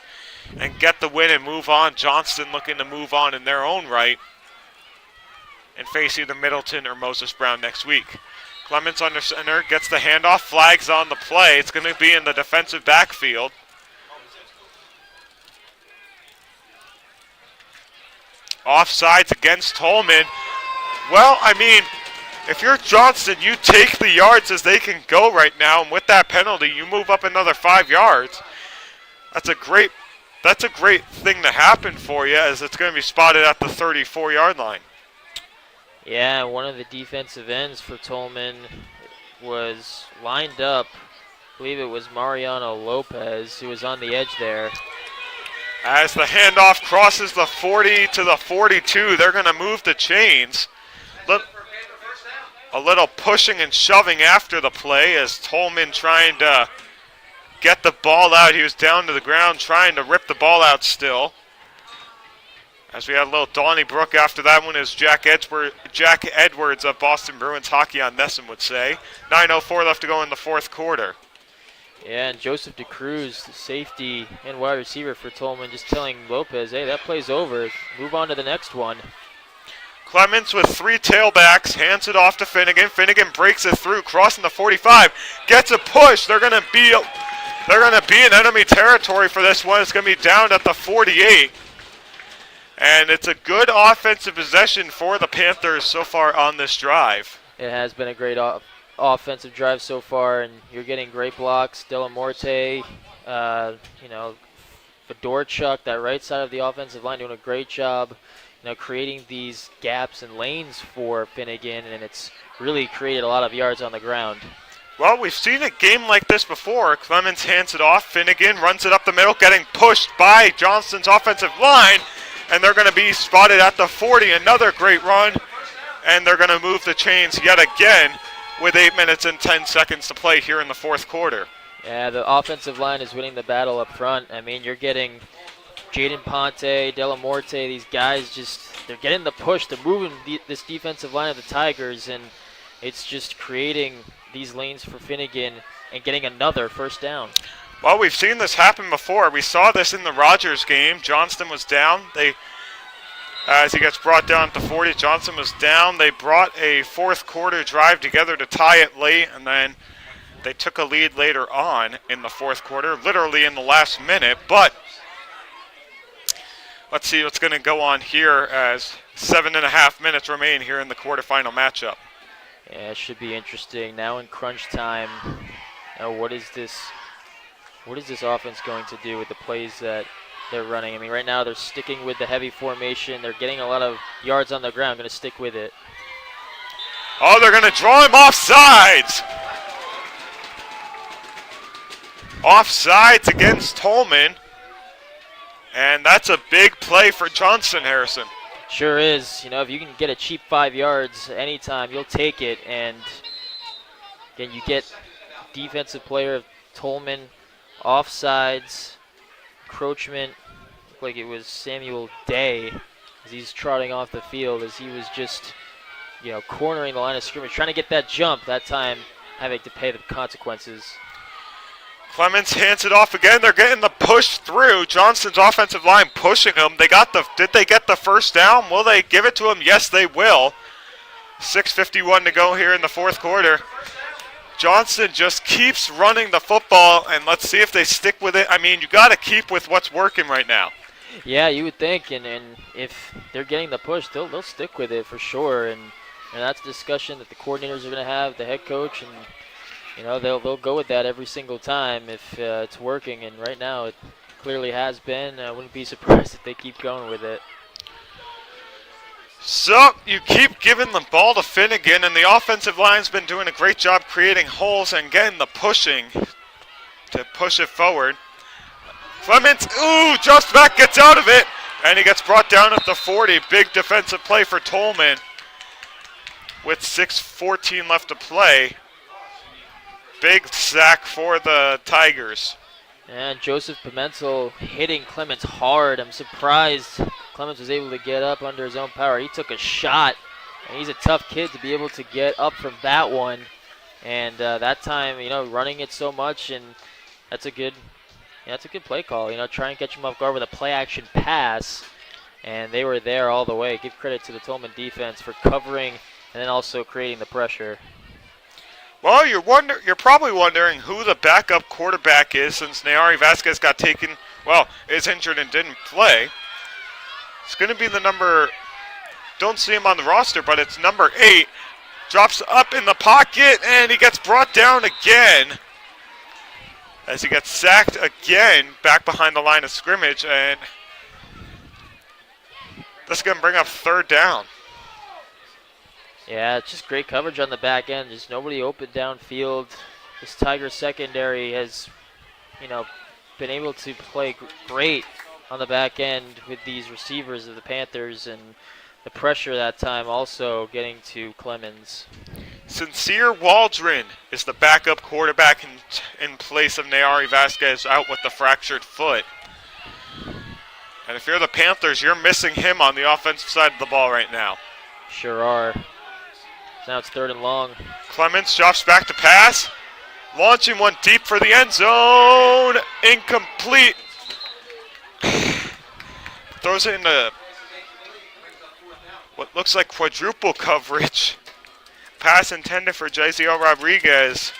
Speaker 1: and get the win and move on. Johnston looking to move on in their own right and face either Middleton or Moses Brown next week. Clements under center, gets the handoff, flags on the play. It's going to be in the defensive backfield. Offsides against Tolman. Well, if you're Johnston, you take the yards as they can go right now, and with that penalty, you move up another 5 yards. That's a great thing to happen for you, as it's going to be spotted at the 34-yard line.
Speaker 2: Yeah, one of the defensive ends for Tolman was lined up. I believe it was Mariano Lopez who was on the edge there.
Speaker 1: As the handoff crosses the 40 to the 42, they're going to move the chains. A little pushing and shoving after the play as Tolman trying to get the ball out. He was down to the ground trying to rip the ball out still. As we had a little Donnybrook after that one, as Jack Edwards of Boston Bruins Hockey on Nesson would say. 9:04 left to go in the fourth quarter.
Speaker 2: Yeah, and Joseph DeCruz, the safety and wide receiver for Tolman, just telling Lopez, hey, that play's over. Move on to the next one.
Speaker 1: Clements with 3 tailbacks, hands it off to Finnegan. Finnegan breaks it through, crossing the 45, gets a push. They're going to be in enemy territory for this one. It's going to be down at the 48. And it's a good offensive possession for the Panthers so far on this drive.
Speaker 2: It has been a great offensive drive so far, and you're getting great blocks. De La Morte, Fedorchuk, that right side of the offensive line, doing a great job, creating these gaps and lanes for Finnegan, and it's really created a lot of yards on the ground.
Speaker 1: Well, we've seen a game like this before. Clemens hands it off. Finnegan runs it up the middle, getting pushed by Johnston's offensive line, and they're going to be spotted at the 40. Another great run, and they're going to move the chains yet again with 8 minutes and 10 seconds to play here in the fourth quarter.
Speaker 2: Yeah, the offensive line is winning the battle up front. You're getting Jaden Ponte, De La Morte, these guys they're getting the push. They're moving this defensive line of the Tigers, and it's just creating these lanes for Finnegan and getting another first down.
Speaker 1: Well, we've seen this happen before. We saw this in the Rogers game. Johnston was down. As he gets brought down to 40, Johnston was down. They brought a fourth quarter drive together to tie it late, and then they took a lead later on in the fourth quarter, literally in the last minute. But let's see what's going to go on here as 7.5 minutes remain here in the quarterfinal matchup.
Speaker 2: Yeah, it should be interesting. Now in crunch time, what is this offense going to do with the plays that they're running? Right now they're sticking with the heavy formation. They're getting a lot of yards on the ground. Going to stick with it.
Speaker 1: Oh, they're going to draw him offsides. Offsides against Tolman. And that's a big play for Johnston, Harrison.
Speaker 2: Sure is. If you can get a cheap 5 yards anytime, you'll take it. And again, you get defensive player of Tolman, offsides, encroachment, Looked like it was Samuel Day as he's trotting off the field as he was just, cornering the line of scrimmage, trying to get that jump, that time having to pay the consequences.
Speaker 1: Clemens hands it off again. They're getting the push through. Johnston's offensive line pushing them. Did they get the first down? Will they give it to him? Yes, they will. 6:51 to go here in the fourth quarter. Johnston just keeps running the football, and let's see if they stick with it. I mean, you got to keep with what's working right now.
Speaker 2: Yeah, you would think, and if they're getting the push, they'll stick with it for sure. And that's a discussion that the coordinators are going to have, the head coach, and they'll go with that every single time if it's working. And right now, it clearly has been. I wouldn't be surprised if they keep going with it.
Speaker 1: So you keep giving the ball to Finnegan, and the offensive line's been doing a great job creating holes and getting the pushing to push it forward. Clemens, just back, gets out of it, and he gets brought down at the 40. Big defensive play for Tolman with 6:14 left to play. Big sack for the Tigers.
Speaker 2: And Joseph Pimentel hitting Clemens hard. I'm surprised Clemens was able to get up under his own power. He took a shot, and he's a tough kid to be able to get up from that one. And that time, running it so much, and that's a good play call. Try and catch him off guard with a play-action pass, and they were there all the way. Give credit to the Tolman defense for covering and then also creating the pressure.
Speaker 1: Well, you're probably wondering who the backup quarterback is since Nayari Vasquez is injured and didn't play. It's going to be the number, don't see him on the roster, but it's number 8. Drops up in the pocket, and he gets brought down again as he gets sacked again back behind the line of scrimmage, and this is going to bring up third down.
Speaker 2: Yeah, it's just great coverage on the back end. Just nobody open downfield. This Tiger secondary has, been able to play great on the back end with these receivers of the Panthers, and the pressure that time also getting to Clemens.
Speaker 1: Sincere Waldron is the backup quarterback in place of Nayari Vasquez out with the fractured foot. And if you're the Panthers, you're missing him on the offensive side of the ball right now.
Speaker 2: Sure are. Now it's third and long.
Speaker 1: Clemens drops back to pass. Launching one deep for the end zone. Incomplete. Throws it into what looks like quadruple coverage. Pass intended for Jaziel Rodriguez.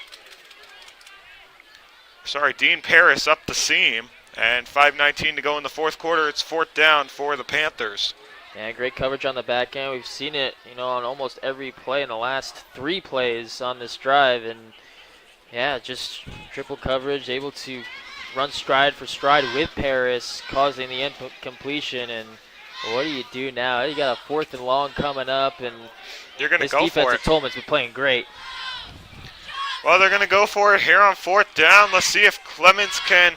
Speaker 1: Dean Paris up the seam. And 5:19 to go in the fourth quarter. It's fourth down for the Panthers.
Speaker 2: Yeah, great coverage on the back end. We've seen it, on almost every play in the last 3 plays on this drive. And, yeah, just triple coverage, able to run stride for stride with Paris, causing the incompletion. And what do you do now? You got a fourth and long coming up, and
Speaker 1: you're going to go
Speaker 2: this defense
Speaker 1: for
Speaker 2: at Tolman's been playing great.
Speaker 1: Well, they're going to go for it here on fourth down. Let's see if Clemens can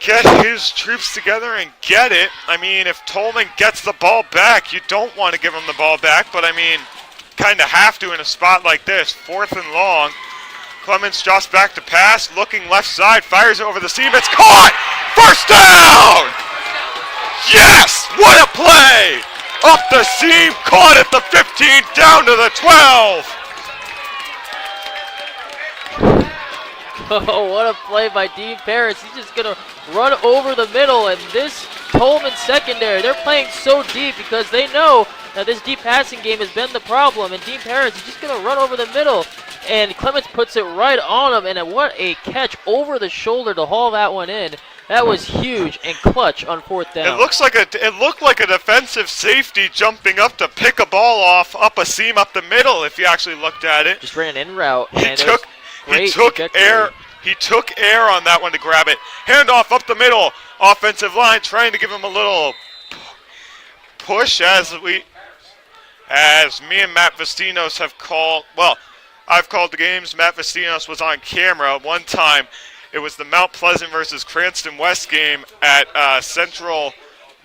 Speaker 1: get his troops together and get it. I mean, if Tolman gets the ball back, you don't want to give him the ball back, but I mean, kind of have to in a spot like this. Fourth and long. Clemens drops back to pass, looking left side, fires it over the seam. It's caught! First down! Yes! What a play! Up the seam, caught at the 15, down to the 12.
Speaker 2: Oh, what a play by Dean Paris. He's just going to run over the middle, and this Tolman secondary, they're playing so deep because they know that this deep passing game has been the problem, and Dean Paris is just going to run over the middle, and Clemens puts it right on him, and what a catch over the shoulder to haul that one in. That was huge and clutch on fourth down.
Speaker 1: It looked like a defensive safety jumping up to pick a ball off up a seam up the middle if you actually looked at it.
Speaker 2: Just ran an in route.
Speaker 1: He took air on that one to grab it. Handoff up the middle. Offensive line trying to give him a little push as me and Matt Vestinos have called. Well, I've called the games. Matt Vestinos was on camera one time. It was the Mount Pleasant versus Cranston West game at Central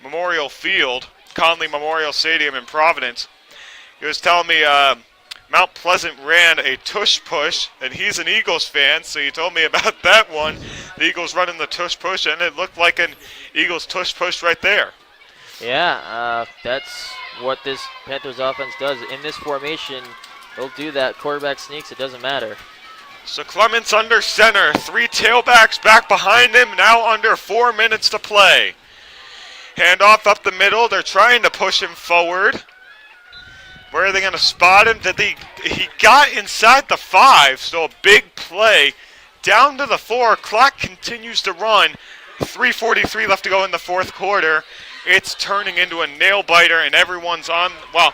Speaker 1: Memorial Field, Conley Memorial Stadium in Providence. He was telling me Mount Pleasant ran a tush push, and he's an Eagles fan, so he told me about that one. The Eagles running the tush push, and it looked like an Eagles tush push right there.
Speaker 2: Yeah, that's what this Panthers offense does. In this formation, they'll do that. Quarterback sneaks, it doesn't matter.
Speaker 1: So Clements under center, 3 tailbacks back behind him, now under 4 minutes to play. Handoff up the middle, they're trying to push him forward. Where are they going to spot him? He got inside the 5, so a big play. Down to the 4, clock continues to run. 3:43 left to go in the fourth quarter. It's turning into a nail-biter, and everyone's on, well,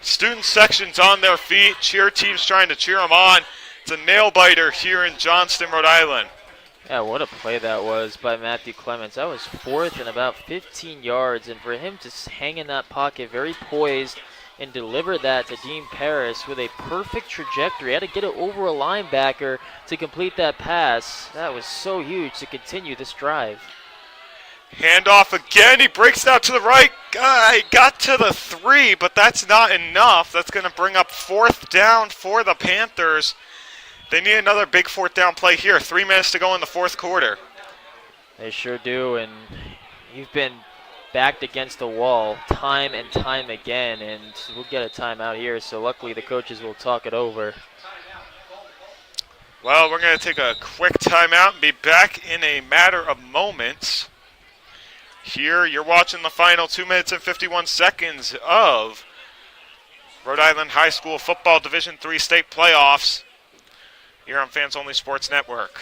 Speaker 1: student section's on their feet. Cheer team's trying to cheer them on. It's a nail-biter here in Johnston, Rhode Island.
Speaker 2: Yeah, what a play that was by Matthew Clements. That was 4th and about 15 yards, and for him to hang in that pocket very poised and deliver that to Dean Paris with a perfect trajectory. Had to get it over a linebacker to complete that pass. That was so huge to continue this drive.
Speaker 1: Handoff again. He breaks out to the right. Got to the 3, but that's not enough. That's going to bring up 4th down for the Panthers. They need another big 4th down play here. 3 minutes to go in the fourth quarter.
Speaker 2: They sure do, and you've been backed against the wall time and time again, and we'll get a timeout here, so luckily the coaches will talk it over.
Speaker 1: Well, we're going to take a quick timeout and be back in a matter of moments. Here, you're watching the final 2 minutes and 51 seconds of Rhode Island High School Football Division III State Playoffs here on Fans Only Sports Network.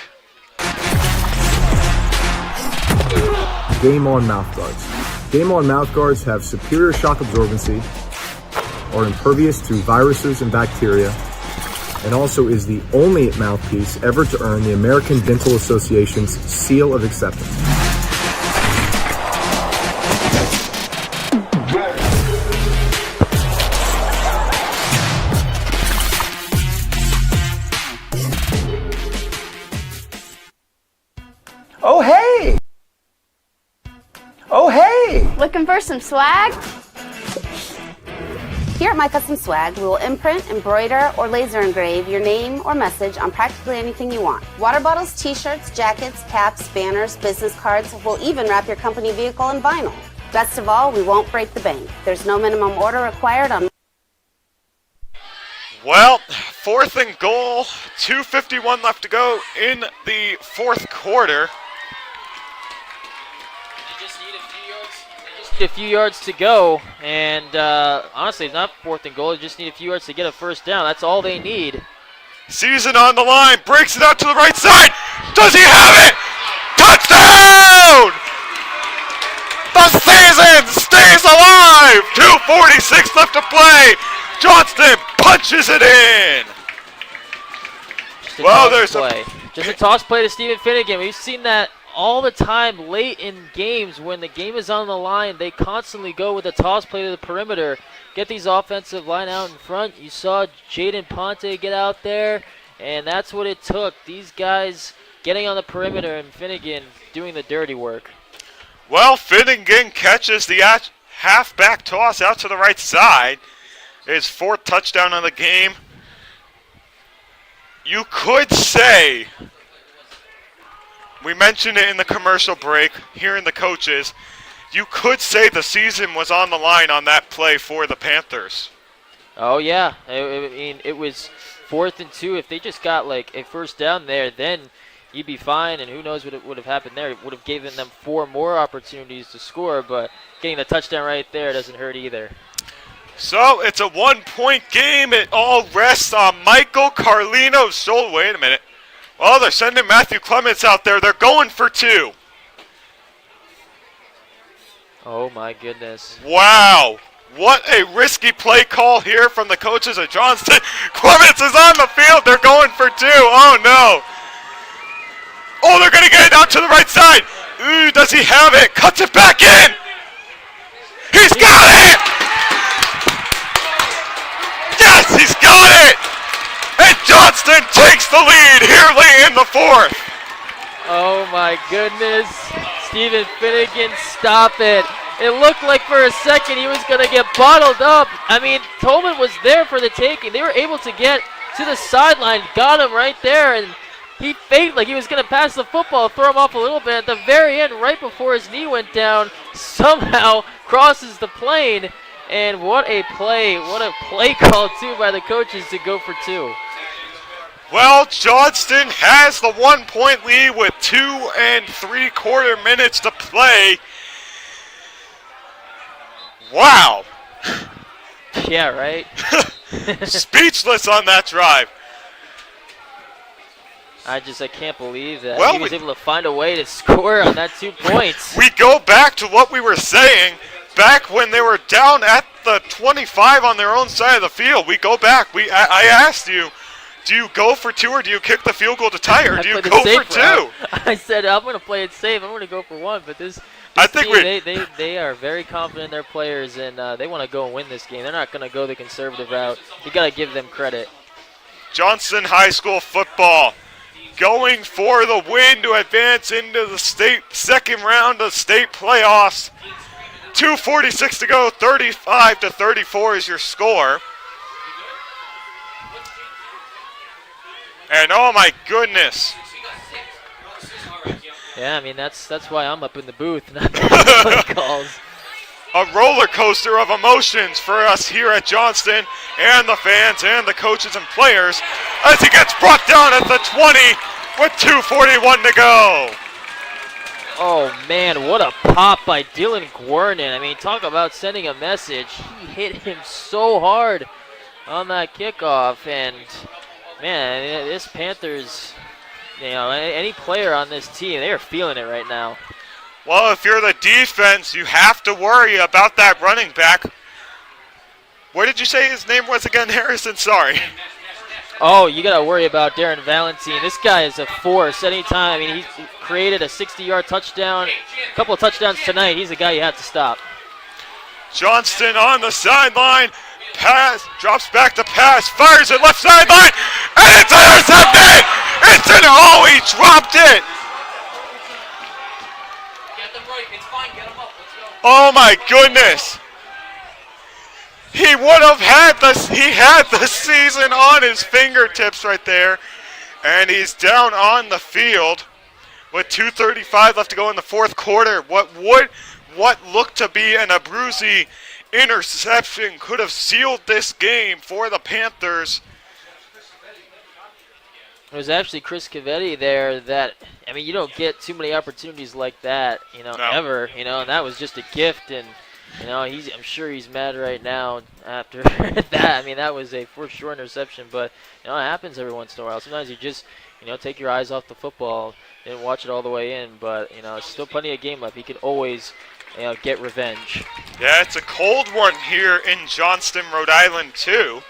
Speaker 6: Game On mouthguards. Game On mouthguards have superior shock absorbency, are impervious to viruses and bacteria, and also is the only mouthpiece ever to earn the American Dental Association's seal of acceptance.
Speaker 5: Oh, hey! Oh, hey!
Speaker 4: Looking for some swag? Here at My Custom Swag, we will imprint, embroider, or laser engrave your name or message on practically anything you want. Water bottles, t-shirts, jackets, caps, banners, business cards. We'll even wrap your company vehicle in vinyl. Best of all, we won't break the bank. There's no minimum order required on...
Speaker 1: Well, 4th and goal, 2:51 left to go in the fourth quarter.
Speaker 2: A few yards to go, and honestly, it's not 4th and goal. They just need a few yards to get a first down. That's all they need.
Speaker 1: Season on the line, breaks it out to the right side. Does he have it? Touchdown! The season stays alive. 2:46 left to play. Johnston punches it in.
Speaker 2: Just a toss play to Stephen Finnegan. We've seen that all the time late in games when the game is on the line. They constantly go with a toss play to the perimeter, get these offensive line out in front. You saw Jaden Ponte get out there, and that's what it took. These guys getting on the perimeter and Finnegan doing the dirty work.
Speaker 1: Well, Finnegan catches the halfback toss out to the right side. His 4th touchdown of the game. You could say, we mentioned it in the commercial break, hearing the coaches, you could say the season was on the line on that play for the Panthers.
Speaker 2: Oh, yeah. I mean, it was 4th and 2. If they just got like a first down there, then you'd be fine, and who knows what would have happened there. It would have given them 4 more opportunities to score, but getting the touchdown right there doesn't hurt either.
Speaker 1: So it's a 1-point game. It all rests on Michael Carlino's shoulder. Wait a minute. Well, they're sending Matthew Clements out there. They're going for 2.
Speaker 2: Oh, my goodness.
Speaker 1: Wow. What a risky play call here from the coaches of Johnston. Clements is on the field. They're going for 2. Oh, no. Oh, they're going to get it out to the right side. Ooh, does he have it? Cuts it back in. He's got it. Yes, he's got it. And Johnston takes the lead here late in the fourth.
Speaker 2: Oh, my goodness. Stephen Finnegan, stop it. It looked like for a second he was going to get bottled up. I mean, Tolman was there for the taking. They were able to get to the sideline, got him right there, and he faked like he was going to pass the football, throw him off a little bit. At the very end, right before his knee went down, somehow crosses the plane. And what a play call, too, by the coaches to go for 2.
Speaker 1: Well, Johnston has the 1-point lead with 2 3/4 minutes to play. Wow.
Speaker 2: Yeah, right?
Speaker 1: Speechless on that drive.
Speaker 2: I can't believe that.
Speaker 1: Well,
Speaker 2: he was able to find a way to score on that 2 points.
Speaker 1: We go back to what we were saying back when they were down at the 25 on their own side of the field. We go back. I asked you, do you go for 2 or do you kick the field goal to tie, or do you go for 2?
Speaker 2: I said I'm going to play it safe. I'm going to go for 1, but this team, they are very confident in their players, and they want to go and win this game. They're not going to go the conservative route. You got to give them credit.
Speaker 1: Johnston High School football going for the win to advance into the second round of state playoffs. 2:46 to go, 35-34 is your score. And oh my goodness.
Speaker 2: Yeah, I mean that's why I'm up in the booth, not the calls.
Speaker 1: A roller coaster of emotions for us here at Johnston and the fans and the coaches and players as he gets brought down at the 20 with 2:41 to go.
Speaker 2: Oh man, what a pop by Dylan Gwernin. I mean, talk about sending a message. He hit him so hard on that kickoff, and man, this Panthers, any player on this team, they are feeling it right now.
Speaker 1: Well, if you're the defense, you have to worry about that running back. What did you say his name was again, Harrison? Sorry.
Speaker 2: Oh, you got to worry about Darren Valentine. This guy is a force anytime. I mean, he created a 60-yard touchdown, a couple of touchdowns tonight. He's the guy you have to stop.
Speaker 1: Johnston on the sideline. Pass, drops back to pass, fires it left sideline, and it's intercepted! He dropped it! Oh my goodness! He would have had the season on his fingertips right there, and he's down on the field with 2:35 left to go in the fourth quarter. What looked to be an Abruzzi interception could have sealed this game for the Panthers.
Speaker 2: It was actually Chris Cavetti there that, I mean, you don't get too many opportunities like that,
Speaker 1: No.
Speaker 2: ever, and that was just a gift, and, I'm sure he's mad right now after that. I mean, that was a for sure interception, but, it happens every once in a while. Sometimes you just, take your eyes off the football and watch it all the way in, but, it's still plenty of game left. He can always, get revenge.
Speaker 1: Yeah, it's a cold one here in Johnston, Rhode Island, too.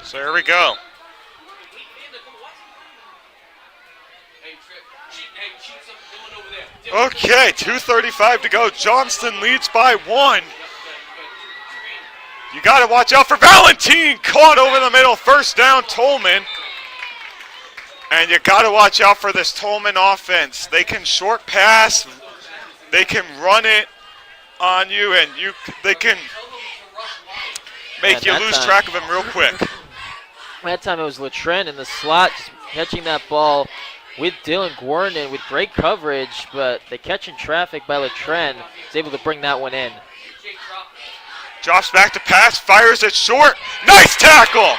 Speaker 1: So here we go. Okay, 2:35 to go. Johnston leads by 1. You got to watch out for Valentine. Caught over the middle. First down, Tolman. And you got to watch out for this Tolman offense. They can short pass. They can run it on you, and they can make you lose track of him real quick.
Speaker 2: That time it was Latren in the slot, just catching that ball with Dylan Gwernin with great coverage, but the catch in traffic by Latren is able to bring that one in.
Speaker 1: Drops back to pass, fires it short. Nice tackle!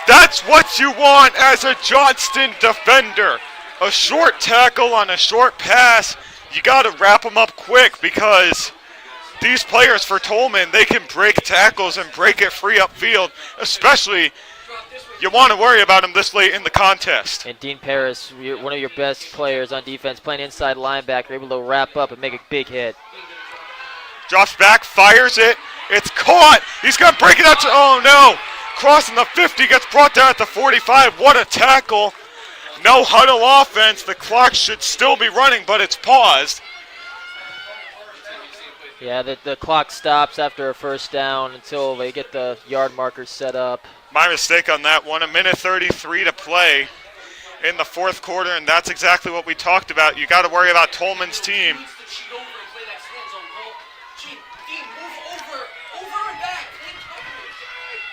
Speaker 1: That's what you want as a Johnston defender. A short tackle on a short pass. You got to wrap them up quick because these players for Tolman, they can break tackles and break it free upfield, especially you want to worry about him this late in the contest.
Speaker 2: And Dean Paris, one of your best players on defense, playing inside linebacker, able to wrap up and make a big hit.
Speaker 1: Drops back, fires it. It's caught. He's going to break it out to, oh no. Crossing the 50, gets brought down at the 45. What a tackle. No huddle offense. The clock should still be running, but it's paused.
Speaker 2: Yeah, the clock stops after a first down until they get the yard markers set up.
Speaker 1: My mistake on that one. 1:33 to play in the fourth quarter, and that's exactly what we talked about. You got to worry about Tolman's team.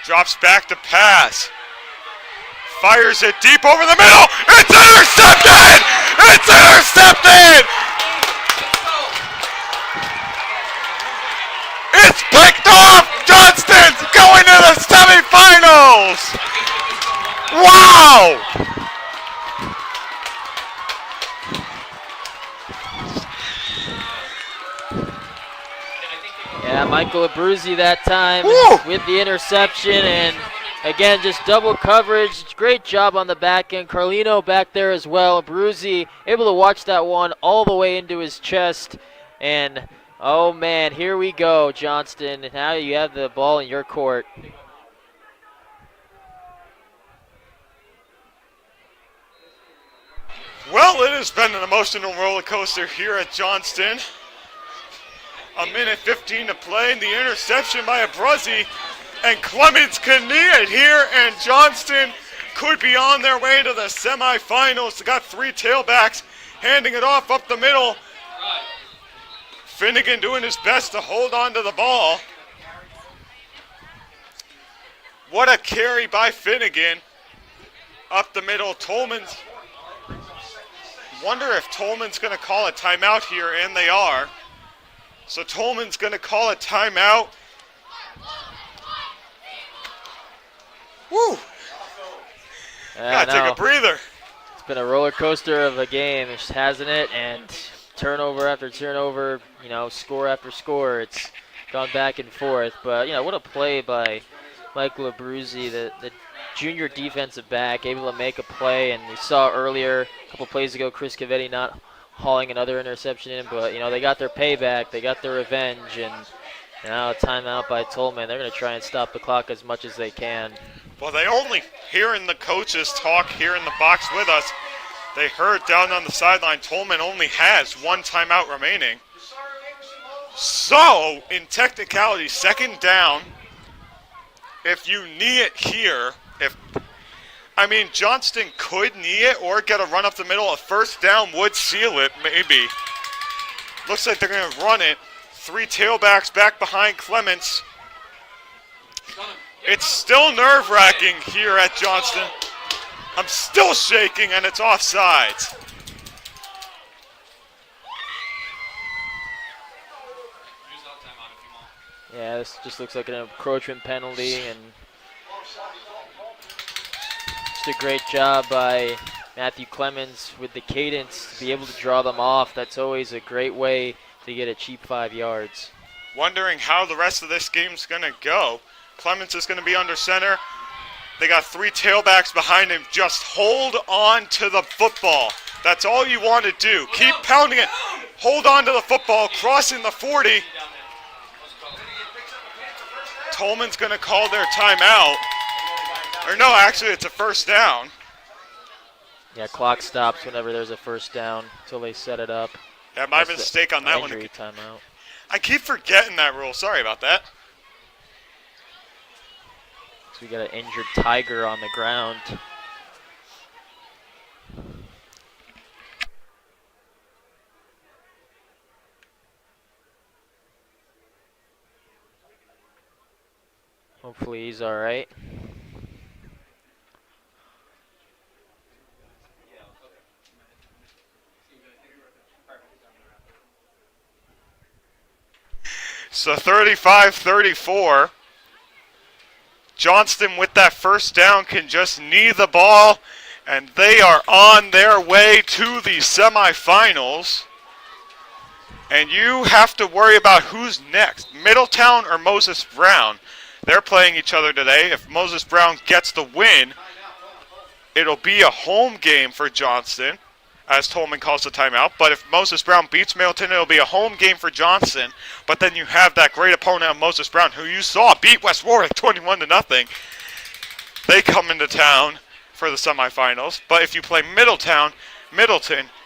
Speaker 1: Drops back to pass. Fires it deep over the middle. It's intercepted! It's intercepted! It's picked off! Johnston's going to the semifinals! Wow!
Speaker 2: Yeah, Michael Abruzzi that time
Speaker 1: Woo!
Speaker 2: with the interception, and again, just double coverage. Great job on the back end. Carlino back there as well. Abruzzi able to watch that one all the way into his chest, and oh man, here we go, Johnston. Now you have the ball in your court.
Speaker 1: Well, it has been an emotional roller coaster here at Johnston. 1:15 to play, and the interception by Abruzzi, and Clemens can knee it here, and Johnston could be on their way to the semifinals. They got three tailbacks handing it off up the middle. Finnegan doing his best to hold on to the ball. What a carry by Finnegan up the middle. Tolman's. Wonder if Tolman's going to call a timeout here, and they are. So Tolman's going to call a timeout. Woo! Gotta take a breather.
Speaker 2: It's been a roller coaster of a game, hasn't it? And turnover after turnover, you know, score after score. It's gone back and forth. But, you know, what a play by Michael Abruzzi, the junior defensive back, able to make a play. And we saw earlier, a couple plays ago, Chris Cavetti not hauling another interception in. But, you know, they got their payback. They got their revenge. And now a timeout by Tolman. They're going to try and stop the clock as much as they can.
Speaker 1: Well, they only, hearing the coaches talk here in the box with us, they heard down on the sideline, Tolman only has one timeout remaining. So, in technicality, second down, if you knee it here, Johnston could knee it or get a run up the middle. A first down would seal it, maybe. Looks like they're going to run it. Three tailbacks back behind Clements. It's still nerve-wracking here at Johnston. I'm still shaking, and it's offsides.
Speaker 2: Yeah, this just looks like an encroachment penalty, and just a great job by Matthew Clemens with the cadence to be able to draw them off. That's always a great way to get a cheap 5 yards.
Speaker 1: Wondering how the rest of this game's going to go. Clemens is going to be under center. They got three tailbacks behind him. Just hold on to the football. That's all you want to do. Keep pounding it. Hold on to the football. Crossing the 40. Tolman's going to call their timeout. Or no, actually it's a first down.
Speaker 2: Yeah, clock stops whenever there's a first down until they set it up.
Speaker 1: Yeah, my mistake on that one.
Speaker 2: Injury timeout.
Speaker 1: I keep forgetting that rule. Sorry about that.
Speaker 2: So we got an injured Tiger on the ground. Hopefully he's all right.
Speaker 1: So 35-34. Johnston with that first down can just knee the ball, and they are on their way to the semifinals. And you have to worry about who's next, Middletown or Moses Brown. They're playing each other today. If Moses Brown gets the win, it'll be a home game for Johnston, as Tolman calls the timeout. But if Moses Brown beats Middleton, it'll be a home game for Johnston. But then you have that great opponent of Moses Brown, who you saw beat West Warwick 21-0. They come into town for the semifinals. But if you play Middleton,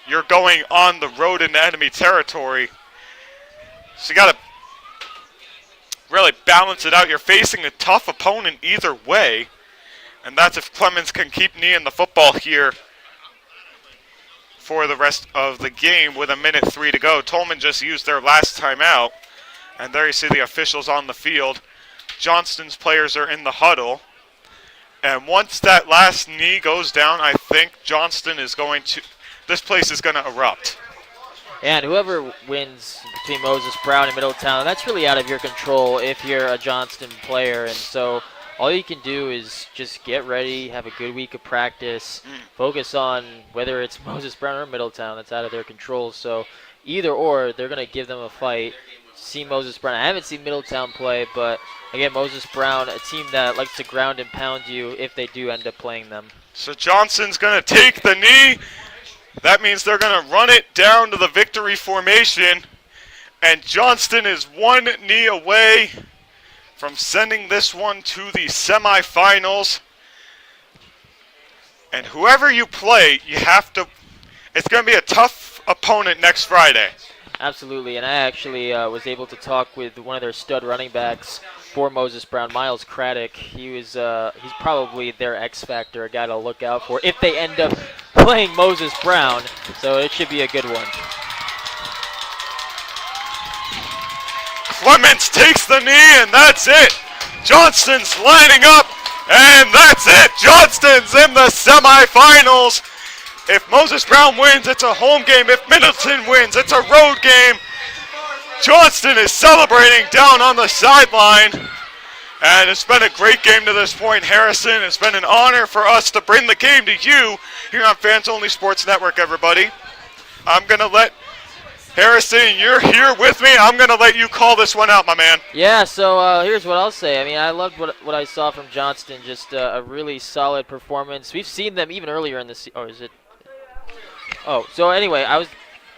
Speaker 1: you're going on the road into enemy territory. So you got to really balance it out. You're facing a tough opponent either way, and that's if Clemens can keep kneeing the football here for the rest of the game with 1:03 to go. Tolman just used their last timeout, and there you see the officials on the field. Johnston's players are in the huddle, and once that last knee goes down, I think Johnston is going to, this place is going to erupt.
Speaker 2: And whoever wins between Moses Brown and Middletown, that's really out of your control if you're a Johnston player. And so all you can do is just get ready, have a good week of practice, focus on whether it's Moses Brown or Middletown. That's out of their control. So either or, they're going to give them a fight. See Moses Brown. I haven't seen Middletown play, but again, Moses Brown, a team that likes to ground and pound you if they do end up playing them.
Speaker 1: So Johnston's going to take the knee. That means they're going to run it down to the victory formation. And Johnston is one knee away from sending this one to the semifinals. And whoever you play, you have to, it's going to be a tough opponent next Friday.
Speaker 2: Absolutely, and I actually was able to talk with one of their stud running backs for Moses Brown, Miles Craddock. He's probably their X factor, a guy to look out for if they end up playing Moses Brown. So it should be a good one.
Speaker 1: Clements takes the knee, and that's it. Johnston's lining up, and that's it. Johnston's in the semifinals. If Moses Brown wins, it's a home game. If Middleton wins, it's a road game. Johnston is celebrating down on the sideline. And it's been a great game to this point, Harrison. It's been an honor for us to bring the game to you here on Fans Only Sports Network, everybody. I'm going to let Harrison, you're here with me. I'm going to let you call this one out, my man.
Speaker 2: Yeah, so here's what I'll say. I mean, I loved what I saw from Johnston, just a really solid performance. We've seen them even earlier in the season. Or is it? Oh, so anyway,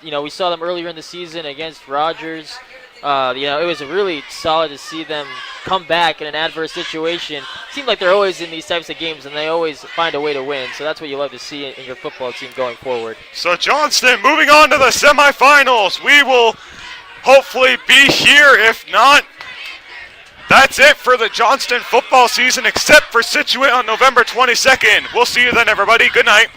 Speaker 2: we saw them earlier in the season against Rogers. It was really solid to see them come back in an adverse situation. It seems like they're always in these types of games, and they always find a way to win. So that's what you love to see in your football team going forward.
Speaker 1: So Johnston moving on to the semifinals. We will hopefully be here. If not, that's it for the Johnston football season, except for Scituate on November 22nd. We'll see you then, everybody. Good night.